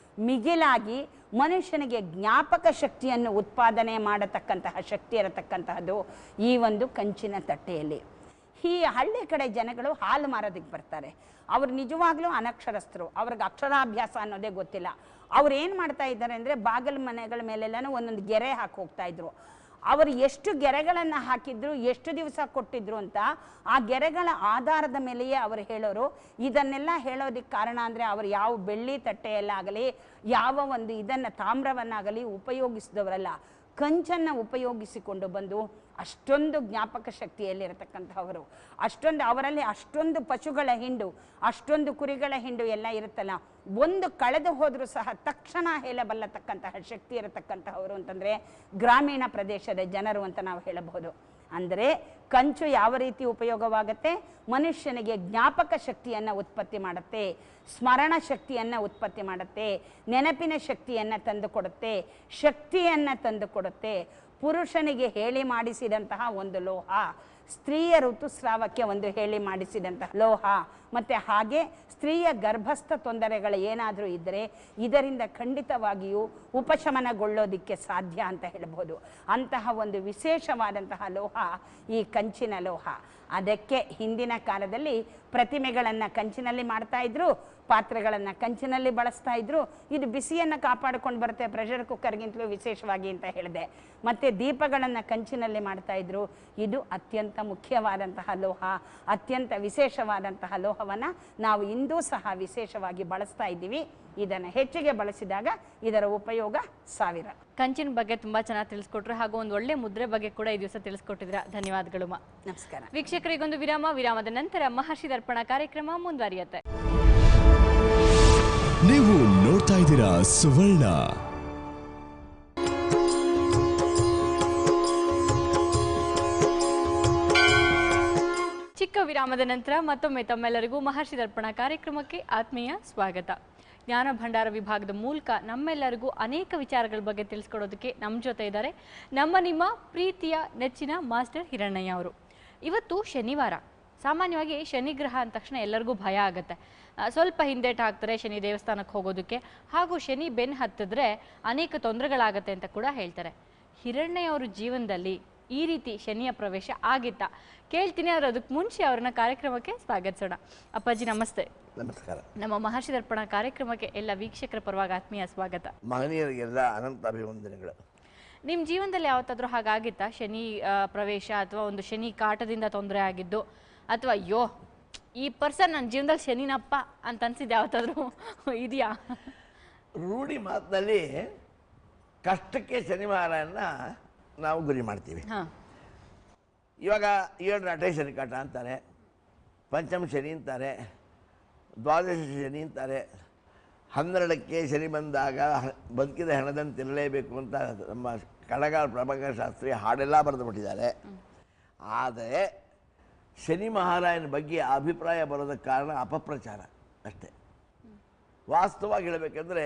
ಮಿಗಿಲಾಗಿ ಮನುಷ್ಯನಿಗೆ ಜ್ಞಾಪಕ ಶಕ್ತಿಯನ್ನು ಉತ್ಪಾದನೆ ಮಾಡತಕ್ಕಂತಹ ಶಕ್ತಿ ಇರತಕ್ಕಂತಹದ್ದು ಈ ಒಂದು ಕಂಚಿನ ತಟ್ಟೆಯಲ್ಲಿ. ಈ ಹಳ್ಳಿ ಕಡೆ ಜನಗಳು ಹಾಲು ಮಾರೋದಕ್ಕೆ ಬರ್ತಾರೆ. ಅವ್ರು ನಿಜವಾಗ್ಲೂ ಅನಕ್ಷರಸ್ಥರು, ಅವ್ರಿಗೆ ಅಕ್ಷರಾಭ್ಯಾಸ ಅನ್ನೋದೇ ಗೊತ್ತಿಲ್ಲ. ಅವ್ರು ಏನು ಮಾಡ್ತಾ ಇದ್ದಾರೆ ಅಂದರೆ ಬಾಗಿಲು ಮನೆಗಳ ಮೇಲೆಲ್ಲನೂ ಒಂದೊಂದು ಗೆರೆ ಹಾಕಿ ಹೋಗ್ತಾ ಇದ್ರು. ಅವರು ಎಷ್ಟು ಗೆರೆಗಳನ್ನು ಹಾಕಿದ್ರು, ಎಷ್ಟು ದಿವಸ ಕೊಟ್ಟಿದ್ರು ಅಂತ ಆ ಗೆರೆಗಳ ಆಧಾರದ ಮೇಲೆಯೇ ಅವರು ಹೇಳೋರು. ಇದನ್ನೆಲ್ಲ ಹೇಳೋದಕ್ಕೆ ಕಾರಣ ಅಂದರೆ ಅವರು ಯಾವ ಬೆಳ್ಳಿ ತಟ್ಟೆಯಲ್ಲಾಗಲಿ ಯಾವ ಒಂದು ಇದನ್ನು ತಾಮ್ರವನ್ನಾಗಲಿ ಉಪಯೋಗಿಸಿದವರಲ್ಲ, ಕಂಚನ್ನು ಉಪಯೋಗಿಸಿಕೊಂಡು ಬಂದು ಅಷ್ಟೊಂದು ಜ್ಞಾಪಕ ಶಕ್ತಿಯಲ್ಲಿರತಕ್ಕಂಥವರು. ಅವರಲ್ಲಿ ಅಷ್ಟೊಂದು ಪಶುಗಳ ಹಿಂಡು, ಅಷ್ಟೊಂದು ಕುರಿಗಳ ಹಿಂಡು ಎಲ್ಲ ಇರುತ್ತಲ್ಲ, ಒಂದು ಕಳೆದು ಹೋದರೂ ಸಹ ತಕ್ಷಣ ಹೇಳಬಲ್ಲತಕ್ಕಂತಹ ಶಕ್ತಿ ಇರತಕ್ಕಂತಹವರು ಅಂತಂದರೆ ಗ್ರಾಮೀಣ ಪ್ರದೇಶದ ಜನರು ಅಂತ ನಾವು ಹೇಳಬಹುದು. ಅಂದರೆ ಕಂಚು ಯಾವ ರೀತಿ ಉಪಯೋಗವಾಗುತ್ತೆ, ಮನುಷ್ಯನಿಗೆ ಜ್ಞಾಪಕ ಶಕ್ತಿಯನ್ನು ಉತ್ಪತ್ತಿ ಮಾಡುತ್ತೆ, ಸ್ಮರಣ ಶಕ್ತಿಯನ್ನು ಉತ್ಪತ್ತಿ ಮಾಡುತ್ತೆ, ನೆನಪಿನ ಶಕ್ತಿಯನ್ನು ತಂದುಕೊಡುತ್ತೆ, ಶಕ್ತಿಯನ್ನು ತಂದುಕೊಡುತ್ತೆ. ಪುರುಷನಿಗೆ ಹೇಳಿ ಮಾಡಿಸಿದಂತಹ ಒಂದು ಲೋಹ, ಸ್ತ್ರೀಯ ಋತುಸ್ರಾವಕ್ಕೆ ಒಂದು ಹೇಳಿ ಮಾಡಿಸಿದಂತಹ ಲೋಹ, ಮತ್ತು ಹಾಗೆ ಸ್ತ್ರೀಯ ಗರ್ಭಸ್ಥ ತೊಂದರೆಗಳು ಏನಾದರೂ ಇದ್ದರೆ ಇದರಿಂದ ಖಂಡಿತವಾಗಿಯೂ ಉಪಶಮನಗೊಳ್ಳೋದಕ್ಕೆ ಸಾಧ್ಯ ಅಂತ ಹೇಳ್ಬೋದು. ಅಂತಹ ಒಂದು ವಿಶೇಷವಾದಂತಹ ಲೋಹ ಈ ಕಂಚಿನ ಲೋಹ. ಅದಕ್ಕೆ ಹಿಂದಿನ ಕಾಲದಲ್ಲಿ ಪ್ರತಿಮೆಗಳನ್ನು ಕಂಚಿನಲ್ಲಿ ಮಾಡ್ತಾ ಇದ್ರು, ಪಾತ್ರೆಗಳನ್ನು ಕಂಚಿನಲ್ಲಿ ಬಳಸ್ತಾ ಇದ್ರು. ಇದು ಬಿಸಿಯನ್ನು ಕಾಪಾಡಿಕೊಂಡು ಬರುತ್ತೆ ಪ್ರೆಷರ್ ಕುಕ್ಕರ್ಗಿಂತಲೂ ವಿಶೇಷವಾಗಿ ಅಂತ ಹೇಳಿದೆ. ಮತ್ತು ದೀಪಗಳನ್ನು ಕಂಚಿನಲ್ಲಿ ಮಾಡ್ತಾ ಇದ್ರು. ಇದು ಅತ್ಯಂತ ಮುಖ್ಯವಾದಂತಹ ಲೋಹ, ಅತ್ಯಂತ ವಿಶೇಷವಾದಂತಹ ಲೋಹವನ್ನು ನಾವು ಇಂದೂ ಸಹ ವಿಶೇಷವಾಗಿ ಬಳಸ್ತಾ ಇದ್ದೀವಿ. ಇದನ್ನು ಹೆಚ್ಚಿಗೆ ಬಳಸಿದಾಗ ಇದರ ಉಪಯೋಗ ಸಾವಿರ. ಕಂಚಿನ ಬಗ್ಗೆ ತುಂಬಾ ಚೆನ್ನಾಗಿ ತಿಳಿಸ್ಕೊಟ್ರು, ಹಾಗೂ ಒಂದು ಒಳ್ಳೆ ಮುದ್ರೆ ಬಗ್ಗೆ ಕೂಡ ಈ ದಿವಸ ತಿಳಿಸ್ಕೊಟ್ಟಿದ್ರ. ಧನ್ಯವಾದಗಳು ಮಾ. ನಮಸ್ಕಾರ. ವೀಕ್ಷಕರಿಗೊಂದು ವಿರಾಮದ ನಂತರ ಮಹರ್ಷಿ ದರ್ಪಣ ಕಾರ್ಯಕ್ರಮ ಮುಂದುವರಿಯುತ್ತೆ. ನೀವು ನೋಡ್ತಾ ಇದ್ದೀರಾ ಸುವರ್ಣ. ಚಿಕ್ಕ ವಿರಾಮದ ನಂತರ ಮತ್ತೊಮ್ಮೆ ತಮ್ಮೆಲ್ಲರಿಗೂ ಮಹರ್ಷಿ ದರ್ಪಣ ಕಾರ್ಯಕ್ರಮಕ್ಕೆ ಆತ್ಮೀಯ ಸ್ವಾಗತ. ಜ್ಞಾನ ಭಂಡಾರ ವಿಭಾಗದ ಮೂಲಕ ನಮ್ಮೆಲ್ಲರಿಗೂ ಅನೇಕ ವಿಚಾರಗಳ ಬಗ್ಗೆ ತಿಳಿಸ್ಕೊಡೋದಕ್ಕೆ ನಮ್ಮ ಜೊತೆ ಇದ್ದಾರೆ ನಿಮ್ಮ ಪ್ರೀತಿಯ ನೆಚ್ಚಿನ ಮಾಸ್ಟರ್ ಹಿರಣ್ಣಯ್ಯ ಅವರು. ಇವತ್ತು ಶನಿವಾರ. ಸಾಮಾನ್ಯವಾಗಿ ಶನಿಗ್ರಹ ಅಂದ ತಕ್ಷಣ ಎಲ್ಲರಿಗೂ ಭಯ ಆಗುತ್ತೆ. ಸ್ವಲ್ಪ ಹಿಂದೇಟು ಹಾಕ್ತಾರೆ ಶನಿ ದೇವಸ್ಥಾನಕ್ಕೆ ಹೋಗೋದಕ್ಕೆ, ಹಾಗೂ ಶನಿ ಬೆನ್ನು ಹತ್ತಿದ್ರೆ ಅನೇಕ ತೊಂದರೆಗಳಾಗತ್ತೆ ಅಂತ ಕೂಡ ಹೇಳ್ತಾರೆ. ಹಿರಣ್ಣಯ್ಯ ಅವರ ಜೀವನದಲ್ಲಿ ಈ ರೀತಿ ಶನಿಯ ಪ್ರವೇಶ ಆಗಿತ್ತಾ ಕೇಳ್ತೀನಿ. ಅವರು ಅದಕ್ಕೆ ಮುಂಚೆ ಅವ್ರನ್ನ ಕಾರ್ಯಕ್ರಮಕ್ಕೆ ಸ್ವಾಗತಿಸೋಣ. ಅಪ್ಪಾಜಿ ನಮಸ್ತೆ. ನಮಸ್ಕಾರ. ನಮ್ಮ ಮಹರ್ಷಿ ದರ್ಪಣ ಕಾರ್ಯಕ್ರಮಕ್ಕೆ ಎಲ್ಲ ವೀಕ್ಷಕರ ಪರವಾಗಿ ಆತ್ಮೀಯ ಸ್ವಾಗತ. ಮಹನೀಯರಿಗೆಲ್ಲ ಅನಂತ ಅಭಿವಂದನೆಗಳು. ನಿಮ್ಮ ಜೀವನದಲ್ಲಿ ಯಾವತ್ತಾದ್ರೂ ಹಾಗಾಗಿತ್ತಾ, ಶನಿ ಪ್ರವೇಶ ಅಥವಾ ಒಂದು ಶನಿ ಕಾಟದಿಂದ ತೊಂದರೆ ಆಗಿದ್ದು, ಅಥವಾ ಅಯ್ಯೋ ಈ ಪರ್ಸನ್ ನನ್ನ ಜೀವನದಲ್ಲಿ ಶನಿನಪ್ಪ ಅಂತ ಅನ್ಸಿದ್ದು ಯಾವತ್ತಾದ್ರೂ ಇದೆಯಾ? ರೂಢಿ ಮಾತಿನಲ್ಲಿ ಕಷ್ಟಕ್ಕೆ ಶನಿವಾರನ ನಾವು ಗುರಿ ಮಾಡ್ತೀವಿ. ಇವಾಗ 7 ರಾಟೆ ಶನಿ ಕಾಟ ಅಂತಾರೆ, ಪಂಚಮ ಶನಿ ಅಂತಾರೆ, ದ್ವಾದಶ ಶನಿ ಅಂತಾರೆ. 12ಕ್ಕೆ ಶನಿ ಬಂದಾಗ ಬದುಕಿದ ಹೆಣದಂತೆ ತಿನ್ನಲೇಬೇಕು ಅಂತ ನಮ್ಮ ಕಡಗಾಲ ಪ್ರಭಾಕರ ಶಾಸ್ತ್ರಿ ಹಾಡೆಲ್ಲ ಬರೆದು ಬಿಟ್ಟಿದ್ದಾರೆ. ಆದರೆ ಶನಿ ಮಹಾರಾಯನ ಬಗ್ಗೆ ಅಭಿಪ್ರಾಯ ಬರೋದಕ್ಕೆ ಕಾರಣ ಅಪಪ್ರಚಾರ ಅಷ್ಟೇ. ವಾಸ್ತವವಾಗಿ ಹೇಳಬೇಕೆಂದರೆ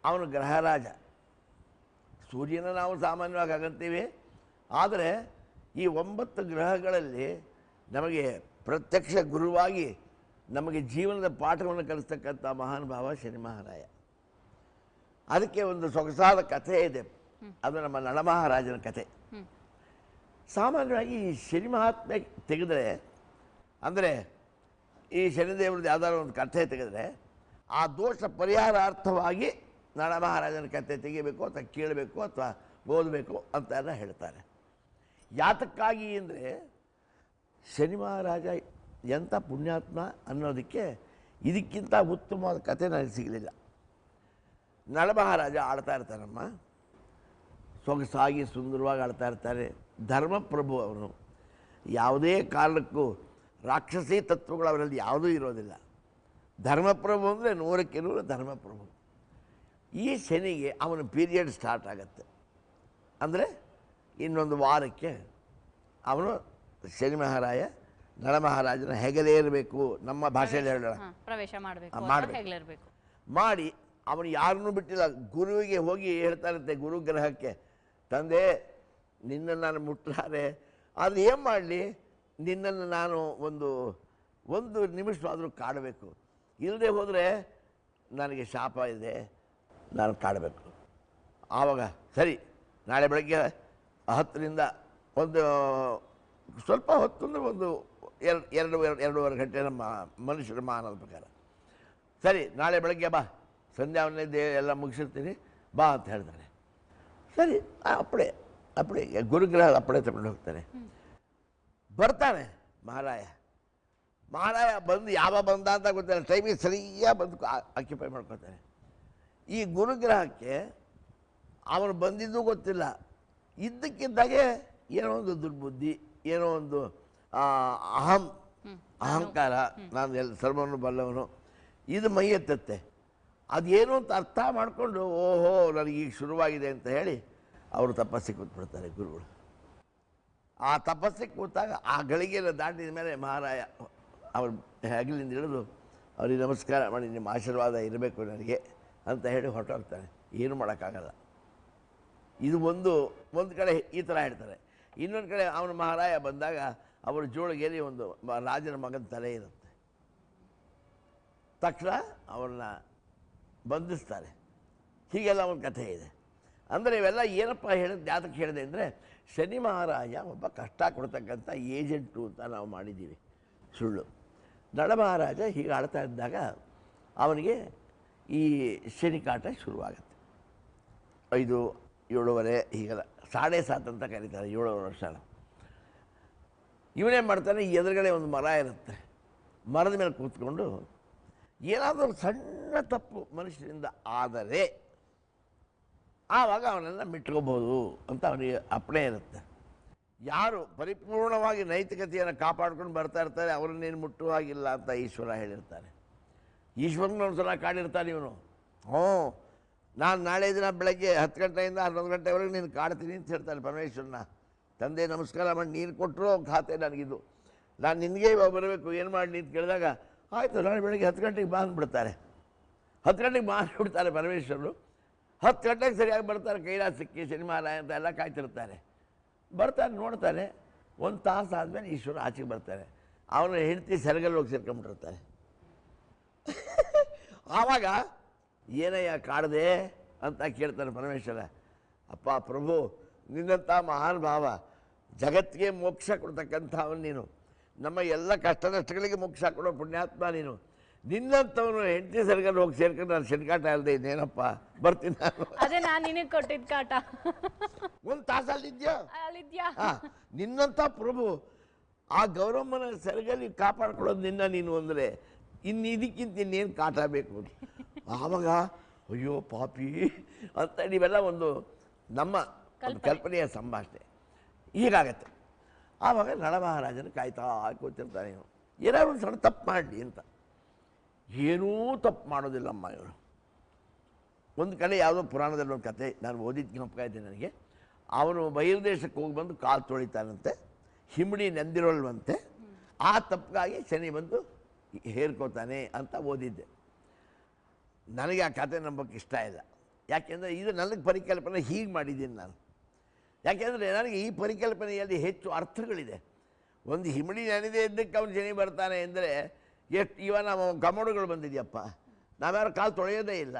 ಅವನು ಗ್ರಹರಾಜ. ಸೂರ್ಯನ ನಾವು ಸಾಮಾನ್ಯವಾಗಿ ಆಗಂತೀವಿ, ಆದರೆ ಈ 9 ಗ್ರಹಗಳಲ್ಲಿ ನಮಗೆ ಪ್ರತ್ಯಕ್ಷ ಗುರುವಾಗಿ ನಮಗೆ ಜೀವನದ ಪಾಠವನ್ನು ಕಲಿಸ್ತಕ್ಕಂಥ ಮಹಾನುಭಾವ ಶನಿ ಮಹಾರಾಯ. ಅದಕ್ಕೆ ಒಂದು ಸೊಗಸಾದ ಕಥೆ ಇದೆ, ಅದು ನಮ್ಮ ನಳಮಹಾರಾಜನ ಕಥೆ. ಸಾಮಾನ್ಯವಾಗಿ ಈ ಶನಿ ಮಹಾತ್ಮೆ ತೆಗೆದರೆ, ಅಂದರೆ ಈ ಶನಿದೇವ್ರದ್ದು ಯಾವ್ದಾದ್ರು ಒಂದು ಕಥೆ ತೆಗೆದರೆ ಆ ದೋಷ ಪರಿಹಾರಾರ್ಥವಾಗಿ ನಳಮಹಾರಾಜನ ಕಥೆ ತೆಗಿಬೇಕು ಅಥವಾ ಕೇಳಬೇಕು ಅಥವಾ ಓದಬೇಕು ಅಂತೆಲ್ಲ ಹೇಳ್ತಾರೆ. ಯಾತಕ್ಕಾಗಿ ಅಂದರೆ ಶನಿ ಮಹಾರಾಜ ಎಂಥ ಪುಣ್ಯಾತ್ಮ ಅನ್ನೋದಕ್ಕೆ ಇದಕ್ಕಿಂತ ಉತ್ತಮವಾದ ಕಥೆ ನನಗೆ ಸಿಗಲಿಲ್ಲ. ನಳಮಹಾರಾಜ ಆಳ್ತಾ ಇರ್ತಾರಮ್ಮ, ಸೊಗಸಾಗಿ ಸುಂದರವಾಗಿ ಆಳ್ತಾ ಇರ್ತಾರೆ. ಧರ್ಮಪ್ರಭು ಅವನು. ಯಾವುದೇ ಕಾರಣಕ್ಕೂ ರಾಕ್ಷಸಿ ತತ್ವಗಳು ಅವರಲ್ಲಿ ಯಾವುದೂ ಇರೋದಿಲ್ಲ. ಧರ್ಮಪ್ರಭು ಅಂದರೆ 100ಕ್ಕೆ 100 ಧರ್ಮಪ್ರಭು. ಈ ಶನಿಗೆ ಅವನ ಪೀರಿಯಡ್ ಸ್ಟಾರ್ಟ್ ಆಗುತ್ತೆ. ಅಂದರೆ ಇನ್ನೊಂದು ವಾರಕ್ಕೆ ಅವನು ಶನಿ ಮಹಾರಾಯ ನಳಮಹಾರಾಜನ ಹೆಗಲೇರಬೇಕು, ನಮ್ಮ ಭಾಷೆಯಲ್ಲಿ ಹೇಳೋಣ, ಪ್ರವೇಶ ಮಾಡಬೇಕು ಮಾಡಿ ಅವನು ಯಾರನ್ನೂ ಬಿಟ್ಟಿಲ್ಲ. ಗುರುವಿಗೆ ಹೋಗಿ ಹೇಳ್ತಾರಂತೆ, ಗುರುಗ್ರಹಕ್ಕೆ, ತಂದೆ ನಿನ್ನನ್ನು ನಾನು ಮುಟ್ಲಾರೆ, ಆದರೆ ಏನು ಮಾಡಲಿ, ನಿನ್ನನ್ನು ನಾನು ಒಂದು ನಿಮಿಷವಾದರೂ ಕಾಡಬೇಕು, ಇಲ್ಲದೆ ಹೋದರೆ ನನಗೆ ಶಾಪ ಇದೆ, ನಾನು ಕಾಡಬೇಕು. ಆವಾಗ ಸರಿ, ನಾಳೆ ಬೆಳಗ್ಗೆ 10ರಿಂದ ಒಂದು ಸ್ವಲ್ಪ ಹೊತ್ತು ಅಂದರೆ ಒಂದು ಎರಡೂವರೆ ಗಂಟೆ ನಮ್ಮ ಮನುಷ್ಯರ ಮಾನದ ಪ್ರಕಾರ. ಸರಿ, ನಾಳೆ ಬೆಳಗ್ಗೆ ಬಾ, ಸಂಧ್ಯಾವನ್ನೇ ಎಲ್ಲ ಮುಗಿಸಿರ್ತೀನಿ ಬಾ ಅಂತ ಹೇಳ್ತಾನೆ. ಸರಿ, ಅಪ್ಪಳೆ ಗುರುಗ್ರಹ ಅಪ್ಪಳೆ ತಗೊಂಡು ಹೋಗ್ತಾನೆ. ಬರ್ತಾನೆ ಮಹಾರಾಯ ಬಂದು ಯಾವಾಗ ಬಂದ ಅಂತ ಗೊತ್ತಿಲ್ಲ, ಟೈಮಿಗೆ ಸರಿಯಾಗಿ ಬಂದು ಆಕ್ಯುಪೈ ಮಾಡ್ಕೊತಾನೆ. ಈ ಗುರುಗ್ರಹಕ್ಕೆ ಅವನು ಬಂದಿದ್ದು ಗೊತ್ತಿಲ್ಲ, ಇದ್ದಕ್ಕಿದ್ದಾಗೆ ಏನೋ ಒಂದು ದುರ್ಬುದ್ಧಿ, ಏನೋ ಒಂದು ಅಹಂಕಾರ, ನಾನು ಸರ್ವವನ್ನು ಬಲ್ಲವನು, ಇದು ಮೈ ಎತ್ತತ್ತೆ. ಅದೇನು ಅಂತ ಅರ್ಥ ಮಾಡಿಕೊಂಡು ಓಹೋ ನನಗೀಗ ಶುರುವಾಗಿದೆ ಅಂತ ಹೇಳಿ ಅವರು ತಪಸ್ಸಿಗೆ ಕೂತ್ಬಿಡ್ತಾರೆ ಗುರುಗಳು. ಆ ತಪಸ್ಸಿಗೆ ಕೂತಾಗ ಆ ಗಳಿಗೆಯನ್ನು ದಾಟಿದ ಮೇಲೆ ಮಹಾರಾಯ ಅವ್ರ ಹಗಲಿಂದ ಹಿಡಿದು ಅವ್ರಿಗೆ ನಮಸ್ಕಾರ ಮಾಡಿ ನಿಮ್ಮ ಆಶೀರ್ವಾದ ಇರಬೇಕು ನನಗೆ ಅಂತ ಹೇಳಿ ಹೊರಟೋಗ್ತಾನೆ. ಏನು ಮಾಡೋಕ್ಕಾಗಲ್ಲ. ಇದು ಒಂದು ಕಡೆ ಈ ಥರ ಹೇಳ್ತಾರೆ. ಇನ್ನೊಂದು ಕಡೆ ಅವನ ಮಹಾರಾಯ ಬಂದಾಗ ಅವರ ಜೋಳಿಗೆಯಲ್ಲಿ ಒಂದು ರಾಜನ ಮಗನ ತಲೆ ಇರುತ್ತೆ. ತಕ್ಷಣ ಅವ್ರನ್ನ ಬಂಧಿಸ್ತಾರೆ. ಹೀಗೆಲ್ಲ ಒಂದು ಕಥೆ ಇದೆ. ಅಂದರೆ ಇವೆಲ್ಲ ಏನಪ್ಪ ಹೇಳಿದ ಯಾತಕ್ಕೆ ಹೇಳಿದೆ ಅಂದರೆ, ಶನಿ ಮಹಾರಾಜ ಒಬ್ಬ ಕಷ್ಟ ಕೊಡ್ತಕ್ಕಂಥ ಏಜೆಂಟು ಅಂತ ನಾವು ಮಾಡಿದ್ದೀವಿ, ಸುಳ್ಳು. ನಳ ಮಹಾರಾಜ ಹೀಗೆ ಆಡ್ತಾ ಇದ್ದಾಗ ಅವನಿಗೆ ಈ ಶನಿ ಕಾಟ ಶುರುವಾಗುತ್ತೆ. 5, 7 ಹೀಗೆಲ್ಲ 7.5 ಅಂತ ಕರೀತಾರೆ, 7 ವರ್ಷ. ಇವನೇನು ಮಾಡ್ತಾನೆ, ಎದುರುಗಡೆ ಒಂದು ಮರ ಇರುತ್ತೆ, ಮರದ ಮೇಲೆ ಕೂತ್ಕೊಂಡು ಏನಾದರೂ ಸಣ್ಣ ತಪ್ಪು ಮನುಷ್ಯರಿಂದ ಆದರೆ ಆವಾಗ ಅವನೆಲ್ಲ ಮಿಟ್ಕೋಬೋದು ಅಂತ ಅವನಿಗೆ ಅಪ್ಪಣೆ ಇರುತ್ತೆ. ಯಾರು ಪರಿಪೂರ್ಣವಾಗಿ ನೈತಿಕತೆಯನ್ನು ಕಾಪಾಡ್ಕೊಂಡು ಬರ್ತಾ ಇರ್ತಾರೆ ಅವರನ್ನೇನು ಮುಟ್ಟುವ ಹಾಗಿಲ್ಲ ಅಂತ ಈಶ್ವರ ಹೇಳಿರ್ತಾರೆ. ಈಶ್ವರನ ಒಂದು ಸಲ ಕಾಡಿರ್ತಾನೆ ಇವನು. ನಾನು ನಾಳೆ ದಿನ ಬೆಳಗ್ಗೆ 10 ಗಂಟೆಯಿಂದ 11 ಗಂಟೆವರೆಗೆ ನೀನು ಕಾಡ್ತೀನಿ ಅಂತ ಹೇಳ್ತಾನೆ ಪರಮೇಶ್ವರನ. ತಂದೆ ನಮಸ್ಕಾರ ಮಾಡಿ ನೀನು ಕೊಟ್ಟರು ಖಾತೆ ನನಗಿದು, ನಾನು ನಿನಗೆ ಇವಾಗ ಬರಬೇಕು, ಏನು ಮಾಡಲಿ ಅಂತ ಕೇಳಿದಾಗ ಆಯಿತು ನಾಳೆ ಬೆಳಗ್ಗೆ 10 ಗಂಟೆಗೆ ಬಾ ಅಂದ್ಬಿಡ್ತಾರೆ. 10 ಗಂಟೆಗೆ ಬಾ ಅಂದ್ಬಿಡ್ತಾರೆ ಪರಮೇಶ್ವರರು. 10 ಗಂಟೆಗೆ ಸರಿಯಾಗಿ ಬರ್ತಾರೆ ಕೈಲಾಸಕ್ಕೆ, ಶನಿವಾರ ಅಂತ ಎಲ್ಲ ಕಾಯ್ತಿರ್ತಾರೆ. ಬರ್ತಾನೆ, ನೋಡ್ತಾನೆ, 1 ತಾಸು ಆದಮೇಲೆ ಈಶ್ವರ ಆಚೆಗೆ ಬರ್ತಾರೆ. ಅವನ ಹೆಂಡತಿ ಸೆರಗಲ್ಲಿ ಹೋಗಿ ಸೇರ್ಕೊಂಡ್ಬಿಟ್ಟಿರ್ತಾರೆ. ಆವಾಗ ಏನಯ್ಯ ಕಾಡದೆ ಅಂತ ಕೇಳ್ತಾನೆ ಪರಮೇಶ್ವರ. ಅಪ್ಪ ಪ್ರಭು, ನಿನ್ನಂಥ ಮಹಾನ್ ಭಾವ, ಜಗತ್ತಿಗೆ ಮೋಕ್ಷ ಕೊಡ್ತಕ್ಕಂಥವನು ನೀನು, ನಮ್ಮ ಎಲ್ಲ ಕಷ್ಟ ನಷ್ಟಗಳಿಗೆ ಮೋಕ್ಷ ಕೊಡೋ ಪುಣ್ಯಾತ್ಮ ನೀನು. ನಿನ್ನಂಥವನು ಹೆಂಡತಿ ಸೆರಗಲ್ಲಿ ಹೋಗಿ ಸೇರ್ಕೊಂಡು ನಾನು ಶನಿಕಾಟ ಅಲ್ಲದೆ ಇನ್ನೇನಪ್ಪ ಬರ್ತೀನಿ ನಾನು. ಅದೇ ನಾನು ನಿನಗೆ ಕೊಟ್ಟಿದ್ದ ಕಾಟ. 1 ತಾಸು ಅಲ್ಲಿದ್ಯಾ? ನಿನ್ನಂಥ ಪ್ರಭು ಆ ಗೌರಮ್ಮನ ಸೆರಗಲ್ಲಿ ಕಾಪಾಡ್ಕೊಳ್ಳೋದು ನೀನು ಅಂದರೆ ಇದಕ್ಕಿಂತ ಇನ್ನೇನು ಕಾಟ ಬೇಕು. ಆವಾಗ ಅಯ್ಯೋ ಪಾಪಿ ಅಂತ ನೀವೆಲ್ಲ ಒಂದು ನಮ್ಮ ಕಲ್ಪನೆಯ ಸಂಭಾಷಣೆ ಹೀಗಾಗತ್ತೆ. ಆವಾಗ ನಳ ಮಹಾರಾಜನ ಕಾಯ್ತಾ ಕೂತಿರ್ತಾನೆ. ಏನಾದ್ರು ಒಂದು ಸಣ್ಣ ತಪ್ಪು ಮಾಡಲಿ ಅಂತ. ಏನೂ ತಪ್ಪು ಮಾಡೋದಿಲ್ಲಮ್ಮ ಇವರು. ಒಂದು ಕಡೆ ಯಾವುದೋ ಪುರಾಣದಲ್ಲಿ ಒಂದು ಕತೆ ನಾನು ಓದಿದ್ದು ಜ್ಞಾಪಕ ಇದೆ ನನಗೆ. ಅವನು ಬಹಿರ್ದೇಶಕ್ಕೆ ಹೋಗಿ ಬಂದು ಕಾಲು ತೊಳಿತಾನಂತೆ, ಹಿಮ್ಮಡಿ ನೆಂದಿರೋಲ್ವಂತೆ. ಆ ತಪ್ಪಿಗಾಗಿ ಶನಿ ಬಂದು ಹೇರ್ಕೋತಾನೆ ಅಂತ ಓದಿದ್ದೆ. ನನಗೆ ಆ ಕತೆ ನಂಬಕ್ಕೆ ಇಷ್ಟ ಇಲ್ಲ. ಯಾಕೆಂದರೆ ಇದು ನನಗೆ ಪರಿಕಲ್ಪನೆ ಹೀಗೆ ಮಾಡಿದ್ದೀನಿ ನಾನು. ಯಾಕೆಂದರೆ ನನಗೆ ಈ ಪರಿಕಲ್ಪನೆಯಲ್ಲಿ ಹೆಚ್ಚು ಅರ್ಥಗಳಿದೆ. ಒಂದು ಹಿಮ್ಮಡಿ ನೆನೆದೇ ಇದ್ದಕ್ಕೆ ಅವನು ಶನಿ ಬರ್ತಾನೆ ಅಂದರೆ ಎಷ್ಟು ಇವ ನಾವು ಕಮೋಡುಗಳು ಬಂದಿದೆಯಪ್ಪ, ನಾವ್ಯಾರು ಕಾಲು ತೊಳೆಯೋದೇ ಇಲ್ಲ,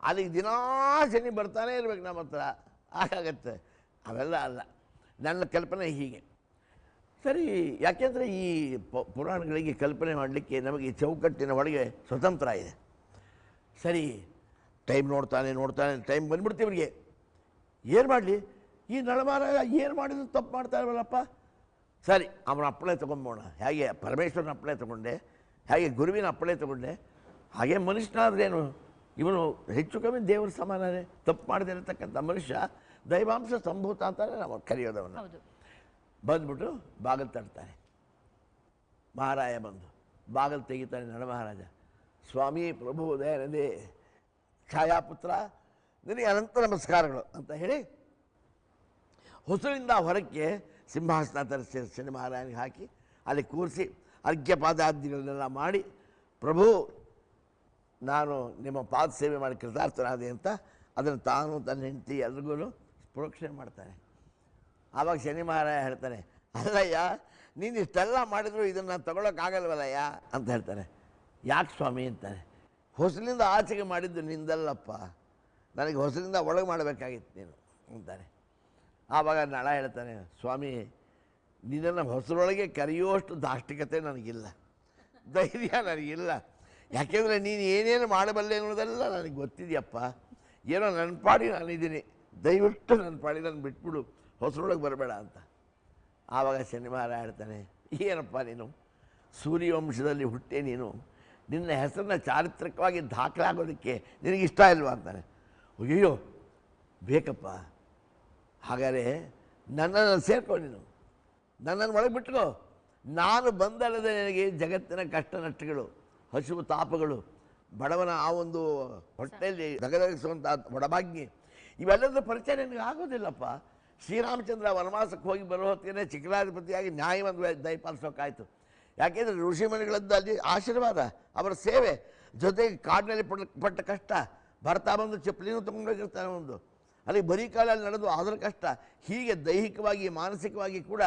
ಅಲ್ಲಿಗೆ ದಿನಾ ಶನಿ ಬರ್ತಾನೆ ಇರ್ಬೇಕು ನಮ್ಮ ಹತ್ರ, ಹಾಗಾಗತ್ತೆ. ಅವೆಲ್ಲ ಅಲ್ಲ, ನನ್ನ ಕಲ್ಪನೆ ಹೀಗೆ. ಸರಿ, ಯಾಕೆಂದರೆ ಈ ಪುರಾಣಗಳಿಗೆ ಕಲ್ಪನೆ ಮಾಡಲಿಕ್ಕೆ ನಮಗೆ ಈ ಚೌಕಟ್ಟಿನ ಒಳಗೆ ಸ್ವತಂತ್ರ ಇದೆ. ಸರಿ, ಟೈಮ್ ನೋಡ್ತಾನೆ ಟೈಮ್ ಬಂದ್ಬಿಡ್ತೀವ್ರಿಗೆ. ಏನು ಮಾಡಲಿ, ಈ ನಳಮಾರಾಯ ಏನು ಮಾಡಿದ್ರು ತಪ್ಪು ಮಾಡ್ತಾ ಇಲ್ವಲ್ಲಪ್ಪ. ಸರಿ, ಅವನ ಅಪ್ಪಳೆ ತೊಗೊಂಬೋಣ. ಹೇಗೆ ಪರಮೇಶ್ವರನ ಅಪ್ಪಳೆ ತೊಗೊಂಡೆ, ಹೇಗೆ ಗುರುವಿನ ಅಪ್ಪಳೆ ತೊಗೊಂಡೆ, ಹಾಗೆ ಮನುಷ್ಯನಾದ್ರೇನು ಇವನು ಹೆಚ್ಚು ಕಮ್ಮಿ ದೇವರ ಸಮಾನನೇ. ತಪ್ಪು ಮಾಡದೇ ಇರತಕ್ಕಂಥ ಮನುಷ್ಯ ದೈವಾಂಶ ಸಂಭೂತ ಅಂತಾನೆ ನಾವು ಕರೆಯೋದವನ್ನ. ಬಂದ್ಬಿಟ್ಟು ಬಾಗಿಲು ತಡ್ತಾನೆ. ಮಹಾರಾಯ ಬಂದು ಬಾಗಿಲು ತೆಗಿತಾನೆ. ನಳ ಮಹಾರಾಜ, ಸ್ವಾಮಿ ಪ್ರಭು ದಯಾನಂದೇ ಛಾಯಾಪುತ್ರ, ನಿನಗೆ ಅನಂತ ನಮಸ್ಕಾರಗಳು ಅಂತ ಹೇಳಿ ಹೊಸರಿಂದ ಹೊರಕ್ಕೆ ಸಿಂಹಾಸನ ತರಿಸಿ ಶನಿ ಮಹಾರಾಯನಿಗೆ ಹಾಕಿ ಅಲ್ಲಿ ಕೂರಿಸಿ ಅರ್ಘ್ಯಪಾದಾದಿಗಳನ್ನೆಲ್ಲ ಮಾಡಿ, ಪ್ರಭು ನಾನು ನಿಮ್ಮ ಪಾದ ಸೇವೆ ಮಾಡಿ ಕೃತಾರ್ಥನಾದೆ ಅಂತ ಅದನ್ನು ತಾನು ತನ್ನ ಹೆಂಡತಿ ಎಲ್ರಿಗೂ ಪ್ರೋಕ್ಷಣೆ ಮಾಡ್ತಾನೆ. ಆವಾಗ ಶನಿ ಮಹಾರಾಯ ಹೇಳ್ತಾನೆ, ಅಲ್ಲಯ್ಯ ನೀನು ಇಷ್ಟೆಲ್ಲ ಮಾಡಿದ್ರು ಇದನ್ನು ತಗೊಳ್ಳೋಕ್ಕಾಗಲ್ವಲ್ಲಯ್ಯ ಅಂತ ಹೇಳ್ತಾನೆ. ಯಾಕೆ ಸ್ವಾಮಿ ಅಂತಾನೆ. ಹೊಸಲಿಂದ ಆಚೆಗೆ ಮಾಡಿದ್ದು ನಿಂದಲ್ಲಪ್ಪ, ನನಗೆ ಹೊಸರಿಂದ ಒಳಗೆ ಮಾಡಬೇಕಾಗಿತ್ತು ನೀನು ಅಂತಾನೆ. ಆವಾಗ ನಳ ಹೇಳ್ತಾನೆ, ಸ್ವಾಮಿ ನಿನ್ನನ್ನು ಹೊಸರೊಳಗೆ ಕರೆಯುವಷ್ಟು ದಾಷ್ಟಿಕತೆ ನನಗಿಲ್ಲ, ಧೈರ್ಯ ನನಗಿಲ್ಲ. ಯಾಕೆಂದರೆ ನೀನು ಏನೇನು ಮಾಡಬಲ್ಲೆ ಅನ್ನೋದೆಲ್ಲ ನನಗೆ ಗೊತ್ತಿದೆಯಪ್ಪ. ಏನೋ ನನ್ನ ಪಾಡಿ ನಾನಿದ್ದೀನಿ, ದಯವಿಟ್ಟು ನನ್ನ ಪಾಡಿ ನಾನು ಬಿಟ್ಬಿಡು, ಹೊಸರೊಳಗೆ ಬರಬೇಡ ಅಂತ. ಆವಾಗ ಶನಿ ಮಹಾರಾಜ ಹೇಳ್ತಾನೆ, ಏನಪ್ಪ ನೀನು ಸೂರ್ಯವಂಶದಲ್ಲಿ ಹುಟ್ಟೆ, ನೀನು ನಿನ್ನ ಹೆಸರನ್ನ ಚಾರಿತ್ರಿಕವಾಗಿ ದಾಖಲಾಗೋದಕ್ಕೆ ನಿನಗಿಷ್ಟ ಇಲ್ವಾ ಅಂತಾನೆ. ಅಯ್ಯೋ ಬೇಕಪ್ಪ, ಹಾಗಾದರೆ ನನ್ನನ್ನು ಸೇರ್ಕೊ, ನೀನು ನನ್ನನ್ನು ಒಳಗೆ ಬಿಟ್ಕೋ. ನಾನು ಬಂದಲ್ಲದೆ ನನಗೆ ಜಗತ್ತಿನ ಕಷ್ಟ ನಷ್ಟಗಳು, ಹಸಿವು ತಾಪಗಳು, ಬಡವನ ಆ ಒಂದು ಹೊಟ್ಟೆಯಲ್ಲಿ ದಗದಗಿಸುವಂಥ ಒಡಭಾಗ್ಯ, ಇವೆಲ್ಲದರ ಪರಿಚಯ ನನಗೆ ಆಗೋದಿಲ್ಲಪ್ಪ. ಶ್ರೀರಾಮಚಂದ್ರ ವನವಾಸಕ್ಕೆ ಹೋಗಿ ಬರೋ ಹೊತ್ತಿಗೆ ಚಿಕ್ಕಲಾಧಿಪತಿಯಾಗಿ ನ್ಯಾಯವನ್ನು ದಯಪಾಲಿಸೋಕ್ಕಾಯ್ತು. ಯಾಕೆಂದರೆ ಋಷಿಮಣಿಗಳದ್ದು ಅಲ್ಲಿ ಆಶೀರ್ವಾದ, ಅವರ ಸೇವೆ, ಜೊತೆಗೆ ಕಾಡಿನಲ್ಲಿ ಪಟ್ಟ ಕಷ್ಟ, ಬರ್ತಾ ಬಂದು ಚಪ್ಪಲಿನೂ ತೊಗೊಂಡೋಗಿರ್ತಾನೆ ಒಂದು, ಅಲ್ಲಿ ಬರೀ ಕಾಲಲ್ಲಿ ನಡೆದು ಅದರ ಕಷ್ಟ, ಹೀಗೆ ದೈಹಿಕವಾಗಿ ಮಾನಸಿಕವಾಗಿ ಕೂಡ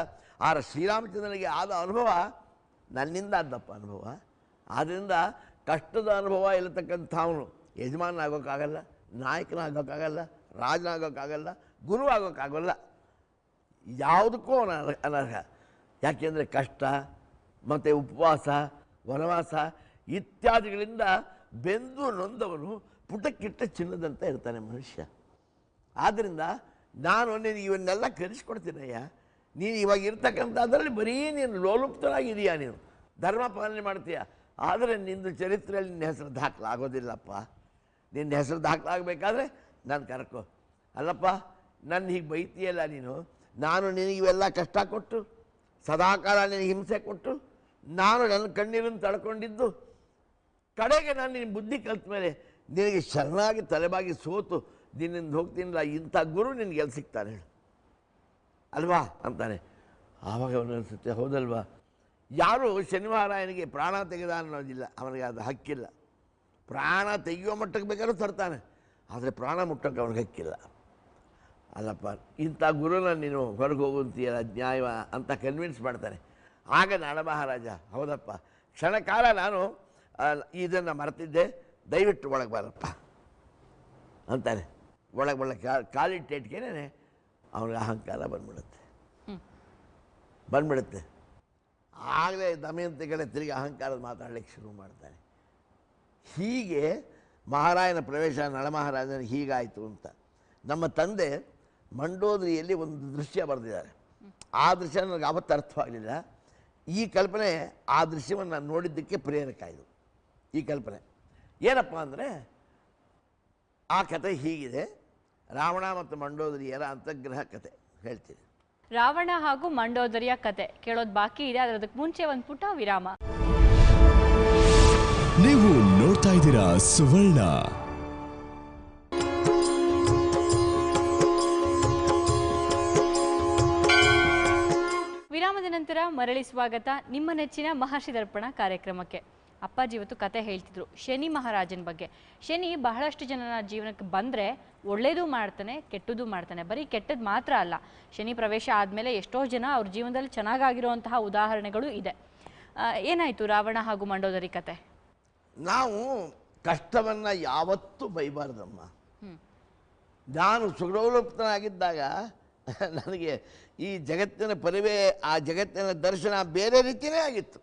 ಆ ಶ್ರೀರಾಮಚಂದ್ರನಿಗೆ ಆದ ಅನುಭವ ನನ್ನಿಂದ ಆದಪ್ಪ ಅನುಭವ. ಆದ್ದರಿಂದ ಕಷ್ಟದ ಅನುಭವ ಇರತಕ್ಕಂಥವನು ಯಜಮಾನನಾಗೋಕ್ಕಾಗಲ್ಲ, ನಾಯಕನಾಗೋಕ್ಕಾಗಲ್ಲ, ರಾಜನಾಗೋಕ್ಕಾಗಲ್ಲ, ಗುರು ಆಗೋಕ್ಕಾಗಲ್ಲ, ಯಾವುದಕ್ಕೂ ಅನರ್ಹ. ಯಾಕೆಂದರೆ ಕಷ್ಟ ಮತ್ತು ಉಪವಾಸ, ವನವಾಸ ಇತ್ಯಾದಿಗಳಿಂದ ಬೆಂದು ನೊಂದವನು ಪುಟಕ್ಕಿಟ್ಟ ಚಿನ್ನದಂತ ಇರ್ತಾನೆ ಮನುಷ್ಯ. ಆದ್ದರಿಂದ ನಾನು ನಿನಗೆ ಇವನ್ನೆಲ್ಲ ಕಲಿಸ್ಕೊಡ್ತೀನಯ್ಯ. ನೀನು ಇವಾಗ ಇರ್ತಕ್ಕಂಥ ಅದರಲ್ಲಿ ಬರೀ ನೀನು ಲೋಲುಪ್ತನಾಗಿದೆಯಾ, ನೀನು ಧರ್ಮ ಪಾಲನೆ ಮಾಡ್ತೀಯ, ಆದರೆ ನಿಂದು ಚರಿತ್ರೆಯಲ್ಲಿ ನಿನ್ನ ಹೆಸರು ದಾಖಲಾಗೋದಿಲ್ಲಪ್ಪ. ನಿನ್ನ ಹೆಸರು ದಾಖಲಾಗಬೇಕಾದ್ರೆ ನಾನು ಕರ್ಕೊ. ಅಲ್ಲಪ್ಪ ನನ್ನ ಹೀಗೆ ಬೈತೀಯಲ್ಲ ನೀನು, ನಾನು ನಿನಗೆ ಇವೆಲ್ಲ ಕಷ್ಟ ಕೊಟ್ಟು ಸದಾಕಾಲ ನಿನಗೆ ಹಿಂಸೆ ಕೊಟ್ಟು ನಾನು ನನ್ನ ಕಣ್ಣೀರನ್ನು ತಡ್ಕೊಂಡಿದ್ದು, ಕಡೆಗೆ ನಾನು ನಿನ್ನ ಬುದ್ಧಿ ಕಲ್ತ ಮೇಲೆ ನಿನಗೆ ಶರಣಾಗಿ ತಲೆಬಾಗಿ ಸೋತು ನಿನ್ನಿಂದ ಹೋಗ್ತೀನಿಲ್ಲ, ಇಂಥ ಗುರು ನಿನಗೆ ಎಲ್ಲಿ ಸಿಗ್ತಾನೆ ಹೇಳು ಅಲ್ವಾ ಅಂತಾನೆ. ಆವಾಗ ಅವನು ಅನಿಸುತ್ತೆ, ಹೌದಲ್ವಾ, ಯಾರು ಶನಿಮಹಾರಾಯನಿಗೆ ಪ್ರಾಣ ತೆಗೆದ ಅನ್ನೋದಿಲ್ಲ, ಅವನಿಗೆ ಅದು ಹಕ್ಕಿಲ್ಲ. ಪ್ರಾಣ ತೆಗೆಯುವ ಮಟ್ಟಕ್ಕೆ ಬೇಕಾದ್ರೂ ತರ್ತಾನೆ, ಆದರೆ ಪ್ರಾಣ ಮುಟ್ಟಕ್ಕೆ ಅವ್ನಿಗೆ ಹಕ್ಕಿಲ್ಲ. ಅಲ್ಲಪ್ಪ ಇಂಥ ಗುರುನ ನೀನು ಹೊರಗೆ ಹೋಗುವಂತೀಯಲ್ಲ ನ್ಯಾಯವ ಅಂತ ಕನ್ವಿನ್ಸ್ ಮಾಡ್ತಾನೆ. ಆಗ ನಾಡ ಮಹಾರಾಜ, ಹೌದಪ್ಪ ಕ್ಷಣಕಾಲ ನಾನು ಇದನ್ನು ಮರೆತಿದ್ದೆ, ದಯವಿಟ್ಟು ಒಳಗೆ ಬಾರಪ್ಪ ಅಂತಾನೆ. ಒಳಗೆ ಕಾಲಿಟ್ಟೇಟ್ಗೆನೇ ಅವನಿಗೆ ಅಹಂಕಾರ ಬಂದ್ಬಿಡುತ್ತೆ. ಆಗಲೇ ದಮಯಂತಿಗಳೇ ತಿರುಗಿ ಅಹಂಕಾರದ ಮಾತಾಡಲಿಕ್ಕೆ ಶುರು ಮಾಡ್ತಾನೆ. ಹೀಗೆ ಮಹಾರಾಯನ ಪ್ರವೇಶ ನಳಮಹಾರಾಜನಿಗೆ ಹೀಗಾಯಿತು ಅಂತ ನಮ್ಮ ತಂದೆ ಮಂಡೋದರಿಯಲ್ಲಿ ಒಂದು ದೃಶ್ಯ ಬರೆದಿದ್ದಾರೆ. ಆ ದೃಶ್ಯ ನನಗೆ ಆವತ್ತು ಅರ್ಥವಾಗಲಿಲ್ಲ. ಈ ಕಲ್ಪನೆ ಆ ದೃಶ್ಯವನ್ನು ನಾನು ನೋಡಿದ್ದಕ್ಕೆ ಪ್ರೇರಕ ಇದು. ಈ ಕಲ್ಪನೆ ಏನಪ್ಪ ಅಂದರೆ, ಆ ಕತೆ ಹೀಗಿದೆ, ರಾವಣ ಮತ್ತು ಮಂಡೋದರಿಯರ ಅಂತಗ್ರಹ ಕತೆ ಹೇಳ್ತೀನಿ. ರಾವಣ ಹಾಗೂ ಮಂಡೋದರಿಯ ಕತೆ ಕೇಳೋದು ಬಾಕಿ ಇದೆ, ಅದಕ್ಕೆ ಮುಂಚೆ ಒಂದು ಪುಟ್ಟ ವಿರಾಮ. ನೀವು ನೋಡ್ತಾ ಇದ್ದೀರಾ ಸುವರ್ಣ. ವಿರಾಮದ ನಂತರ ಮರಳಿ ಸ್ವಾಗತ ನಿಮ್ಮ ನೆಚ್ಚಿನ ಮಹರ್ಷಿ ದರ್ಪಣ ಕಾರ್ಯಕ್ರಮಕ್ಕೆ. ಅಪ್ಪಾಜಿ ಇವತ್ತು ಕತೆ ಹೇಳ್ತಿದ್ರು ಶನಿ ಮಹಾರಾಜನ ಬಗ್ಗೆ. ಶನಿ ಬಹಳಷ್ಟು ಜನರ ಜೀವನಕ್ಕೆ ಬಂದರೆ ಒಳ್ಳೇದು ಮಾಡ್ತಾನೆ, ಕೆಟ್ಟದ್ದು ಮಾಡ್ತಾನೆ. ಬರೀ ಕೆಟ್ಟದ್ದು ಮಾತ್ರ ಅಲ್ಲ, ಶನಿ ಪ್ರವೇಶ ಆದಮೇಲೆ ಎಷ್ಟೋ ಜನ ಅವ್ರ ಜೀವನದಲ್ಲಿ ಚೆನ್ನಾಗಿರುವಂತಹ ಉದಾಹರಣೆಗಳು ಇದೆ. ಏನಾಯಿತು ರಾವಣ ಹಾಗೂ ಮಂಡೋದರಿ ಕತೆ? ನಾವು ಕಷ್ಟವನ್ನು ಯಾವತ್ತೂ ಬೈಬಾರ್ದಮ್ಮ. ನಾನು ಸುಗೌಲುಪ್ತನಾಗಿದ್ದಾಗ ನನಗೆ ಈ ಜಗತ್ತಿನ ಪರಿವೇ, ಆ ಜಗತ್ತಿನ ದರ್ಶನ ಬೇರೆ ರೀತಿಯೇ ಆಗಿತ್ತು.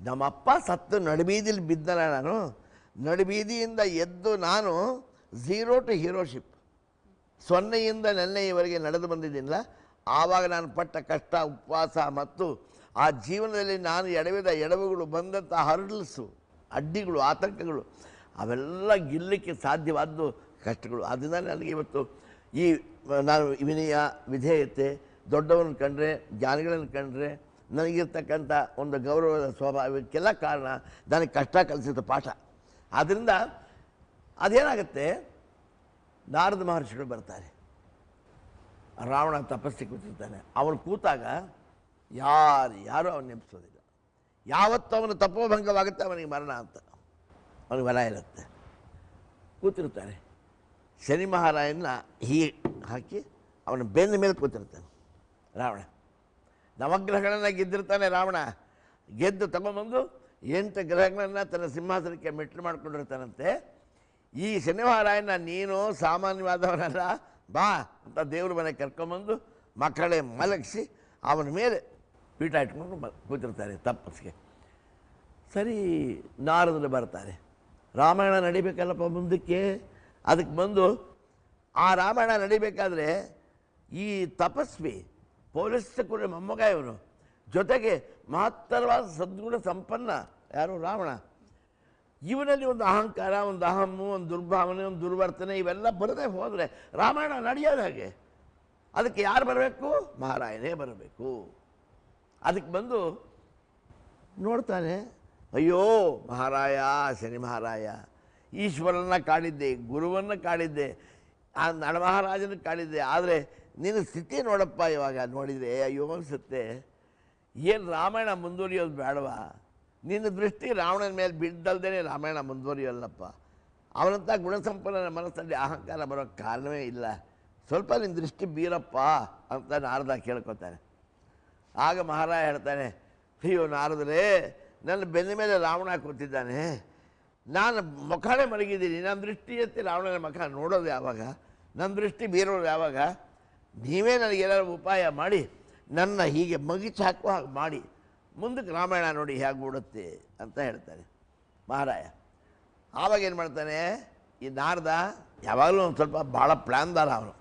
ನಮ್ಮಪ್ಪ ಸತ್ತು ನಡುಬೀದಿಲಿ ಬಿದ್ದನ. ನಾನು ನಡುಬೀದಿಯಿಂದ ಎದ್ದು ನಾನು 0 to ಹೀರೋಶಿಪ್, 0ಯಿಂದ ನೆನ್ನೆಯವರೆಗೆ ನಡೆದು ಬಂದಿದ್ದಿಲ್ಲ. ಆವಾಗ ನಾನು ಪಟ್ಟ ಕಷ್ಟ, ಉಪವಾಸ ಮತ್ತು ಆ ಜೀವನದಲ್ಲಿ ನಾನು ಎಡವಿದ ಎಡವುಗಳು, ಬಂದಂಥ ಹರ್ಡಲ್ಸು, ಅಡ್ಡಿಗಳು, ಆತಂಕಗಳು, ಅವೆಲ್ಲ ಗೆಲ್ಲಕ್ಕೆ ಸಾಧ್ಯವಾದ್ದು ಕಷ್ಟಗಳು. ಅದರಿಂದ ನನಗೆ ಇವತ್ತು ಈ ನಾನು ವಿನಯ, ವಿಧೇಯತೆ, ದೊಡ್ಡವರನ್ನು ಕಂಡ್ರೆ, ಜ್ಞಾನಿಗಳನ್ನು ಕಂಡ್ರೆ ನನಗಿರ್ತಕ್ಕಂಥ ಒಂದು ಗೌರವದ ಸ್ವಭಾವಕ್ಕೆಲ್ಲ ಕಾರಣ ನನಗೆ ಕಷ್ಟ ಕಲಿಸಿದ ಪಾಠ. ಆದ್ದರಿಂದ ಅದೇನಾಗುತ್ತೆ, ನಾರದ ಮಹರ್ಷಿಗಳು ಬರ್ತಾರೆ. ರಾವಣ ತಪಸ್ಸಿಗೆ ಕೂತಿರ್ತಾನೆ. ಅವನು ಕೂತಾಗ ಯಾರೂ ಅವನು ನೆನಪಿಸೋದಿಲ್ಲ. ಯಾವತ್ತು ಅವನು ತಪೋಭಂಗವಾಗುತ್ತೆ ಅವನಿಗೆ ಮರಣ ಅಂತ ಅವನಿಗೆ ವರ ಇರುತ್ತೆ. ಕೂತಿರ್ತಾನೆ. ಶನಿ ಮಹಾರಾಯನ ಹೀಗೆ ಹಾಕಿ ಅವನ ಬೆನ್ನ ಮೇಲೆ ಕೂತಿರ್ತಾನೆ ರಾವಣ. ನವಗ್ರಹಗಳನ್ನು ಗೆದ್ದಿರ್ತಾನೆ ರಾವಣ. ಗೆದ್ದು ತಗೊಂಬಂದು 8 ಗ್ರಹಗಳನ್ನು ತನ್ನ ಸಿಂಹಾಸನಕ್ಕೆ ಮೆಟ್ಟಲು ಮಾಡ್ಕೊಂಡಿರ್ತಾನಂತೆ. ಈ ಶನಿವಾರಾಯನ ನೀನು ಸಾಮಾನ್ಯವಾದವನಲ್ಲ, ಬಾ ಅಂತ ದೇವ್ರ ಮನೆಗೆ ಕರ್ಕೊಂಬಂದು ಮಕ್ಕಳೇ ಮಲಗಿಸಿ ಅವನ ಮೇಲೆ ಪೀಠ ಇಟ್ಕೊಂಡು ಕೂತಿರ್ತಾರೆ ತಪಸ್ಸಿಗೆ. ಸರಿ, ನಾರದರು ಬರ್ತಾರೆ. ರಾಮಾಯಣ ನಡಿಬೇಕಲ್ಲಪ್ಪ ಮುಂದಕ್ಕೆ. ಅದಕ್ಕೆ ಬಂದು ಆ ರಾಮಾಯಣ ನಡಿಬೇಕಾದ್ರೆ ಈ ತಪಸ್ವಿ ಪೌಲಸ್ತ್ಯ ಮೊಮ್ಮಗ ಇವನು, ಜೊತೆಗೆ ಮಹತ್ತರವಾದ ಸದ್ಗುಣ ಸಂಪನ್ನ ಯಾರು ರಾವಣ. ಇವನಲ್ಲಿ ಒಂದು ಅಹಂಕಾರ, ಒಂದು ಅಹಮ್ಮು, ಒಂದು ದುರ್ಭಾವನೆ, ಒಂದು ದುರ್ವರ್ತನೆ ಇವೆಲ್ಲ ಬರದೇ ಹೋದರೆ ರಾಮಾಯಣ ನಡೆಯೋದು ಹಾಗೆ. ಅದಕ್ಕೆ ಯಾರು ಬರಬೇಕು? ಮಹಾರಾಯನೇ ಬರಬೇಕು. ಅದಕ್ಕೆ ಬಂದು ನೋಡ್ತಾನೆ, ಅಯ್ಯೋ ಮಹಾರಾಯ, ಶನಿ ಮಹಾರಾಯ, ಈಶ್ವರನ ಕಾಡಿದ್ದೆ, ಗುರುವನ್ನು ಕಾಡಿದ್ದೆ, ಆ ನಳಮಹಾರಾಜನ ಕಾಡಿದ್ದೆ, ಆದರೆ ನಿನ್ನ ಸ್ಥಿತಿ ನೋಡಪ್ಪ ಇವಾಗ ನೋಡಿದರೆ ಅಯ್ಯೋ ಅನಿಸುತ್ತೆ. ಏನು ರಾಮಾಯಣ ಮುಂದುವರಿಯೋದು ಬೇಡವಾ? ನಿನ್ನ ದೃಷ್ಟಿ ರಾವಣನ ಮೇಲೆ ಬಿದ್ದಲ್ದೇ ರಾಮಾಯಣ ಮುಂದುವರಿಯೋಲ್ಲಪ್ಪ. ಅವನಂಥ ಗುಣಸಂಪನ್ನ ಮನಸ್ಸಲ್ಲಿ ಅಹಂಕಾರ ಬರೋ ಕಾರಣವೇ ಇಲ್ಲ. ಸ್ವಲ್ಪ ನಿನ್ನ ದೃಷ್ಟಿ ಬೀರಪ್ಪ ಅಂತ ನಾರದ ಕೇಳ್ಕೊತಾನೆ. ಆಗ ಮಹಾರಾಯ ಹೇಳ್ತಾನೆ, ಅಯ್ಯೋ ನಾರದರೇ, ನನ್ನ ಬೆನ್ನ ಮೇಲೆ ರಾವಣ ಕೂತಿದ್ದಾನೆ, ನಾನು ಮುಖಾನೇ ಮಲಗಿದ್ದೀನಿ, ನನ್ನ ದೃಷ್ಟಿ ಎತ್ತಿ ರಾವಣನ ಮುಖ ನೋಡೋದು ಯಾವಾಗ? ನನ್ನ ದೃಷ್ಟಿ ಬೀರೋದು ಯಾವಾಗ? ನೀವೇ ನನಗೆಲ್ಲರೂ ಉಪಾಯ ಮಾಡಿ ನನ್ನ ಹೀಗೆ ಮಗಿಚು ಹಾಕುವ ಹಾಗೆ ಮಾಡಿ ಮುಂದಕ್ಕೆ ರಾಮಾಯಣ ನೋಡಿ ಹೇಗೆ ಬಿಡುತ್ತೆ ಅಂತ ಹೇಳ್ತಾನೆ ಮಹಾರಾಯ. ಆವಾಗ ಏನು ಮಾಡ್ತಾನೆ ಈ ನಾರದ, ಯಾವಾಗಲೂ ಒಂದು ಸ್ವಲ್ಪ ಭಾಳ ಪ್ಲ್ಯಾನ್ದಾರ ಅವನು,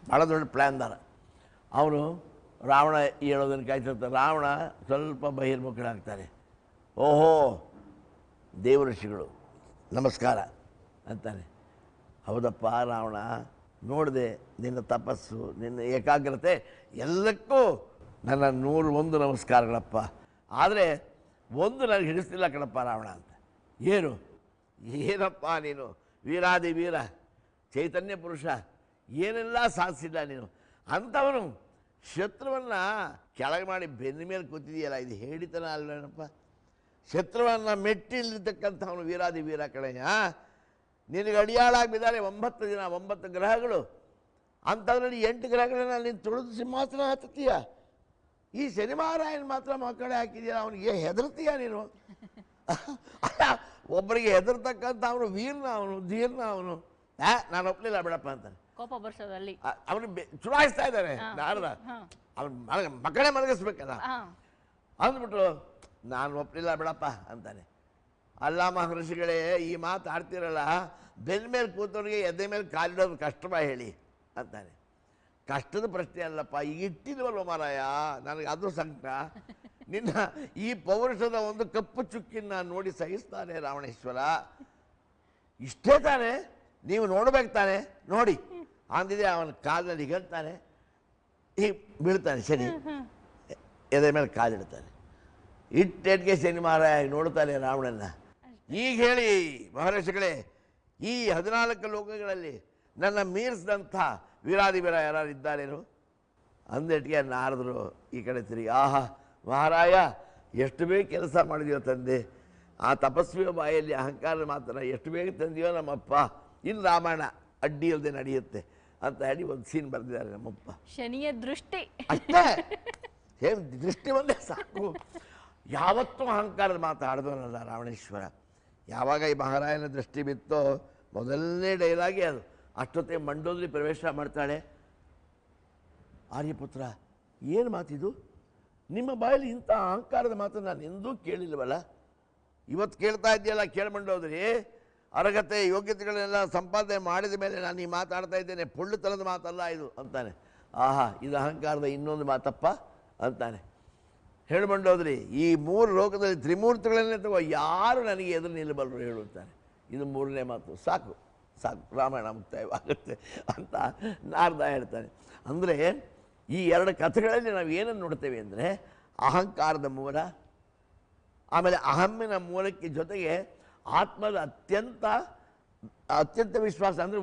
ಭಾಳ ದೊಡ್ಡ ಪ್ಲ್ಯಾನ್ದಾರ ಅವನು. ರಾವಣ ಹೇಳೋದನ್ನು ಕಾಯ್ತಿರ್ತಾನೆ. ರಾವಣ ಸ್ವಲ್ಪ ಬಹಿರ್ಮುಖನಾಗ್ತಾನೆ. ಓಹೋ ದೇವ ಋಷಿಗಳು ನಮಸ್ಕಾರ ಅಂತಾನೆ. ಹೌದಪ್ಪ ರಾವಣ, ನೋಡಿದೆ ನಿನ್ನ ತಪಸ್ಸು, ನಿನ್ನ ಏಕಾಗ್ರತೆ, ಎಲ್ಲಕ್ಕೂ ನನ್ನ 101 ನಮಸ್ಕಾರಗಳಪ್ಪ. ಆದರೆ ಒಂದು ನನಗೆ ಹಿಡಿಸ್ತಿಲ್ಲ ಕಣಪ್ಪ ರಾವಣ ಅಂತ. ಏನು ಏನಪ್ಪ ನೀನು ವೀರಾದಿ ವೀರ, ಚೈತನ್ಯ ಪುರುಷ, ಏನೆಲ್ಲ ಸಾಧಿಸಿಲ್ಲ ನೀನು ಅಂಥವನು ಶತ್ರುವನ್ನು ಕೆಳಗೆ ಮಾಡಿ ಬೆನ್ನ ಮೇಲೆ ಕೂತಿದೆಯಲ್ಲ, ಇದು ಹೇಳಿತನ ಅಲ್ವೇನಪ್ಪ? ಶತ್ರುವನ್ನು ಮೆಟ್ಟಿಲಿರ್ತಕ್ಕಂಥವನು ವೀರಾದಿ ವೀರ ಕಳೆಯ. ನಿನಗೆ ಅಡಿಯಾಳಾಗಿ ಬಿದ್ದಾರೆ 9 ದಿನ 9 ಗ್ರಹಗಳು, ಅಂಥದ್ರಲ್ಲಿ 8 ಗ್ರಹಗಳನ್ನ ನೀನು ತುಳಿದು ಸಿಂಹಾಸನ ಹತ್ತೀಯ. ಈ ಶನಿಮಹಾರಾಯನ ಮಾತ್ರ ಮಕ್ಕಳೇ ಹಾಕಿದೀಯ, ಅವನಿಗೆ ಹೆದರ್ತೀಯ ನೀನು. ಒಬ್ಬರಿಗೆ ಹೆದರ್ತಕ್ಕಂಥ ಅವನು ವೀರ್ನ, ಅವನು ಧೀರ್ನ, ಅವನು ನಾನು ಒಪ್ಪಲಿಲ್ಲ ಬಿಡಪ್ಪ ಅಂತಾನೆ. ಕೋಪ ಬರ್ಸೋದಲ್ಲಿ ಅವನು ಚುನಾಯಿಸ್ತಾ ಇದ್ದಾನೆ ನಾರದ, ಅವನು ಮಕ್ಕಳೇ ಮಲಗಿಸ್ಬೇಕಲ್ಲ ಅಂದ್ಬಿಟ್ಟು ನಾನು ಒಪ್ಪಲಿಲ್ಲ ಬಿಡಪ್ಪ ಅಂತಾನೆ. ಅಲ್ಲ ಮಹರ್ಷಿಗಳೇ, ಈ ಮಾತು ಆಡ್ತಿರಲ್ಲ, ಬೆನ್ನ ಮೇಲೆ ಕೂತವ್ರಿಗೆ ಎದೆ ಮೇಲೆ ಕಾಲಿಡೋದು ಕಷ್ಟವ ಹೇಳಿ ಅಂತಾನೆ. ಕಷ್ಟದ ಪ್ರಶ್ನೆ ಅಲ್ಲಪ್ಪ, ಈಗ ಇಟ್ಟಿಲ್ವಲ್ವ ಮಾರಾಯ, ನನಗೆ ಅದು ಸಂಕಟ. ನಿನ್ನ ಈ ಪೌರುಷದ ಒಂದು ಕಪ್ಪು ಚುಕ್ಕಿನ ನೋಡಿ ಸಹಿಸ್ತಾನೆ ರಾವಣೇಶ್ವರ. ಇಷ್ಟೇ ತಾನೆ, ನೀವು ನೋಡ್ಬೇಕು ತಾನೆ, ನೋಡಿ ಅಂದಿದೆ. ಅವನ ಕಾಲಿನಲ್ಲಿ ಹಿಗಳ್ತಾನೆ, ಈಗ ಬೀಳ್ತಾನೆ ಶನಿ, ಎದೆ ಮೇಲೆ ಕಾಲಿಡ್ತಾನೆ. ಇಟ್ಟೆಟ್ಗೆ ಶನಿ ಮಹಾರಾಯ ನೋಡ್ತಾನೆ ರಾವಣನ್ನ. ಈಗ ಹೇಳಿ ಮಹರ್ಷಿಗಳೇ, ಈ 14 ಲೋಕಗಳಲ್ಲಿ ನನ್ನ ಮೀರಿಸಿದಂಥ ವೀರಾದಿ ವೀರ ಯಾರು ಇದ್ದಾರೇನು ಅಂದೆಟ್ಟಿಗೆ ನಾರದರು ಈ ಕಡೆ ತಿರುಗಿ, ಆಹಾ ಮಹಾರಾಯ, ಎಷ್ಟು ಬೇಗ ಕೆಲಸ ಮಾಡಿದೆಯೋ ತಂದೆ, ಆ ತಪಸ್ವಿಯ ಬಾಯಲ್ಲಿ ಅಹಂಕಾರ ಮಾತ್ರ ಎಷ್ಟು ಬೇಗ ತಂದೆಯೋ ನಮ್ಮಪ್ಪ, ಇನ್ನು ರಾಮಾಯಣ ಅಡ್ಡಿ ಇಲ್ಲದೆ ನಡೆಯುತ್ತೆ ಅಂತ ಹೇಳಿ ಒಂದು ಸೀನ್ ಬರೆದಿದ್ದಾರೆ ನಮ್ಮಪ್ಪ. ಶನಿಯ ದೃಷ್ಟಿ ಅಷ್ಟೇ, ಏನು ದೃಷ್ಟಿ ಒಂದೇ ಸಾಕು. ಯಾವತ್ತೂ ಅಹಂಕಾರದ ಮಾತಾಡಿದವನಲ್ಲ ರಾವಣೇಶ್ವರ. ಯಾವಾಗ ಈ ಮಹಾರಾಯನ ದೃಷ್ಟಿ ಬಿತ್ತೋ ಮೊದಲನೇ ಡೈಲಾಗೆ ಅದು. ಅಷ್ಟೊತ್ತೆ ಮಂಡೋದ್ರಿ ಪ್ರವೇಶ ಮಾಡ್ತಾಳೆ. ಆರ್ಯಪುತ್ರ, ಏನು ಮಾತಿದು? ನಿಮ್ಮ ಬಾಯಲ್ಲಿ ಇಂಥ ಅಹಂಕಾರದ ಮಾತು ನಾನು ಎಂದೂ ಕೇಳಿಲ್ವಲ್ಲ. ಇವತ್ತು ಕೇಳ್ತಾ ಇದ್ದೀಯಲ್ಲ, ಕೇಳ್ಮಂಡೋದ್ರಿ, ಅರ್ಹತೆ ಯೋಗ್ಯತೆಗಳನ್ನೆಲ್ಲ ಸಂಪಾದನೆ ಮಾಡಿದ ಮೇಲೆ ನಾನು ಈ ಮಾತಾಡ್ತಾ ಇದ್ದೇನೆ, ಪೊಳ್ಳುತನದ ಮಾತಲ್ಲ ಇದು ಅಂತಾನೆ. ಆಹಾ, ಇದು ಅಹಂಕಾರದ ಇನ್ನೊಂದು ಮಾತಪ್ಪ ಅಂತಾನೆ. ಹೇಳ್ಮಂಡೋದ್ರಿ, ಈ 3 ಲೋಕದಲ್ಲಿ ತ್ರಿಮೂರ್ತಿಗಳನ್ನೇ ತಗೋ, ಯಾರು ನನಗೆ ಎದುರು ನಿಲ್ಲಬಲ್ಲರು ಹೇಳುತ್ತಾರೆ. ಇದು 3ನೇ ಮಾತು. ಸಾಕು ಸಾಕು, ರಾಮಾಯಣ ಮುಕ್ತಾಯವಾಗುತ್ತೆ ಅಂತ ನಾರದ ಹೇಳ್ತಾನೆ. ಅಂದರೆ ಈ 2 ಕಥೆಗಳಲ್ಲಿ ನಾವು ಏನನ್ನು ನೋಡ್ತೇವೆ ಅಂದರೆ, ಅಹಂಕಾರದ ಮೂಲ, ಆಮೇಲೆ ಅಹಮ್ಮಿನ ಮೂಲಕ್ಕೆ ಜೊತೆಗೆ ಆತ್ಮದ ಅತ್ಯಂತ ವಿಶ್ವಾಸ, ಅಂದರೆ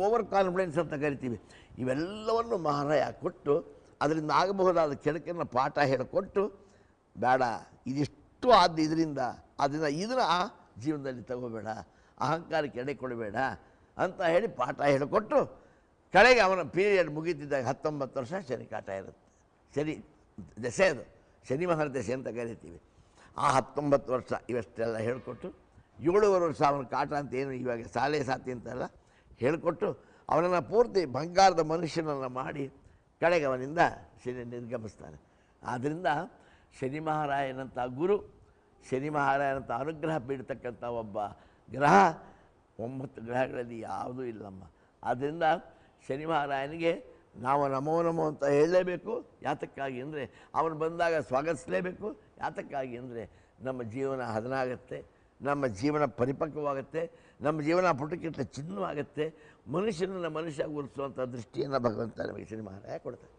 ಓವರ್ ಕಾನ್ಫಿಡೆನ್ಸ್ ಅಂತ ಕರಿತೀವಿ. ಇವೆಲ್ಲವನ್ನು ಮಹಾರಾಯ ಕೊಟ್ಟು ಅದರಿಂದ ಆಗಬಹುದಾದ ಕೆಳಕನ್ನು ಪಾಠ ಹೇಳಿಕೊಟ್ಟು, ಬೇಡ ಇದಿಷ್ಟು ಆದ ಇದರಿಂದ ಇದನ್ನು ಜೀವನದಲ್ಲಿ ತಗೋಬೇಡ, ಅಹಂಕಾರಕ್ಕೆ ಎಡೆ ಕೊಡಬೇಡ ಅಂತ ಹೇಳಿ ಪಾಠ ಹೇಳಿಕೊಟ್ಟು, ಕಡೆಗೆ ಅವನ ಪೀರಿಯಡ್ ಮುಗೀತಿದ್ದಾಗ 19 ವರ್ಷ ಶನಿ ಕಾಟ ಇರುತ್ತೆ. ಶನಿ ದಶೆ, ಅದು ಶನಿ ಮಹಾದಶೆ ಅಂತ ಕರಿತೀವಿ. ಆ 19 ವರ್ಷ ಇವೆಷ್ಟೆಲ್ಲ ಹೇಳಿಕೊಟ್ಟು 7 ವರ್ಷ ಅವನ ಕಾಟ ಅಂತ ಏನು ಇವಾಗ ಸಾಲೆ ಸಾತಿ ಅಂತೆಲ್ಲ ಹೇಳಿಕೊಟ್ಟು ಅವನನ್ನು ಪೂರ್ತಿ ಬಂಗಾರದ ಮನುಷ್ಯನನ್ನು ಮಾಡಿ ಕಡೆಗೆ ಅವನಿಂದ ಶನಿ ನಿರ್ಗಮಿಸ್ತಾನೆ. ಆದ್ದರಿಂದ ಶನಿ ಮಹಾರಾಯನಂಥ ಗುರು, ಶನಿ ಮಹಾರಾಯನಂಥ ಅನುಗ್ರಹ ಬೀಳ್ತಕ್ಕಂಥ ಒಬ್ಬ ಗ್ರಹ 9 ಗ್ರಹಗಳಲ್ಲಿ ಯಾವುದೂ ಇಲ್ಲಮ್ಮ. ಆದ್ದರಿಂದ ಶನಿ ಮಹಾರಾಯನಿಗೆ ನಾವು ನಮೋ ನಮೋ ಅಂತ ಹೇಳಲೇಬೇಕು. ಯಾತಕ್ಕಾಗಿ ಅಂದರೆ ಅವನು ಬಂದಾಗ ಸ್ವಾಗತಿಸಲೇಬೇಕು. ಯಾತಕ್ಕಾಗಿ ಅಂದರೆ ನಮ್ಮ ಜೀವನ ಹದನಾಗತ್ತೆ, ನಮ್ಮ ಜೀವನ ಪರಿಪಕ್ವವಾಗುತ್ತೆ, ನಮ್ಮ ಜೀವನ ಪುಟಕ್ಕಿಂತ ಚಿನ್ನವಾಗುತ್ತೆ. ಮನುಷ್ಯನನ್ನು ಮನುಷ್ಯ ಗುರುತಿಸುವಂಥ ದೃಷ್ಟಿಯನ್ನು ಭಗವಂತ ನಮಗೆ ಶನಿ ಮಹಾರಾಯ ಕೊಡ್ತಾರೆ.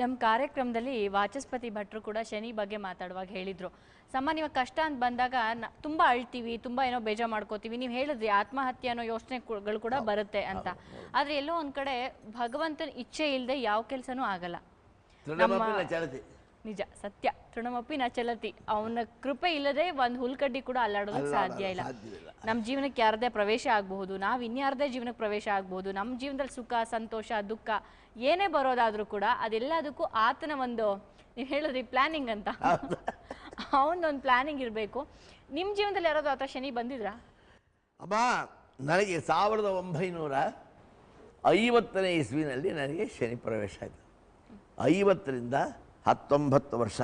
ನಮ್ಮ ಕಾರ್ಯಕ್ರಮದಲ್ಲಿ ವಾಚಸ್ಪತಿ ಭಟ್ರು ಕೂಡ ಶನಿ ಬಗ್ಗೆ ಮಾತಾಡುವಾಗ ಹೇಳಿದರು, ಸಾಮಾನ್ಯವಾಗಿ ಕಷ್ಟ ಅಂತ ಬಂದಾಗ ತುಂಬ ಅಳ್ತೀವಿ, ತುಂಬ ಏನೋ ಬೇಜಾರು ಮಾಡ್ಕೋತೀವಿ. ನೀವು ಹೇಳಿದ್ರಿ ಆತ್ಮಹತ್ಯೆ ಅನ್ನೋ ಯೋಚನೆಗಳು ಕೂಡ ಬರುತ್ತೆ ಅಂತ. ಆದರೆ ಎಲ್ಲೋ ಒಂದು ಕಡೆ ಭಗವಂತನ ಇಚ್ಛೆ ಇಲ್ಲದೆ ಯಾವ ಕೆಲಸನೂ ಆಗಲ್ಲ. ನಿಜ, ಸತ್ಯ. ತೃಣಮಪಿ ನ ಚಲತಿ. ಅವನ ಕೃಪೆ ಇಲ್ಲದೆ ಒಂದು ಹುಲ್ಕಡ್ಡಿ ಕೂಡ ಅಲ್ಲಾಡೋದಕ್ಕೆ ಸಾಧ್ಯ ಇಲ್ಲ. ನಮ್ಮ ಜೀವನಕ್ಕೆ ಯಾರದೇ ಪ್ರವೇಶ ಆಗಬಹುದು, ನಾವು ಇನ್ಯಾರದೇ ಜೀವನಕ್ಕೆ ಪ್ರವೇಶ ಆಗಬಹುದು. ನಮ್ಮ ಜೀವನದಲ್ಲಿ ಸುಖ, ಸಂತೋಷ, ದುಃಖ ಏನೇ ಬರೋದಾದ್ರೂ ಕೂಡ ಅದೆಲ್ಲದಕ್ಕೂ ಆತನ ಒಂದು, ನೀವು ಹೇಳಿದ್ರಿ ಪ್ಲಾನಿಂಗ್ ಅಂತ, ಅವನೊಂದು ಪ್ಲಾನಿಂಗ್ ಇರಬೇಕು. ನಿಮ್ಮ ಜೀವನದಲ್ಲಿ ಯಾರಾದ್ರೂ ಆತ ಶನಿ ಬಂದಿದ್ರಾ? ಅಮ್ಮ, ನನಗೆ 1950ನೇ ಇಸ್ವಿನಲ್ಲಿ ನನಗೆ ಶನಿ ಪ್ರವೇಶ ಆಯಿತು. 50ರಿಂದ 19 ವರ್ಷ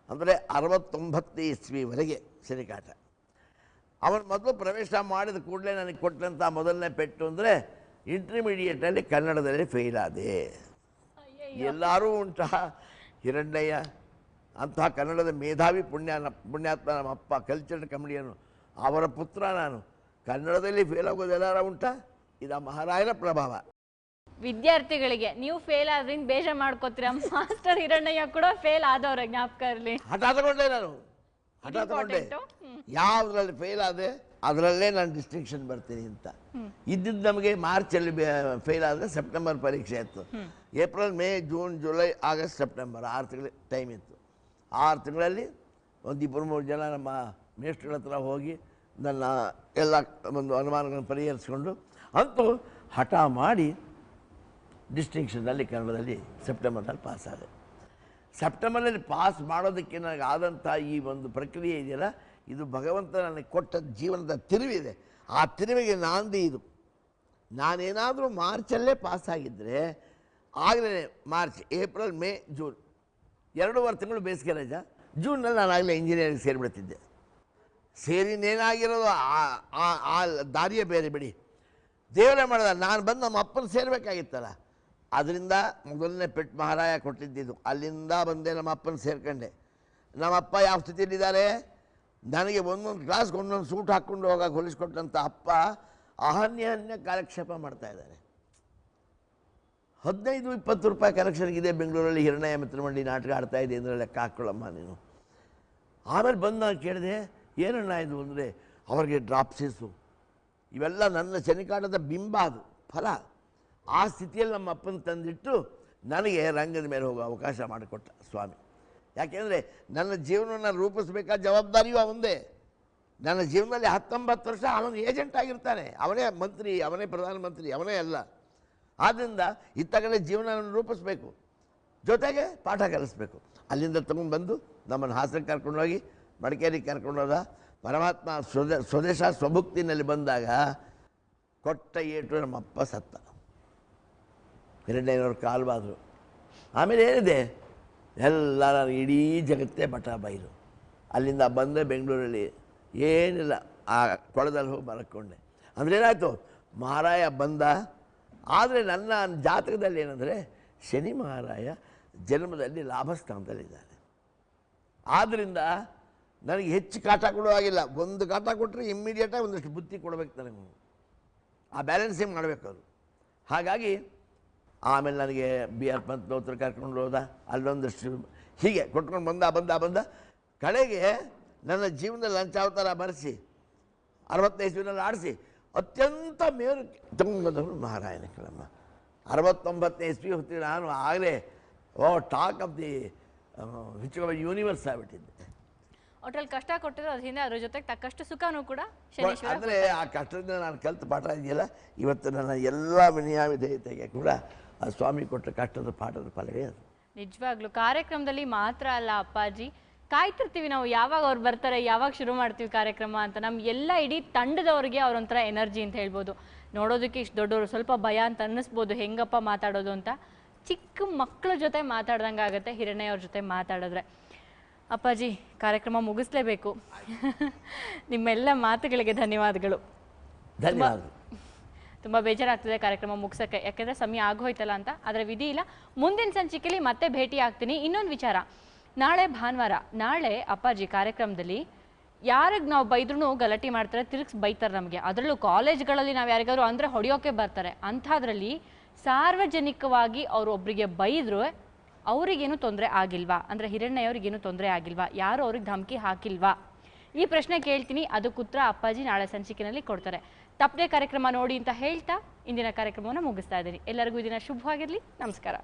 ಅಂದರೆ 69 ಇಸ್ವಿವರೆಗೆ ಶನಿ ಕಾಟ. ಅವನು ಮೊದಲು ಪ್ರವೇಶ ಮಾಡಿದ ಕೂಡಲೇ ನನಗೆ ಕೊಟ್ಟಂಥ ಮೊದಲನೇ ಪೆಟ್ಟು ಅಂದರೆ ಇಂಟರ್ಮೀಡಿಯೇಟಲ್ಲಿ ಕನ್ನಡದಲ್ಲಿ ಫೇಲ್ ಆದೆ. ಎಲ್ಲರೂ ಉಂಟಾ ಹಿರಣ್ಣಯ್ಯ ಅಂತಹ ಕನ್ನಡದ ಮೇಧಾವಿ ಪುಣ್ಯಾತ್ಮ ನಮ್ಮ ಅಪ್ಪ ಕಲ್ಚರ್ಡ್ ಕಮಿಡಿಯನು, ಅವರ ಪುತ್ರ ನಾನು. ಕನ್ನಡದಲ್ಲಿ ಫೇಲ್ ಆಗೋದು ಎಲ್ಲಾರ ಉಂಟಾ? ಇದು ಮಹಾರಾಯನ ಪ್ರಭಾವ. ವಿದ್ಯಾರ್ಥಿಗಳಿಗೆ ನೀವು ಫೇಲ್ ಆದ್ರಿಂದ ಬೇಜಾರು ಮಾಡ್ಕೋತೀರ. ಮಾಸ್ಟರ್ ಹಿರಣ್ಣಯ್ಯ ಕೂಡ ಫೇಲ್ ಆದವ್ರ ಜ್ಞಾಪಕ ಇರಲಿ. ಹಠ ತಗೊಂಡೆ ನಾನು, ಹಠ ತಗೊಂಡೆ. ಯಾವುದ್ರಲ್ಲಿ ಫೇಲ್ ಆದೆ ಅದರಲ್ಲೇ ನಾನು ಡಿಸ್ಟಿಂಕ್ಷನ್ ಬರ್ತೀನಿ ಅಂತ. ಇದ್ದಿದ್ದು ನಮಗೆ ಮಾರ್ಚಲ್ಲಿ ಫೇಲ್ ಆದರೆ ಸೆಪ್ಟೆಂಬರ್ ಪರೀಕ್ಷೆ ಇತ್ತು. April, May, June, July, August, September 6 ತಿಂಗಳ ಟೈಮ್ ಇತ್ತು. 6 ತಿಂಗಳಲ್ಲಿ ಒಂದು 2-3 ಜನ ನಮ್ಮ ಮೇಷ್ಟ್ರುಗಳ ಹತ್ರ ಹೋಗಿ ನನ್ನ ಎಲ್ಲ ಒಂದು ಅನುಮಾನಗಳನ್ನು ಪರಿಹರಿಸ್ಕೊಂಡು ಅಂತೂ ಹಠ ಮಾಡಿ ಡಿಸ್ಟಿಂಕ್ಷನ್ನಲ್ಲಿ ಕನ್ನಡದಲ್ಲಿ ಸೆಪ್ಟೆಂಬರ್ನಲ್ಲಿ ಪಾಸ್ ಆದೆ. ಸೆಪ್ಟೆಂಬರ್ನಲ್ಲಿ ಪಾಸ್ ಮಾಡೋದಕ್ಕೆ ನನಗೆ ಆದಂಥ ಈ ಒಂದು ಪ್ರಕ್ರಿಯೆ ಇದೆಯಲ್ಲ, ಇದು ಭಗವಂತ ನನಗೆ ಕೊಟ್ಟ ಜೀವನದ ತಿರುವಿದೆ. ಆ ತಿರುವಿಗೆ ನಾಂದಿ ಇದು. ನಾನೇನಾದರೂ ಮಾರ್ಚಲ್ಲೇ ಪಾಸಾಗಿದ್ದರೆ ಆಗಲೇ ಮಾರ್ಚ್, ಏಪ್ರಿಲ್, ಮೇ, ಜೂನ್ 2.5 ತಿಂಗಳು ಬೇಸಿಗೆ ರಜಾ. ಜೂನ್ನಲ್ಲಿ ನಾನು ಆಗಲೇ ಇಂಜಿನಿಯರಿಂಗ್ ಸೇರಿಬಿಡ್ತಿದ್ದೆ. ಸೇರಿನೇನಾಗಿರೋದು ಆ ದಾರಿಯೇ ಬೇರೆ ಬಿಡಿ. ದೇವರೇ ಮಾಡಿದ, ನಾನು ಬಂದು ನಮ್ಮ ಅಪ್ಪನ ಸೇರಬೇಕಾಗಿತ್ತಲ್ಲ. ಅದರಿಂದ ಮೊದಲನೇ ಪೆಟ್ಟು ಮಹಾರಾಯ ಕೊಟ್ಟಿದ್ದಿದ್ದು. ಅಲ್ಲಿಂದ ಬಂದೆ ನಮ್ಮ ಅಪ್ಪನ ಸೇರ್ಕೊಂಡೆ. ನಮ್ಮಪ್ಪ ಯಾವ ಸ್ಥಿತಿಯಲ್ಲಿದ್ದಾರೆ, ನನಗೆ ಒಂದೊಂದು ಕ್ಲಾಸ್ಗೆ ಒಂದೊಂದು ಸೂಟ್ ಹಾಕ್ಕೊಂಡು ಹೋಗೋಕೆ ಹೊಲಿಸ್ಕೊಟ್ಟಂಥ ಅಪ್ಪ ಅಹನ್ಯ ಕಾಲಕ್ಷೇಪ ಮಾಡ್ತಾಯಿದ್ದಾರೆ. 15-20 ರೂಪಾಯಿ ಕಲೆಕ್ಷನ್ಗಿದೆ ಬೆಂಗಳೂರಲ್ಲಿ. ಹಿರಣ್ಣಯ್ಯ ಮಿತ್ರಮಂಡಿ ನಾಟಕ ಆಡ್ತಾಯಿದ್ದೆ ಅಂದರೆ ಲೆಕ್ಕ ಹಾಕ್ಕೊಳ್ಳಮ್ಮ ನೀನು. ಆಮೇಲೆ ಬಂದು ನಾನು ಕೇಳಿದೆ, ಏನಣ್ಣ ಇದು ಅಂದರೆ ಅವ್ರಿಗೆ ಡ್ರಾಪ್ಸಿಸು ಇವೆಲ್ಲ ನನ್ನ ಶನಿಕಾಟದ ಬಿಂಬ, ಅದು ಫಲ. ಆ ಸ್ಥಿತಿಯಲ್ಲಿ ನಮ್ಮ ಅಪ್ಪನ ತಂದಿಟ್ಟು ನನಗೆ ರಂಗದ ಮೇಲೆ ಹೋಗೋ ಅವಕಾಶ ಮಾಡಿಕೊಟ್ಟ ಸ್ವಾಮಿ. ಯಾಕೆಂದರೆ ನನ್ನ ಜೀವನವನ್ನು ರೂಪಿಸಬೇಕಾದ ಜವಾಬ್ದಾರಿಯೂ ಅವಂದೇ. ನನ್ನ ಜೀವನದಲ್ಲಿ 19 ವರ್ಷ ಅವನು ಏಜೆಂಟ್ ಆಗಿರ್ತಾನೆ. ಅವನೇ ಮಂತ್ರಿ, ಅವನೇ ಪ್ರಧಾನಮಂತ್ರಿ, ಅವನೇ ಅಲ್ಲ. ಆದ್ದರಿಂದ ಇತ್ತಗಲೇ ಜೀವನವನ್ನು ರೂಪಿಸಬೇಕು, ಜೊತೆಗೆ ಪಾಠ ಕಲಿಸ್ಬೇಕು. ಅಲ್ಲಿಂದ ತಗೊಂಡ್ಬಂದು ನಮ್ಮನ್ನು ಹಾಸನ ಕರ್ಕೊಂಡೋಗಿ ಮಡಿಕೇರಿಗೆ ಕರ್ಕೊಂಡೋದ. ಪರಮಾತ್ಮ ಸ್ವದೇಶ ಸ್ವಭುಕ್ತಿನಲ್ಲಿ ಬಂದಾಗ ಕೊಟ್ಟ ಏಟು ನಮ್ಮಪ್ಪ ಸತ್ತ. ಹಿರಣ್ಣಯ್ಯನವ್ರು ಕಾಲ್ವಾದರು. ಆಮೇಲೆ ಏನಿದೆ ಎಲ್ಲ ಇಡೀ ಜಗತ್ತೇ ಬಟ ಬಯಲು. ಅಲ್ಲಿಂದ ಬಂದೆ ಬೆಂಗಳೂರಲ್ಲಿ ಏನಿಲ್ಲ, ಆ ಕೊಳದಲ್ಲಿ ಹೋಗಿ ಮಲ್ಕೊಂಡೆ. ಅಂದರೆ ಏನಾಯಿತು, ಮಹಾರಾಯ ಬಂದ. ಆದರೆ ನನ್ನ ಜಾತಕದಲ್ಲಿ ಏನಂದರೆ ಶನಿ ಮಹಾರಾಯ ಜನ್ಮದಲ್ಲಿ ಲಾಭಸ್ಥಾನದಲ್ಲಿದ್ದಾನೆ. ಆದ್ದರಿಂದ ನನಗೆ ಹೆಚ್ಚು ಕಾಟ ಕೊಡುವಾಗಿಲ್ಲ. ಒಂದು ಕಾಟ ಕೊಟ್ಟರೆ ಇಮ್ಮಿಡಿಯೇಟಾಗಿ ಒಂದಷ್ಟು ಬುದ್ಧಿ ಕೊಡಬೇಕು ನನಗೆ. ಆ ಬ್ಯಾಲೆನ್ಸಿಂಗ್ ಮಾಡಬೇಕು ಅದು. ಹಾಗಾಗಿ ಆಮೇಲೆ ನನಗೆ BR ಪಂತೋತ್ರ ಕರ್ಕೊಂಡು ಹೋದ. ಅಲ್ಲೊಂದಷ್ಟು ಹೀಗೆ ಕೊಟ್ಕೊಂಡು ಬಂದ ಕಡೆಗೆ ನನ್ನ ಜೀವನದಲ್ಲಿ ಲಂಚಾವತಾರ ಬರೆಸಿ 65 ಇಸ್ವಿನಲ್ಲಿ ಆಡಿಸಿ ಅತ್ಯಂತ ಮೇರು ತಗೊಂಡ್ಬಂದವರು ಮಹಾರಾಯನ ಕಳಮ್ಮ. 69ನೇ ಇಸ್ವಿ ಹೊತ್ತಿಗೆ ನಾನು ಆಗಲೇ ಟಾಕ್ ಆಫ್ ದಿ ಯೂನಿವರ್ಸ್ ಆಗಿಬಿಟ್ಟಿದ್ದೆ. ಒಟ್ಟಲ್ಲಿ ಕಷ್ಟ ಕೊಟ್ಟಿರೋ ಅದರಿಂದ ಅದ್ರ ಜೊತೆಗೆ ತಕ್ಕಷ್ಟು ಸುಖನೂ ಕೂಡ ಅಂದರೆ ಆ ಕಷ್ಟದಿಂದ ನಾನು ಕಲಿತ ಪಾಠ ಇದೆಯಲ್ಲ, ಇವತ್ತು ನನ್ನ ಎಲ್ಲ ವಿನಯಾವಿಧೇಯತೆಗೆ ಕೂಡ ಆ ಸ್ವಾಮಿ ಕೊಟ್ಟ ಕಷ್ಟದ ಪಾಠದ ಫಲವೇ ಅದು. ನಿಜವಾಗ್ಲೂ ಕಾರ್ಯಕ್ರಮದಲ್ಲಿ ಮಾತ್ರ ಅಲ್ಲ ಅಪ್ಪಾಜಿ, ಕಾಯ್ತಿರ್ತೀವಿ ನಾವು ಯಾವಾಗ ಅವ್ರು ಬರ್ತಾರೆ, ಯಾವಾಗ ಶುರು ಮಾಡ್ತೀವಿ ಕಾರ್ಯಕ್ರಮ ಅಂತ. ನಮ್ಮ ಎಲ್ಲ ಇಡೀ ತಂಡದವ್ರಿಗೆ ಅವ್ರೊಂಥರ ಎನರ್ಜಿ ಅಂತ ಹೇಳ್ಬೋದು. ನೋಡೋದಕ್ಕೆ ಇಷ್ಟು ದೊಡ್ಡವರು ಸ್ವಲ್ಪ ಭಯ ಅಂತ ಅನ್ನಿಸ್ಬೋದು, ಹೆಂಗಪ್ಪ ಮಾತಾಡೋದು ಅಂತ. ಚಿಕ್ಕ ಮಕ್ಕಳ ಜೊತೆ ಮಾತಾಡ್ದಂಗೆ ಆಗುತ್ತೆ ಹಿರಣ್ಯ ಅವ್ರ ಜೊತೆ ಮಾತಾಡಿದ್ರೆ. ಅಪ್ಪಾಜಿ, ಕಾರ್ಯಕ್ರಮ ಮುಗಿಸ್ಲೇಬೇಕು. ನಿಮ್ಮೆಲ್ಲ ಮಾತುಗಳಿಗೆ ಧನ್ಯವಾದಗಳು. ಧನ್ಯವಾದ. ತುಂಬ ಬೇಜಾರಾಗ್ತದೆ ಕಾರ್ಯಕ್ರಮ ಮುಗಿಸೋಕ್ಕೆ, ಯಾಕೆಂದರೆ ಸಮಯ ಆಗೋಯ್ತಲ್ಲ ಅಂತ. ಆದರೆ ವಿಧಿ ಇಲ್ಲ, ಮುಂದಿನ ಸಂಚಿಕೆಯಲ್ಲಿ ಮತ್ತೆ ಭೇಟಿ ಆಗ್ತೀನಿ. ಇನ್ನೊಂದು ವಿಚಾರ, ನಾಳೆ ಭಾನುವಾರ, ನಾಳೆ ಅಪ್ಪಾಜಿ ಕಾರ್ಯಕ್ರಮದಲ್ಲಿ ಯಾರಿಗೆ ನಾವು ಬೈದ್ರೂ ಗಲಾಟೆ ಮಾಡ್ತಾರೆ, ತಿರುಗಿಸಿ ಬೈತಾರೆ ನಮಗೆ. ಅದರಲ್ಲೂ ಕಾಲೇಜ್ಗಳಲ್ಲಿ ನಾವು ಯಾರಿಗಾದ್ರು ಅಂದರೆ ಹೊಡೆಯೋಕೆ ಬರ್ತಾರೆ. ಅಂಥದ್ರಲ್ಲಿ ಸಾರ್ವಜನಿಕವಾಗಿ ಅವರು ಒಬ್ಬರಿಗೆ ಬೈದ್ರು ಅವ್ರಿಗೇನು ತೊಂದರೆ ಆಗಿಲ್ವಾ, ಅಂದರೆ ಹಿರಣ್ಯ ಅವ್ರಿಗೇನು ತೊಂದರೆ ಆಗಿಲ್ವಾ, ಯಾರು ಅವ್ರಿಗೆ ಧಮಕಿ ಹಾಕಿಲ್ವಾ, ಈ ಪ್ರಶ್ನೆ ಕೇಳ್ತೀನಿ. ಅದಕ್ಕೆ ಉತ್ತರ ಅಪ್ಪಾಜಿ ನಾಳೆ ಸಂಚಿಕೆಯಲ್ಲಿ ಕೊಡ್ತಾರೆ. ತಪ್ಪದೆ ಕಾರ್ಯಕ್ರಮ ನೋಡಿ ಅಂತ ಹೇಳ್ತಾ ಇಂದಿನ ಕಾರ್ಯಕ್ರಮವನ್ನು ಮುಗಿಸ್ತಾ ಇದ್ದೀನಿ. ಎಲ್ಲರಿಗೂ ಈ ದಿನ ಶುಭವಾಗಿರಲಿ. ನಮಸ್ಕಾರ.